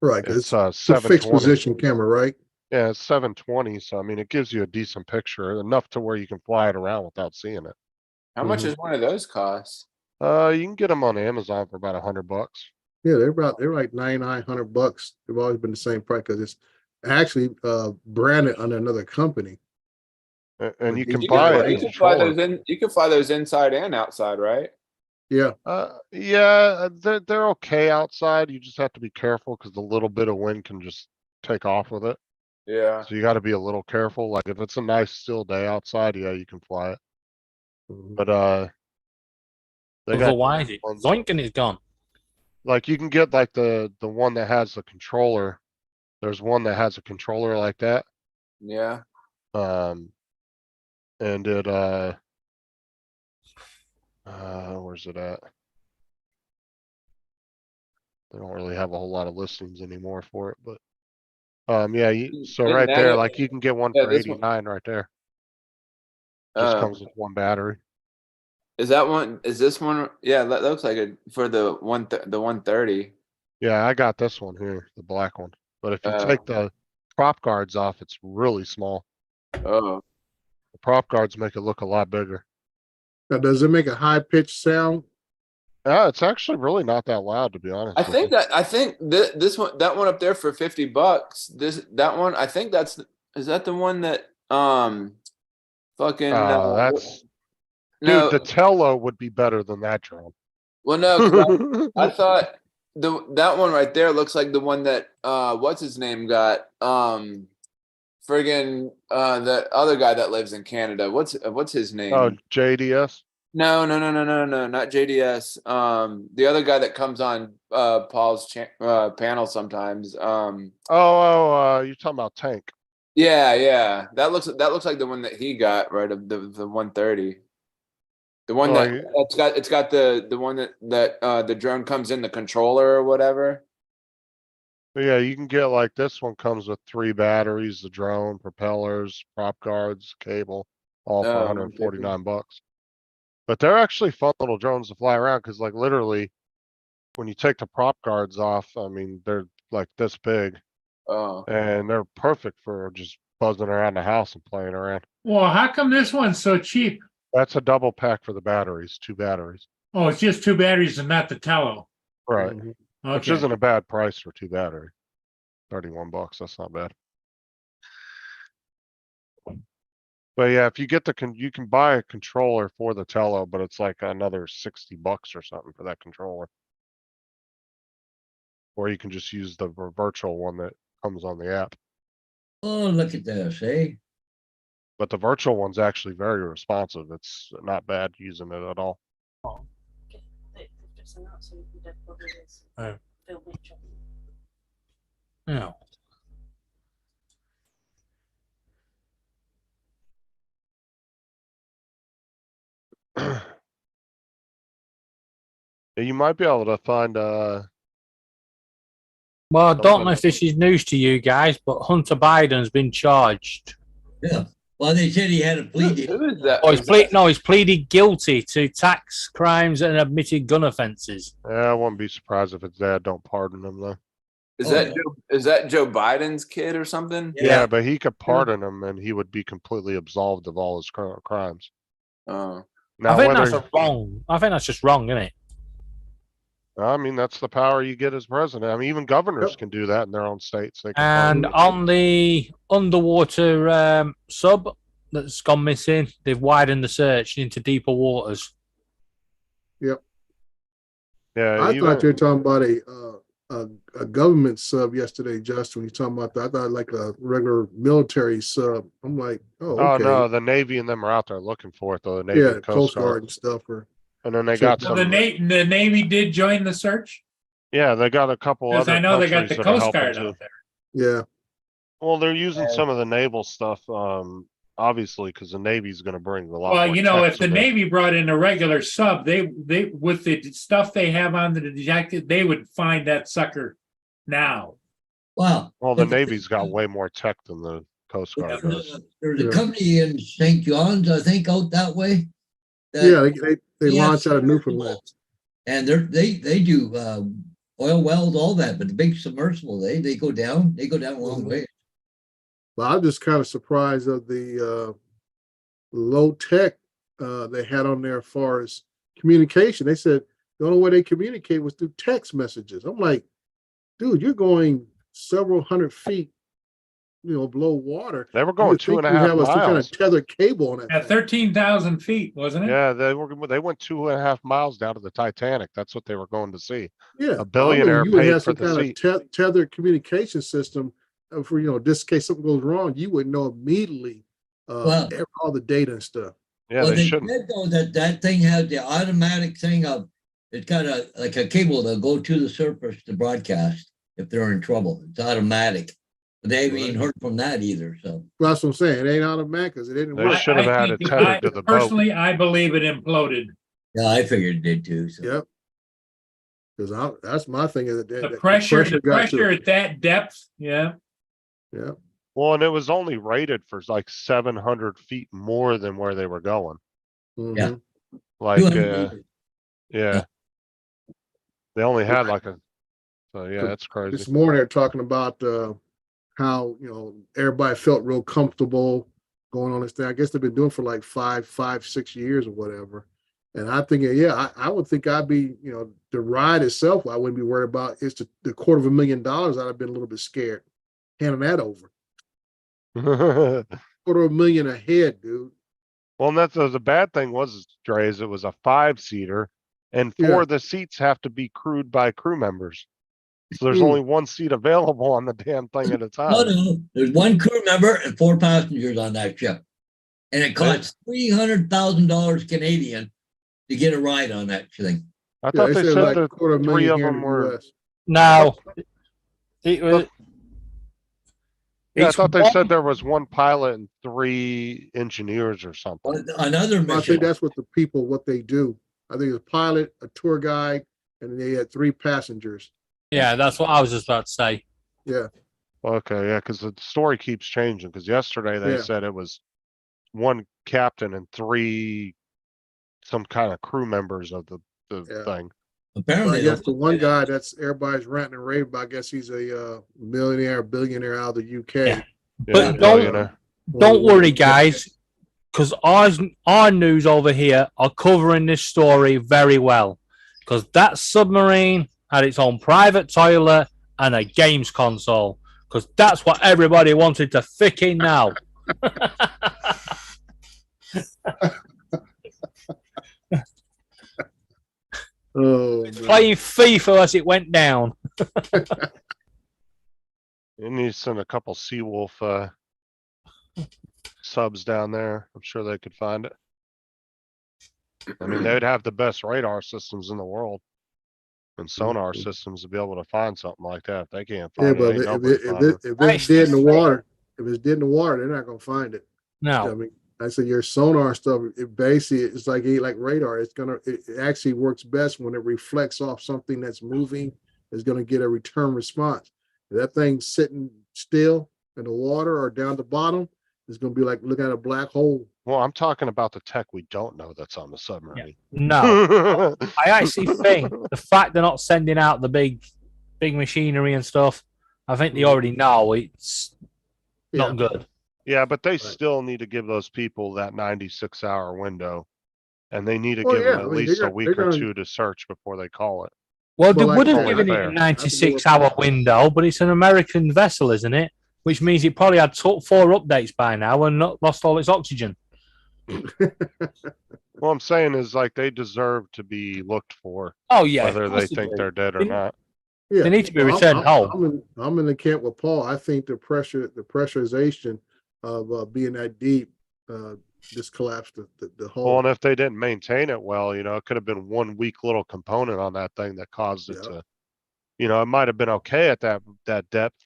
Right, 'cause it's it's a fixed 720. position camera, right? Yeah, it's 720. So I mean, it gives you a decent picture, enough to where you can fly it around without seeing it. How much Mhm. does one of those cost? You can get them on Amazon for about $100. Yeah, they're like $900. They've always been the same price because it's actually branded under another company. And But you these can You buy can, a you can fly controller. those in. You can fly those inside and outside, right? Yeah, Yeah, they're okay outside. You just have to be careful because the little bit of wind can just take off with it. Yeah. So you got to be a little careful. Like if it's a nice still day outside, yeah, you can fly it. Mhm. But they got Otherwise, it's ones, zoink and it's gone. like you can get like the one that has the controller. There's one that has a controller like that. Yeah. And it where's it at? They don't really have a whole lot of listings anymore for it, but yeah, so Didn't right there, Nano- like you can get one Yeah, for this one. 89 right there. Just Um, comes with one battery. is that one? Is this one? Yeah, that looks like it for the the 130. Yeah, I got this one here, the black one. But if you take the prop guards off, it's really small. Oh, The prop guards make it look a lot bigger. now does it make a high pitched sound? Yeah, it's actually really not that loud, to be honest. I with think you. that this one, that one up there for $50. That one, I think is that the one that fucking That's no. dude, the Tello would be better than that drone. Well, no, 'cause I thought that one right there looks like the one that what's his name got friggin' the other guy that lives in Canada. What's his name? Oh, JDS. No, not JDS. The other guy that comes on Paul's panel sometimes. You're talking about Tank. Yeah. That looks like the one that he got, right? Of the 130. The one it's got the one that the drone comes in the controller or whatever. But yeah, you can get like this one comes with 3 batteries, the drone, propellers, prop guards, cable, all for Oh, $149. But they're actually fun little drones to fly around because like literally when you take the prop guards off, I mean, they're like this big Oh. and they're perfect for just buzzing around the house and playing around. Well, how come this one's so cheap? That's a double pack for the batteries, 2 batteries. Oh, it's just 2 batteries and not the Tello. Right. Mhm. Which Okay. isn't a bad price for 2 batteries. $31, that's not bad. But yeah, if you get you can buy a controller for the Tello, but it's like another $60 or something for that controller. Or you can just use the virtual one that comes on the app. Oh, look at this, eh? But the virtual one's actually very responsive. It's not bad using it at all. Oh. Yeah. You might be able to find Well, I don't know if this is news to you guys, but Hunter Biden's been charged. Yeah. Well, they said he had a plea deal. Who is that? Oh, he's pleaded guilty to tax crimes and admitted gun offences. Yeah, I wouldn't be surprised if his dad don't pardon him though. Is Oh, that yeah. is that Joe Biden's kid or something? Yeah, but he could pardon him and he would be completely absolved of all his crimes. Oh. Now, I think whether that's wrong. I think that's just wrong, isn't it? I mean, that's the power you get as president. I mean, even governors can do that in their own states. They can And find- on the underwater sub that's gone missing, they've widened the search into deeper waters. Yep. Yeah, I thought you were even, talking about a government sub yesterday, Justin. When you talking about that, I thought like a regular military sub. I'm like, oh, oh okay. no, the Navy and them are out there looking for it, though. The Navy Yeah, and Coast Guard. and stuff. Or And then they check got it Well, some, the Navy did join the search yeah, they got a couple because other I know they got countries the that are Coast helping Guard too. out there. yeah, Well, they're using some of the naval stuff, obviously, because the Navy's gonna bring a lot Well, more you know, tech if to the Navy brought in a regular sub, they with the stuff they have on the jacket, they would find that sucker now. Wow. Well, the Navy's got way more tech than the Coast Guard does. There's a Yeah. company in St. John's, I think, out that way. that- yeah. They Yeah, launch out of Newfoundland. And they do oil wells, all that, but the big submersible, they go down a long Mhm. way. But I'm just kind of surprised of the low tech they had on there as far as communication. They said the only way they communicate was through text messages. I'm like, dude, you're going several hundred feet, below water. They were You going would two think and a you half have some kind miles. of tethered cable on that At thing. 13,000 feet, wasn't it? Yeah, they went 2.5 miles down to the Titanic. That's what they were going to see. Yeah, A I mean, billionaire you would paid have for some the kind seat. of tethered communication system for just in case something goes wrong. You would know immediately Well- all the data and stuff. Yeah, Well, they they shouldn't. said though that thing has the automatic thing of, it's got like a cable that'll go to the surface to broadcast if they're in trouble. It's automatic. But they haven't even heard from that either, so. Well, that's what I'm saying. It ain't automatic because it didn't They work. should have had it tethered to the boat. Personally, I believe it imploded. Yeah, I figured it did too, so. Yep. Because that's my thing. Is that The pressure got to it. at that depth, yeah. Yeah. Well, and it was only rated for like 700 feet more than where they were going. Mhm. Like, 200 meters. yeah. They only had like so yeah, that's crazy. This morning they're talking about how everybody felt real comfortable going on this thing. I guess they've been doing it for like 5, 6 years or whatever. And I think, yeah, I would think I'd be, the ride itself, I wouldn't be worried about. It's the $250,000. I'd have been a little bit scared handing that over. $250,000 a head, dude. Well, and that's the bad thing was, Dre, is it was a 5-seater, and Yeah. 4 of the seats have to be crewed by crew members. So there's Hmm. only 1 seat available on the damn thing at a No, time. no, there's one crew member and 4 passengers on that ship. And it costs $300,000 Canadian to get a ride on that thing. I thought they said like that 3 $250,000 of here in them the were. US. No, it was. Yeah, I it's thought they one- said there was 1 pilot and 3 engineers or something. Another I mission. think that's what what they do. I think it's a pilot, a tour guide, and they had 3 passengers. Yeah, that's what I was just about to say. Yeah. Okay, yeah, because the story keeps changing. Because yesterday they Yeah. said it was 1 captain and 3 some kind of crew members of the Yeah. thing. But I Apparently, guess the one guy that's everybody's ranting and raving about, I guess he's a millionaire, billionaire out of the UK. Yeah. Yeah, But don't- billionaire. Don't worry, guys, because our news over here are covering this story very well. Because that submarine had its own private toilet and a games console. Because that's what everybody wanted to freaking know. Oh, man. Playing FIFA as it went down. You need to send a couple Seawolf subs down there. I'm sure they could find it. I mean, they'd have the best radar systems in the world and sonar systems to be able to find something like that. If they can't Yeah, find but it, ain't if nobody finding it. it's dead in the water, they're not gonna find it. I No. mean, I said your sonar stuff. It basically it's like radar. It actually works best when it reflects off something that's moving. It's gonna get a return response. If that thing's sitting still in the water or down the bottom, it's gonna be like looking at a black hole. Well, I'm talking about the tech we don't know that's on the submarine. No. I actually think the fact they're not sending out the big machinery and stuff, I think they already know it's not good. Yeah, but they still need to give those people that 96-hour window. And they need to Well, give yeah, them I at mean, least they're a week gonna- or 2 to search before they call it. Well, they Well, like would I have said, given it fair. a 96-hour window, but it's an American vessel, isn't it? Which means it probably had 4 updates by now and not lost all its oxygen. What I'm saying is like they deserve to be looked for, Oh yeah, whether of they course they think do. they're dead or They- not. Yeah, They need to be well, returned home. I'm in the camp with Paul. I think the pressurization of being that deep just collapsed the Well, whole. and if they didn't maintain it well, it could have been one weak little component on that thing that caused it Yeah. to, it might have been okay at that depth,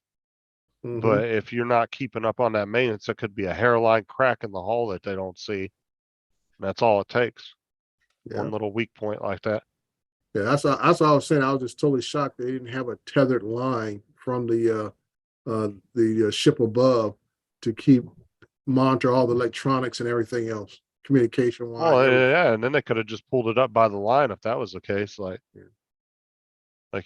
Mhm. but if you're not keeping up on that maintenance, it could be a hairline crack in the hull that they don't see. That's all it takes. Yeah. One little weak point like that. Yeah, that's what I was saying. I was just totally shocked they didn't have a tethered line from the ship above to keep monitor all the electronics and everything else, communication wise. Oh, yeah, and then they could have just pulled it up by the line if that was the case. Like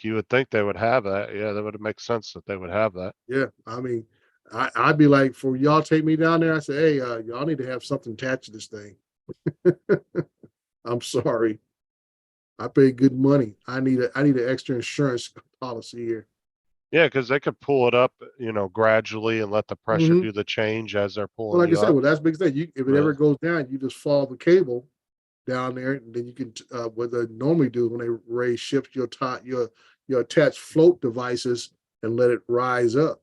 you would think they would have that. Yeah, that would make sense that they would have that. Yeah, I mean, I'd be like, for y'all take me down there. I say, hey, y'all need to have something attached to this thing. I'm sorry. I paid good money. I need an extra insurance policy here. Yeah, because they could pull it up, gradually and let the pressure Mhm. do the change as they're pulling Well, like you I said, up. well, that's the big thing. If it ever goes down, you just follow the cable down there, and then you can what they normally do when they raise ships, you'll attach float devices and let it rise up.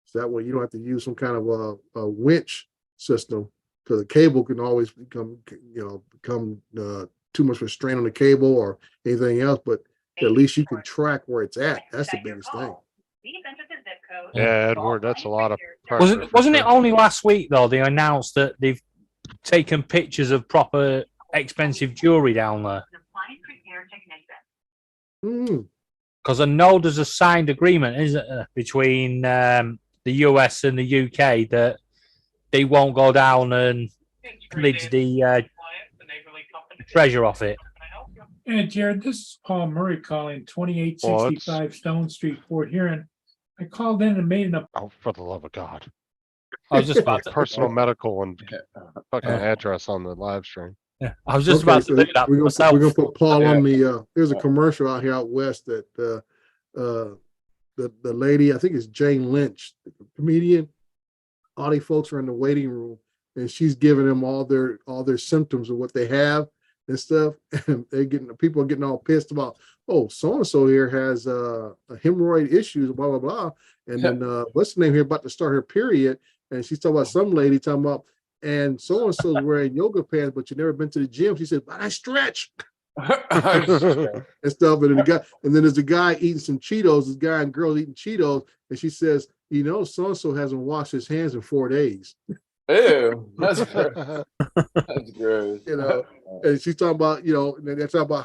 So that way you don't have to use some kind of a winch system, because the cable can always become too much of a strain on the cable or anything else, but at least you can track where it's at. That's the biggest thing. Yeah, Edward, that's a lot of pressure. Wasn't it only last week though they announced that they've taken pictures of proper expensive jewelry down there? Because I know there's a signed agreement, isn't there, between the US and the UK that they won't go down and pillage the treasure off it. Yeah, Jared, this is Paul Murray calling, 2865 Stone Street, Fort Huron. I called in and made an. Oh, for the love of God. I was just about to, Personal medical and fucking address on the live stream. yeah, I was just about to do that we're myself. gonna put Paul on the. There's a commercial out here out west that the lady, I think it's Jane Lynch, the comedian. All these folks are in the waiting room, and she's giving them all their symptoms of what they have and stuff. And people are getting all pissed about, oh, so and so here has a hemorrhoid issues, blah blah blah. And then what's the name here about to start her period, and she's talking about some lady talking about, and so and so's wearing yoga pants, but you never been to the gym. She said, but I stretch. And stuff, and then there's a guy eating some Cheetos, this guy and girl eating Cheetos, and she says, so and so hasn't washed his hands in 4 days. Ew, that's gross. That's gross. And she's talking about, and they're talking about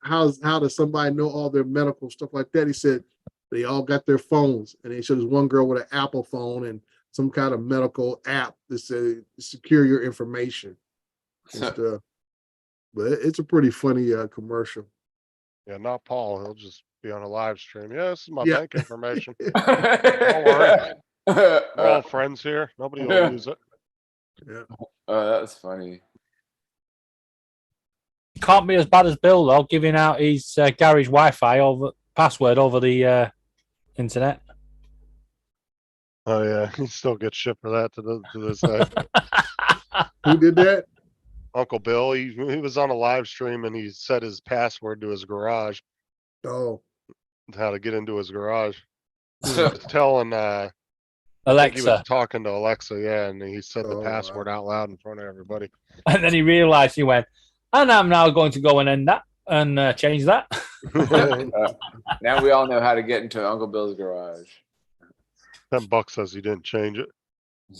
how does somebody know all their medical stuff like that. He said they all got their phones, and they showed this one girl with an Apple phone and some kind of medical app that said secure your information and stuff. But it's a pretty funny commercial. Yeah, not Paul. He'll just be on a live stream. Yeah, this is my Yeah. bank information. Don't worry. We're all friends here. Nobody will use it. Yeah. Oh, that's funny. Can't be as bad as Bill though, giving out his garage Wi-Fi password over the internet. Oh yeah, he still gets shit for that to this day. Who did that? Uncle Bill, he was on a live stream and he set his password to his garage. Oh, How to get into his garage. He was telling I think he Alexa. was talking to Alexa, yeah, and he said the Oh, password out loud in front of everybody. And then he realized, he went, and I'm now going to go and end that and change that. Now we all know how to get into Uncle Bill's garage. $10 says he didn't change it.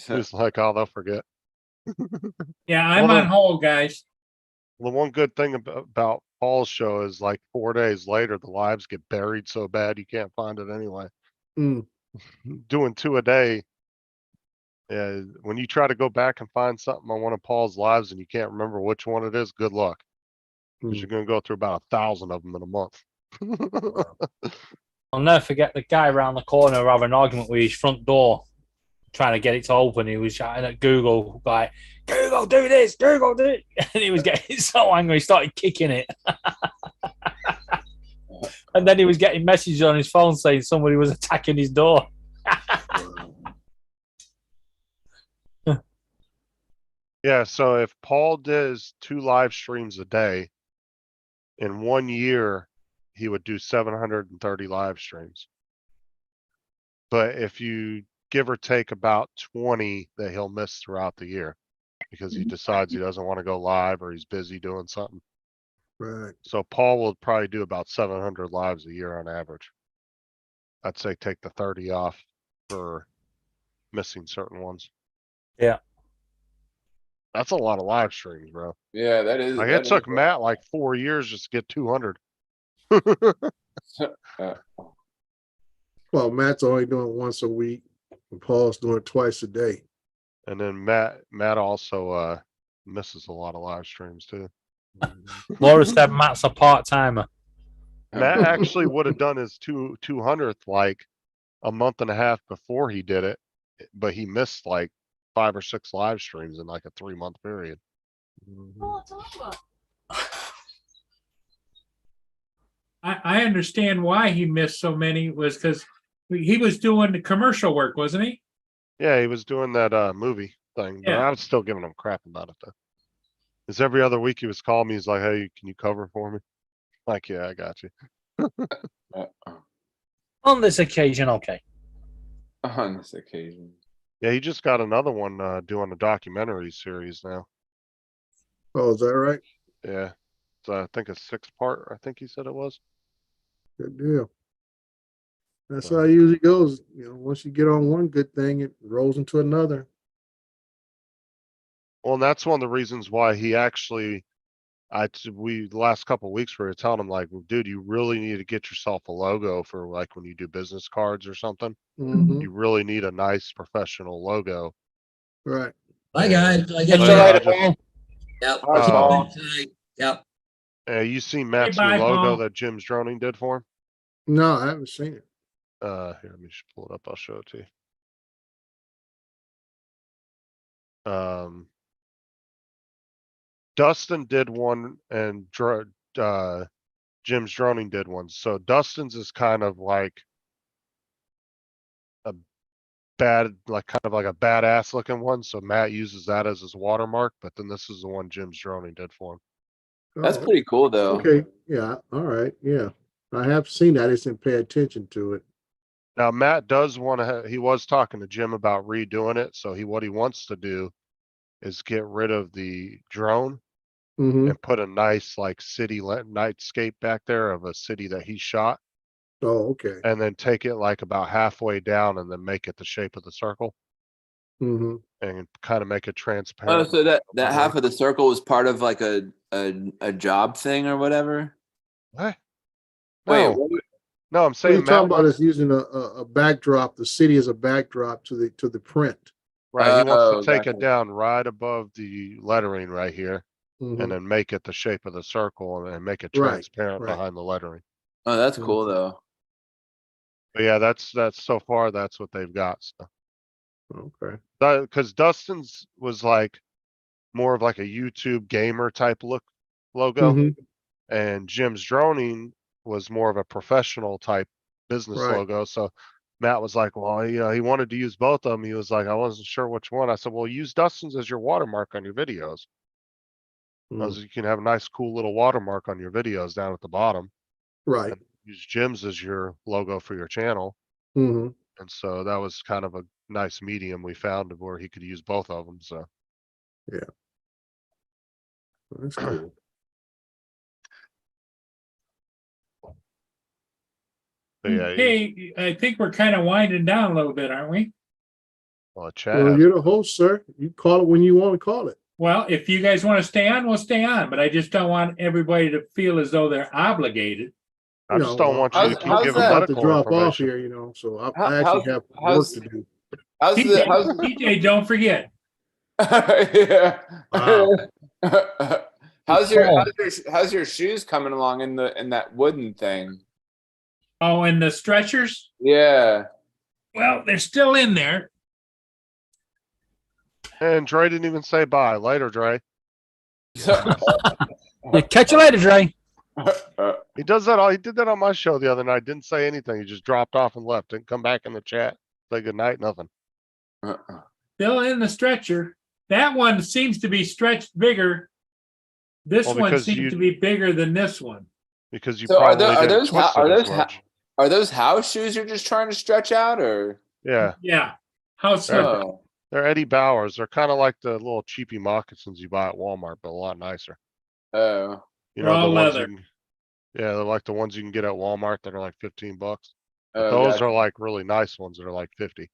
He's like, oh, they'll forget. Yeah, I'm Well, on hold, guys. The one good thing about Paul's show is like 4 days later, the lives get buried so bad you can't find it anyway. Mm. Doing 2 a day. Yeah, when you try to go back and find something on one of Paul's lives and you can't remember which one it is, good luck. Because you're going to go through about 1,000 of them in a month. I'll never forget the guy around the corner having an argument with his front door, trying to get it to open. He was shouting at Google, like, Google, do this, Google, do it. And he was getting so angry, he started kicking it. And then he was getting messages on his phone saying somebody was attacking his door. Yeah, so if Paul does 2 live streams a day, in 1 year, he would do 730 live streams. But if you give or take about 20 that he'll miss throughout the year because he decides he doesn't want to go live or he's busy doing something. Right. So Paul will probably do about 700 lives a year on average. I'd say take the 30 off for missing certain ones. Yeah. That's a lot of live streams, bro. Yeah, that is. Like that it is- took Matt like 4 years just to get 200. Well, Matt's only doing it once a week, and Paul's doing it twice a day. And then Matt also misses a lot of live streams too. Laura said Matt's a part timer. Matt actually would have done his 200th like a month and a half before he did it, but he missed like 5 or 6 live streams in like a 3-month period. I understand why he missed so many was because he was doing the commercial work, wasn't he? Yeah, he was doing that movie thing, but Yeah. I was still giving him crap about it though. Because every other week he was calling me, he's like, "Hey, can you cover for me?" Like, yeah, I got you. On this occasion, okay. On this occasion. Yeah, he just got another one doing a documentary series now. Oh, is that right? Yeah. So I think a 6-part, I think he said it was. Good deal. That's how it usually goes. You know, once you get on one good thing, it rolls into another. Well, and that's one of the reasons why he actually, the last couple of weeks we were telling him like, dude, you really need to get yourself a logo for like when you do business cards or something. Mhm. You really need a nice professional logo. Right. Bye, guys. I Catch get you Yeah, later, I just- Paul. Yep. Bye, Paul. Yep. You see Matt's bye, new logo Paul. that Jim's droning did for him? No, I haven't seen it. Here, let me just pull it up. I'll show it to you. Dustin did one and Jim's droning did one. So Dustin's is kind of like a kind of like a badass looking one. So Matt uses that as his watermark, but then this is the one Jim's droning did for him. That's Oh, pretty cool though. okay. Yeah. All right. Yeah. I have seen that. I just didn't pay attention to it. Now Matt does want to, he was talking to Jim about redoing it. So what he wants to do is get rid of the drone Mm-hmm. and put a nice like city nightscape back there of a city that he shot, Oh, okay. and then take it like about halfway down and then make it the shape of the circle Mm-hmm. and kind of make it Oh, transparent. so that half of the circle was part of like a job thing or whatever. What? Wait, No, what- no, I'm What saying you're talking Matt about wants, is using a backdrop, the city as a backdrop to the print. right, he wants Oh, to take gotcha. it down right above the lettering right here Mhm. and then make it the shape of the circle and make it Right, transparent right. behind the lettering. Oh, that's Mhm. cool though. But yeah, that's so far that's what they've got. So. Okay. Because Dustin's was like more of like a YouTube gamer type logo, Mhm. and Jim's droning was more of a professional type business Right. logo. So Matt was like, well, he wanted to use both of them. He was like, I wasn't sure which one. I said, well, use Dustin's as your watermark on your videos. Mm. You can have a nice, cool little watermark on your videos down at the bottom. Right. Use Jim's as your logo for your channel. Mm-hmm. And so that was kind of a nice medium we found where he could use both of them. So That's cool. but yeah, Hey, I think we're kind of winding down a little bit, aren't we? well, chat. Well, you're the host, sir. You call it when you want to call it. Well, if you guys want to stay on, we'll stay on, but I just don't want everybody to feel as though they're obligated. I just don't want you to keep how's giving that? I'm about to medical drop off information. here, you know, so I How- actually have work how's- to do. How's the how's TJ, don't forget. yeah. Wow. how's your shoes coming along in that wooden thing? Oh, and the stretchers? Yeah. Well, they're still in there. And Dre didn't even say bye. Later, Dre. Yeah, catch you later, Dre. He does that all, he did that on my show the other night. Didn't say anything. He just dropped off and left. Didn't come back in the chat. Say goodnight, nothing. Still in the stretcher. That one seems to be stretched bigger. This Well, one because seems you- to be bigger than this one. Because you So are probably didn't those twist are it as those much. are those house shoes you're just trying to stretch out, or? Yeah, Yeah. How so? Oh, they're Eddie Bowers. They're kind of like the little cheapy moccasins you buy at Walmart, but a lot nicer. oh, You They're know, the all ones leather. you can, yeah, they're like the ones you can get at Walmart that are like $15. oh, Those gotcha. are like really nice ones that are like 50.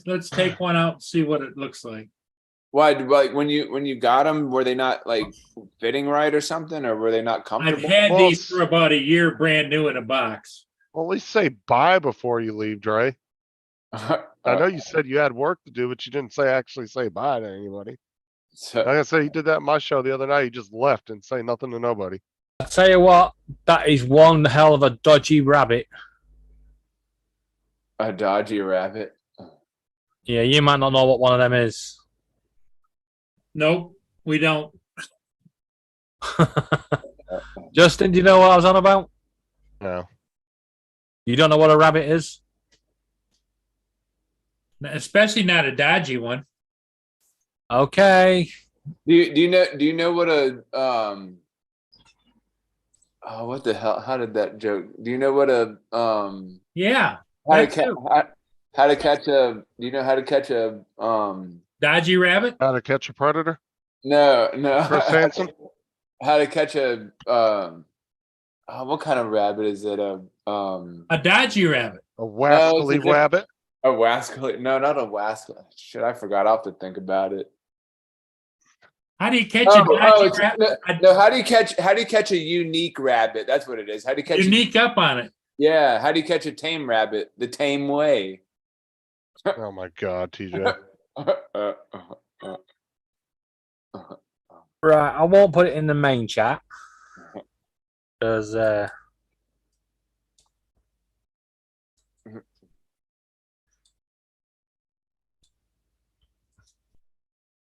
Let's take one out and see what it looks like. Why? Like when you got them, were they not like fitting right or something, or were they not I've comfortable? had Well, these for about a year, brand new in a box. Well, at least say bye before you leave, Dre. I know you said you had work to do, but you didn't actually say bye to anybody. Like I said, he did that in my show the other night. He just left and say nothing to nobody. I tell you what, that is one hell of a dodgy rabbit. A dodgy rabbit. Yeah, you might not know what one of them is. Nope, we don't. Justin, do you know what I was on about? No. You don't know what a rabbit is? Especially not a dodgy one. Okay. Do you know what a oh, what the hell? How did that joke? Do you know what a Yeah. how to that catch too. how to catch a do you know how to catch a Dodgy rabbit? How to catch a predator? no Chris Hansen? how to catch a what kind of rabbit is it? A dodgy rabbit. A wascally different- rabbit? A wascally? No, not a wascally. Shit, I forgot. I'll have to think about it. How do you catch a dodgy it's, rabbit? no, how do you catch a unique rabbit? That's what it is. How do you catch Unique up on it. Yeah, how do you catch a tame rabbit the tame way? Oh my God, TJ. Right, I won't put it in the main chat. Because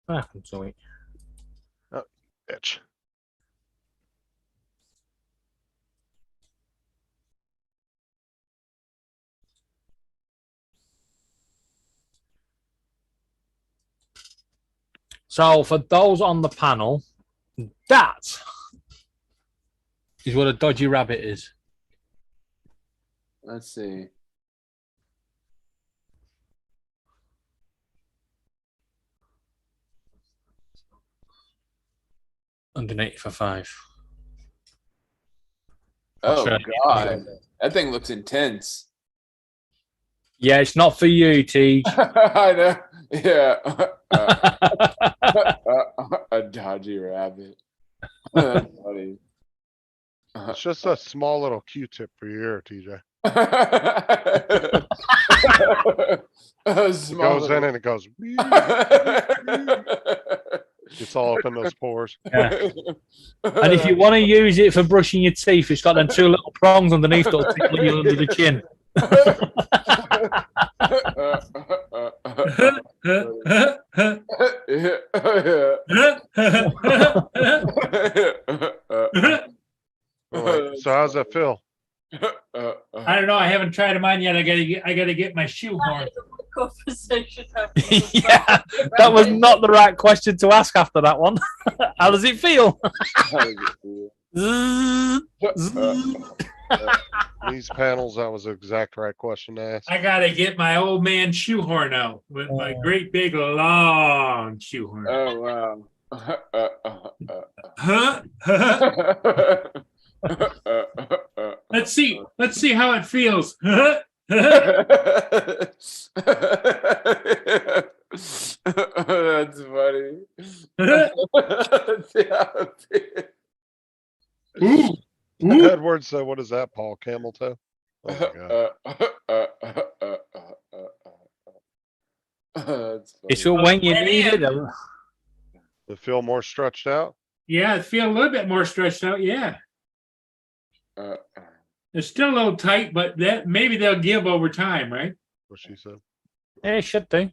what happened to it? Bitch. So for those on the panel, that is what a dodgy rabbit is. Let's see. $180 for 5. Oh Sure. God, that thing looks intense. Yeah, it's not for you, Teach. I know. Yeah. A dodgy rabbit. That's funny. It's just a small little Q-tip for your ear, TJ. It goes in and it goes. It's all up in those pores. Yeah. And if you want to use it for brushing your teeth, it's got them two little prongs underneath that'll tickle you under the chin. Alright, so how's that feel? I don't know. I haven't tried them on yet. I gotta get my shoehorn. Conversation. Yeah, that was not the right question to ask after that one. How does it feel? These panels, that was the exact right question to ask. I gotta get my old man shoehorn out with my great big long shoehorn. Oh Huh? Let's see how it feels. That's funny. Ooh. Edward said, "What is that, Paul? Camel toe?" Oh my God. That's It's funny. for when you need it. Does it feel more stretched out? Yeah, I feel a little bit more stretched out. Yeah, it's still a little tight, but that maybe they'll give over time, right? What she said. Yeah, it should do.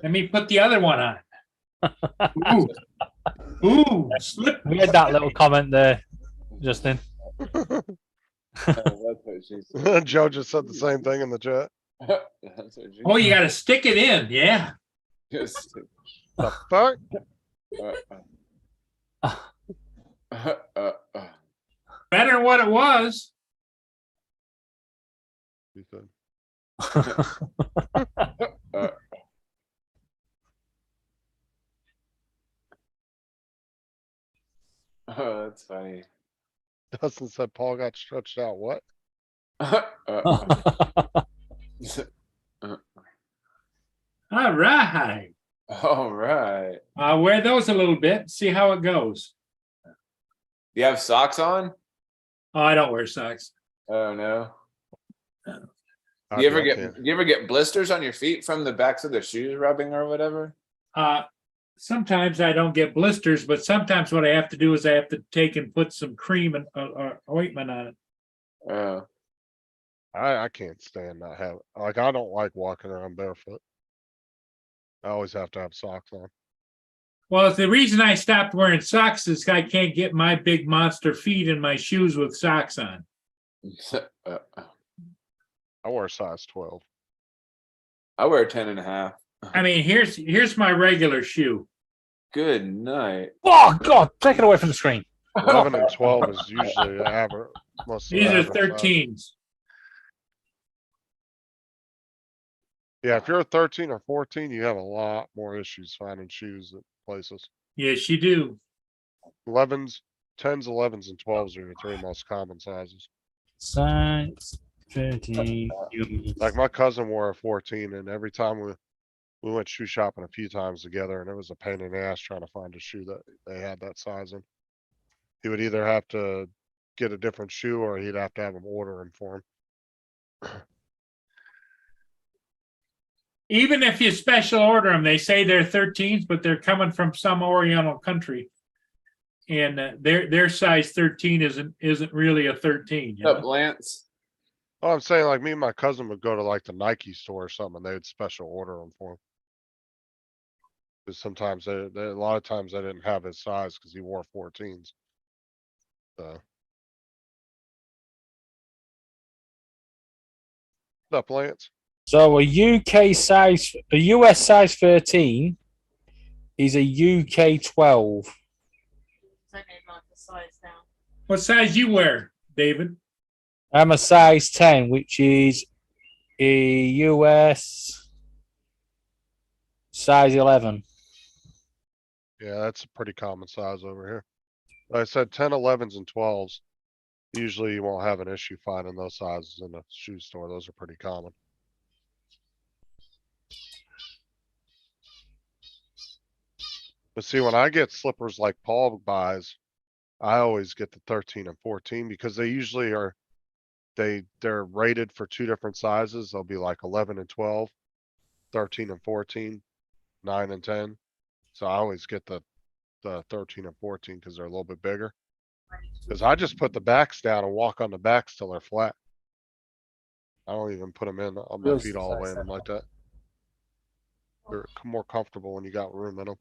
Let me put the other one on. Ooh. Ooh, slip. We had that little comment there, Justin. That's what she said. Joe just said the same thing in the chat. That's what she Oh, you got to stick it in. Yeah. said. The fuck? Better than what it was. He said. Oh, that's funny. Dustin said Paul got stretched out. What? All right. All right. I'll wear those a little bit, see how it goes. You have socks on? Oh, I don't wear socks. Oh no. I You ever can't. get blisters on your feet from the backs of the shoes rubbing or whatever? Sometimes I don't get blisters, but sometimes what I have to do is I have to take and put some cream and or ointment on it. Oh. I can't stand not having, like, I don't like walking around barefoot. I always have to have socks on. Well, the reason I stopped wearing socks is I can't get my big monster feet in my shoes with socks on. I wear a size 12. I wear 10.5. I mean, here's my regular shoe. Good night. Oh God, take it away from the screen. 11 and 12 is usually the average. Most of the These are average size. 13s. Yeah, if you're a 13 or 14, you have a lot more issues finding shoes at places. Yes, you do. 11s, 10s, 11s, and 12s are your three most common sizes. Size 13. Like my cousin wore a 14, and every time we went shoe shopping a few times together, and it was a pain in the ass trying to find a shoe that they had that size in. He would either have to get a different shoe or he'd have to have them order them for him. Even if you special order them, they say they're 13s, but they're coming from some Oriental country, and their size 13 isn't really a 13. You What's up, know? Lance? Oh, I'm saying like me and my cousin would go to like the Nike store or something, and they would special order them for him. Because sometimes a lot of times they didn't have his size because he wore 14s. So. What's up, Lance? So a US size 13 is a UK 12. I don't like the size now. What size you wear, David? I'm a size 10, which is a US size 11. Yeah, that's a pretty common size over here. Like I said 10, 11s, and 12s. Usually you won't have an issue finding those sizes in the shoe store. Those are pretty common. But see, when I get slippers like Paul buys, I always get the 13 and 14 because they usually are, they're rated for two different sizes. They'll be like 11 and 12, 13 and 14, 9 and 10. So I always get the 13 and 14 because they're a little bit bigger. Because I just put the backs down and walk on the backs till they're flat. I don't even put them in on my feet all the way in them like that. They're more comfortable when you got room in them.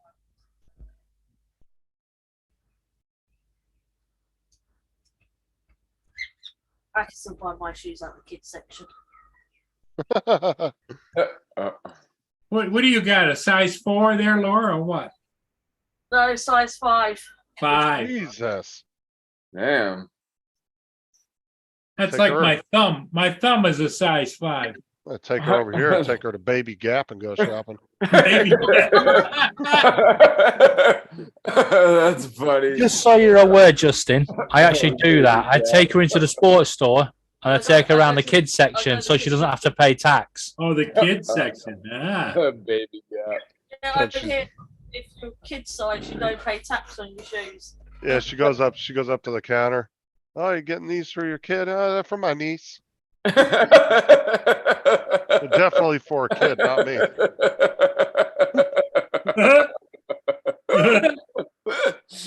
I can still buy my shoes out of the kids section. What do you got? A size 4 there, Laura, or what? No, size 5. 5. Jesus. Damn. That's Take like her. my thumb. My thumb is a size 5. I'll take her over here and take her to Baby Gap and go shopping. Maybe. That's funny. Just so you're aware, Justin, I actually do that. I take her into the sports store and I take her around the kids section so she doesn't have to pay tax. Oh, the kids section. Ah. Baby gap. Yeah, over here, if you're kids size, you don't pay tax on your shoes. Yeah, she goes up to the counter. Oh, you getting these for your kid? They're for my niece. They're definitely for a kid, not me.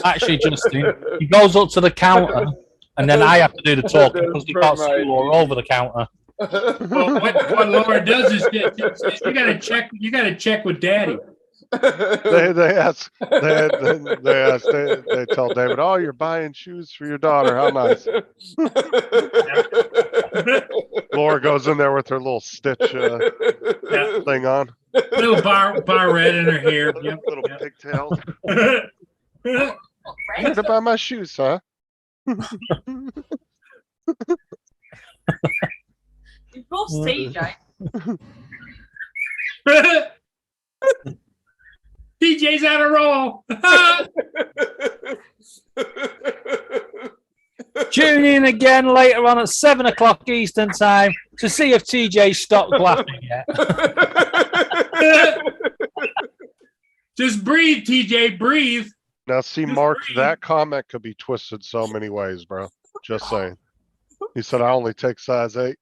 Actually, Justin, he goes up to the counter and then I have to do the talking because he can't school her over the counter. Well, what Laura does is you got to check. You got to check with Daddy. They ask, they tell David, oh, you're buying shoes for your daughter. How nice. Laura goes in there with her little Stitch thing on. Little bar red in her hair. Yep, Little yep. pigtails. You here to buy my shoes, huh? Of course, TJ. DJ's on a roll. Tune in again later on at 7 o'clock Eastern time to see if TJ stopped laughing yet. Just breathe, TJ, breathe. Now, see, Mark, that comment could be twisted so many ways, bro. Just saying. He said, I only take size 8.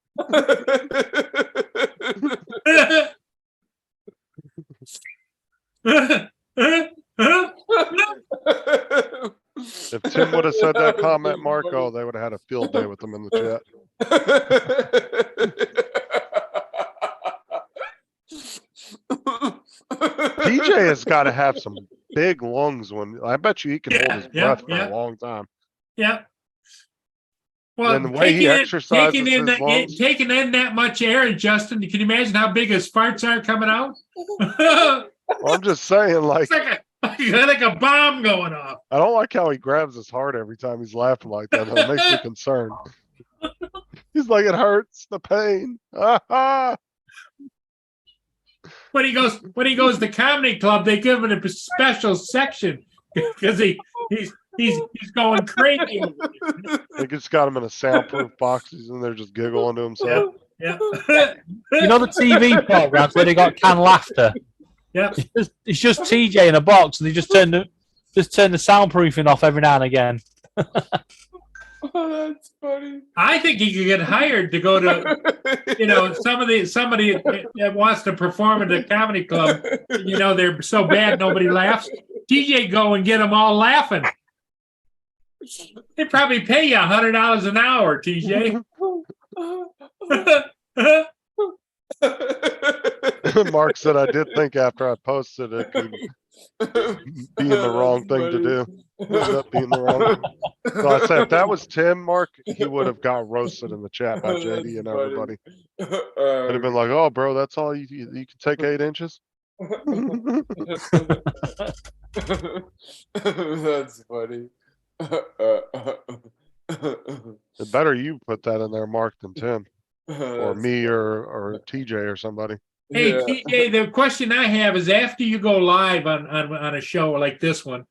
If Tim would have said that comment, Mark, oh, they would have had a field day with him in the chat. TJ has got to have some big lungs when I bet you he can hold his breath for a long time. Yeah. Well, And the way he exercises taking in that much air, Justin, can you imagine how big his farts are coming out? Well, I'm just saying, like, it's like a bomb going off. I don't like how he grabs his heart every time he's laughing like that. It makes me concerned. He's like, it hurts, the pain. When he goes to comedy club, they give him a special section because he's going crazy. They just got him in a soundproof box. He's in there just giggling to himself. Yeah. You know the TV programs where they got canned laughter? Yeah. It's just TJ in a box, and they just turn the soundproofing off every now and again. Oh, that's funny. I think he could get hired to go to, somebody that wants to perform at a comedy club. They're so bad nobody laughs. TJ go and get them all laughing. They probably pay you $100 an hour, TJ. Mark said, I did think after I posted it could be the wrong thing to do. Ended up being the wrong thing. So I said, if that was Tim, Mark, he would have got roasted in the chat by JD and everybody. Would have been like, oh, bro, that's all you can take 8 inches? That's funny. It better you put that in there, Mark, than Tim. Or me or TJ or somebody. Hey, TJ, the question I have is after you go live on a show like this one,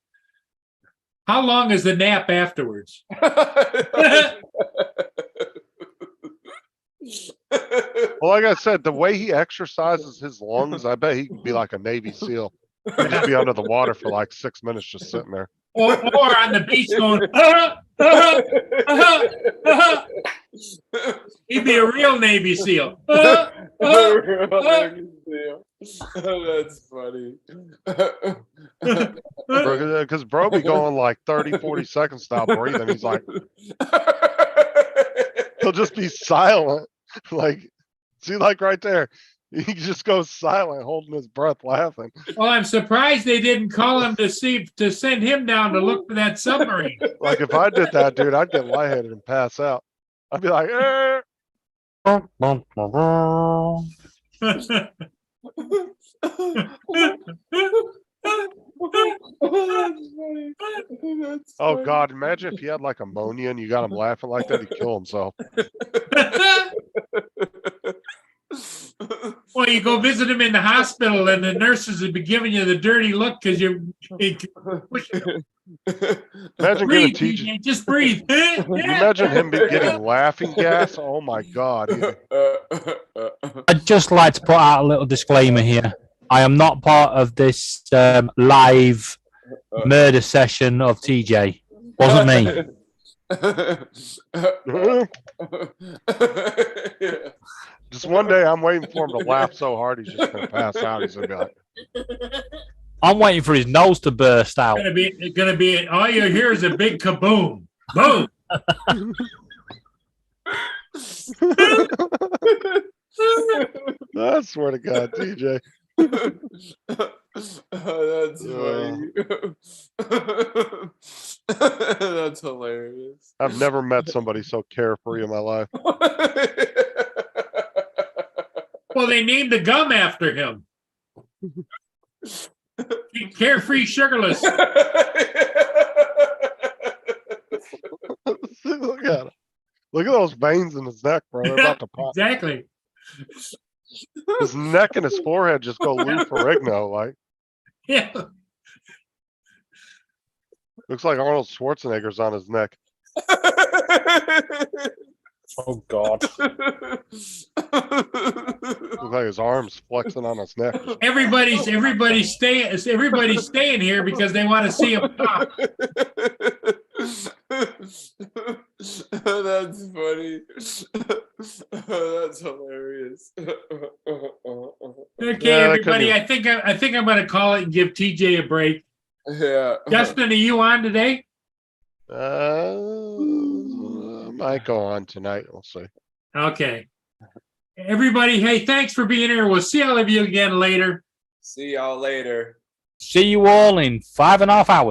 how long is the nap afterwards? Well, like I said, the way he exercises his lungs, I bet he could be like a Navy SEAL. He'd just be under the water for like 6 minutes just sitting there. Or on the beach going, he'd be a real Navy SEAL. That's funny. Because bro be going like 30, 40 seconds without breathing. He's like, he'll just be silent. Like, see, like right there. He just goes silent, holding his breath, laughing. Well, I'm surprised they didn't call him to send him down to look for that submarine. Like if I did that, dude, I'd get lightheaded and pass out. I'd be like, eh. Oh God, imagine if he had like ammonia and you got him laughing like that, he'd kill himself. Well, you go visit him in the hospital and the nurses would be giving you the dirty look because you're pushing him. Imagine Breathe, getting TJ. just breathe. Can you imagine him getting laughing gas? Oh my God. I'd just like to put out a little disclaimer here. I am not part of this live murder session of TJ. Wasn't me. Just one day I'm waiting for him to laugh so hard he's just gonna pass out. He's gonna be like, I'm waiting for his nose to burst out. It's gonna be all you hear is a big kaboom. Boom. I swear to God, TJ. Oh, that's funny. That's hilarious. I've never met somebody so carefree in my life. Well, they named the gum after him. Carefree Sugarless. Look at it. Look at those veins in his neck, bro. They're about to pop. Exactly. His neck and his forehead just go Lou Ferrigno, like. Yeah. Looks like Arnold Schwarzenegger's on his neck. Oh God. Looks like his arms flexing on his neck. Everybody's staying here because they want to see him pop. That's funny. That's hilarious. Okay, Yeah, everybody. I think I'm going to call it and give TJ a break. Yeah. Justin, are you on today? Might go on tonight. We'll see. Okay. Everybody, hey, thanks for being here. We'll see all of you again later. See y'all later. See you all in 5.5 hours.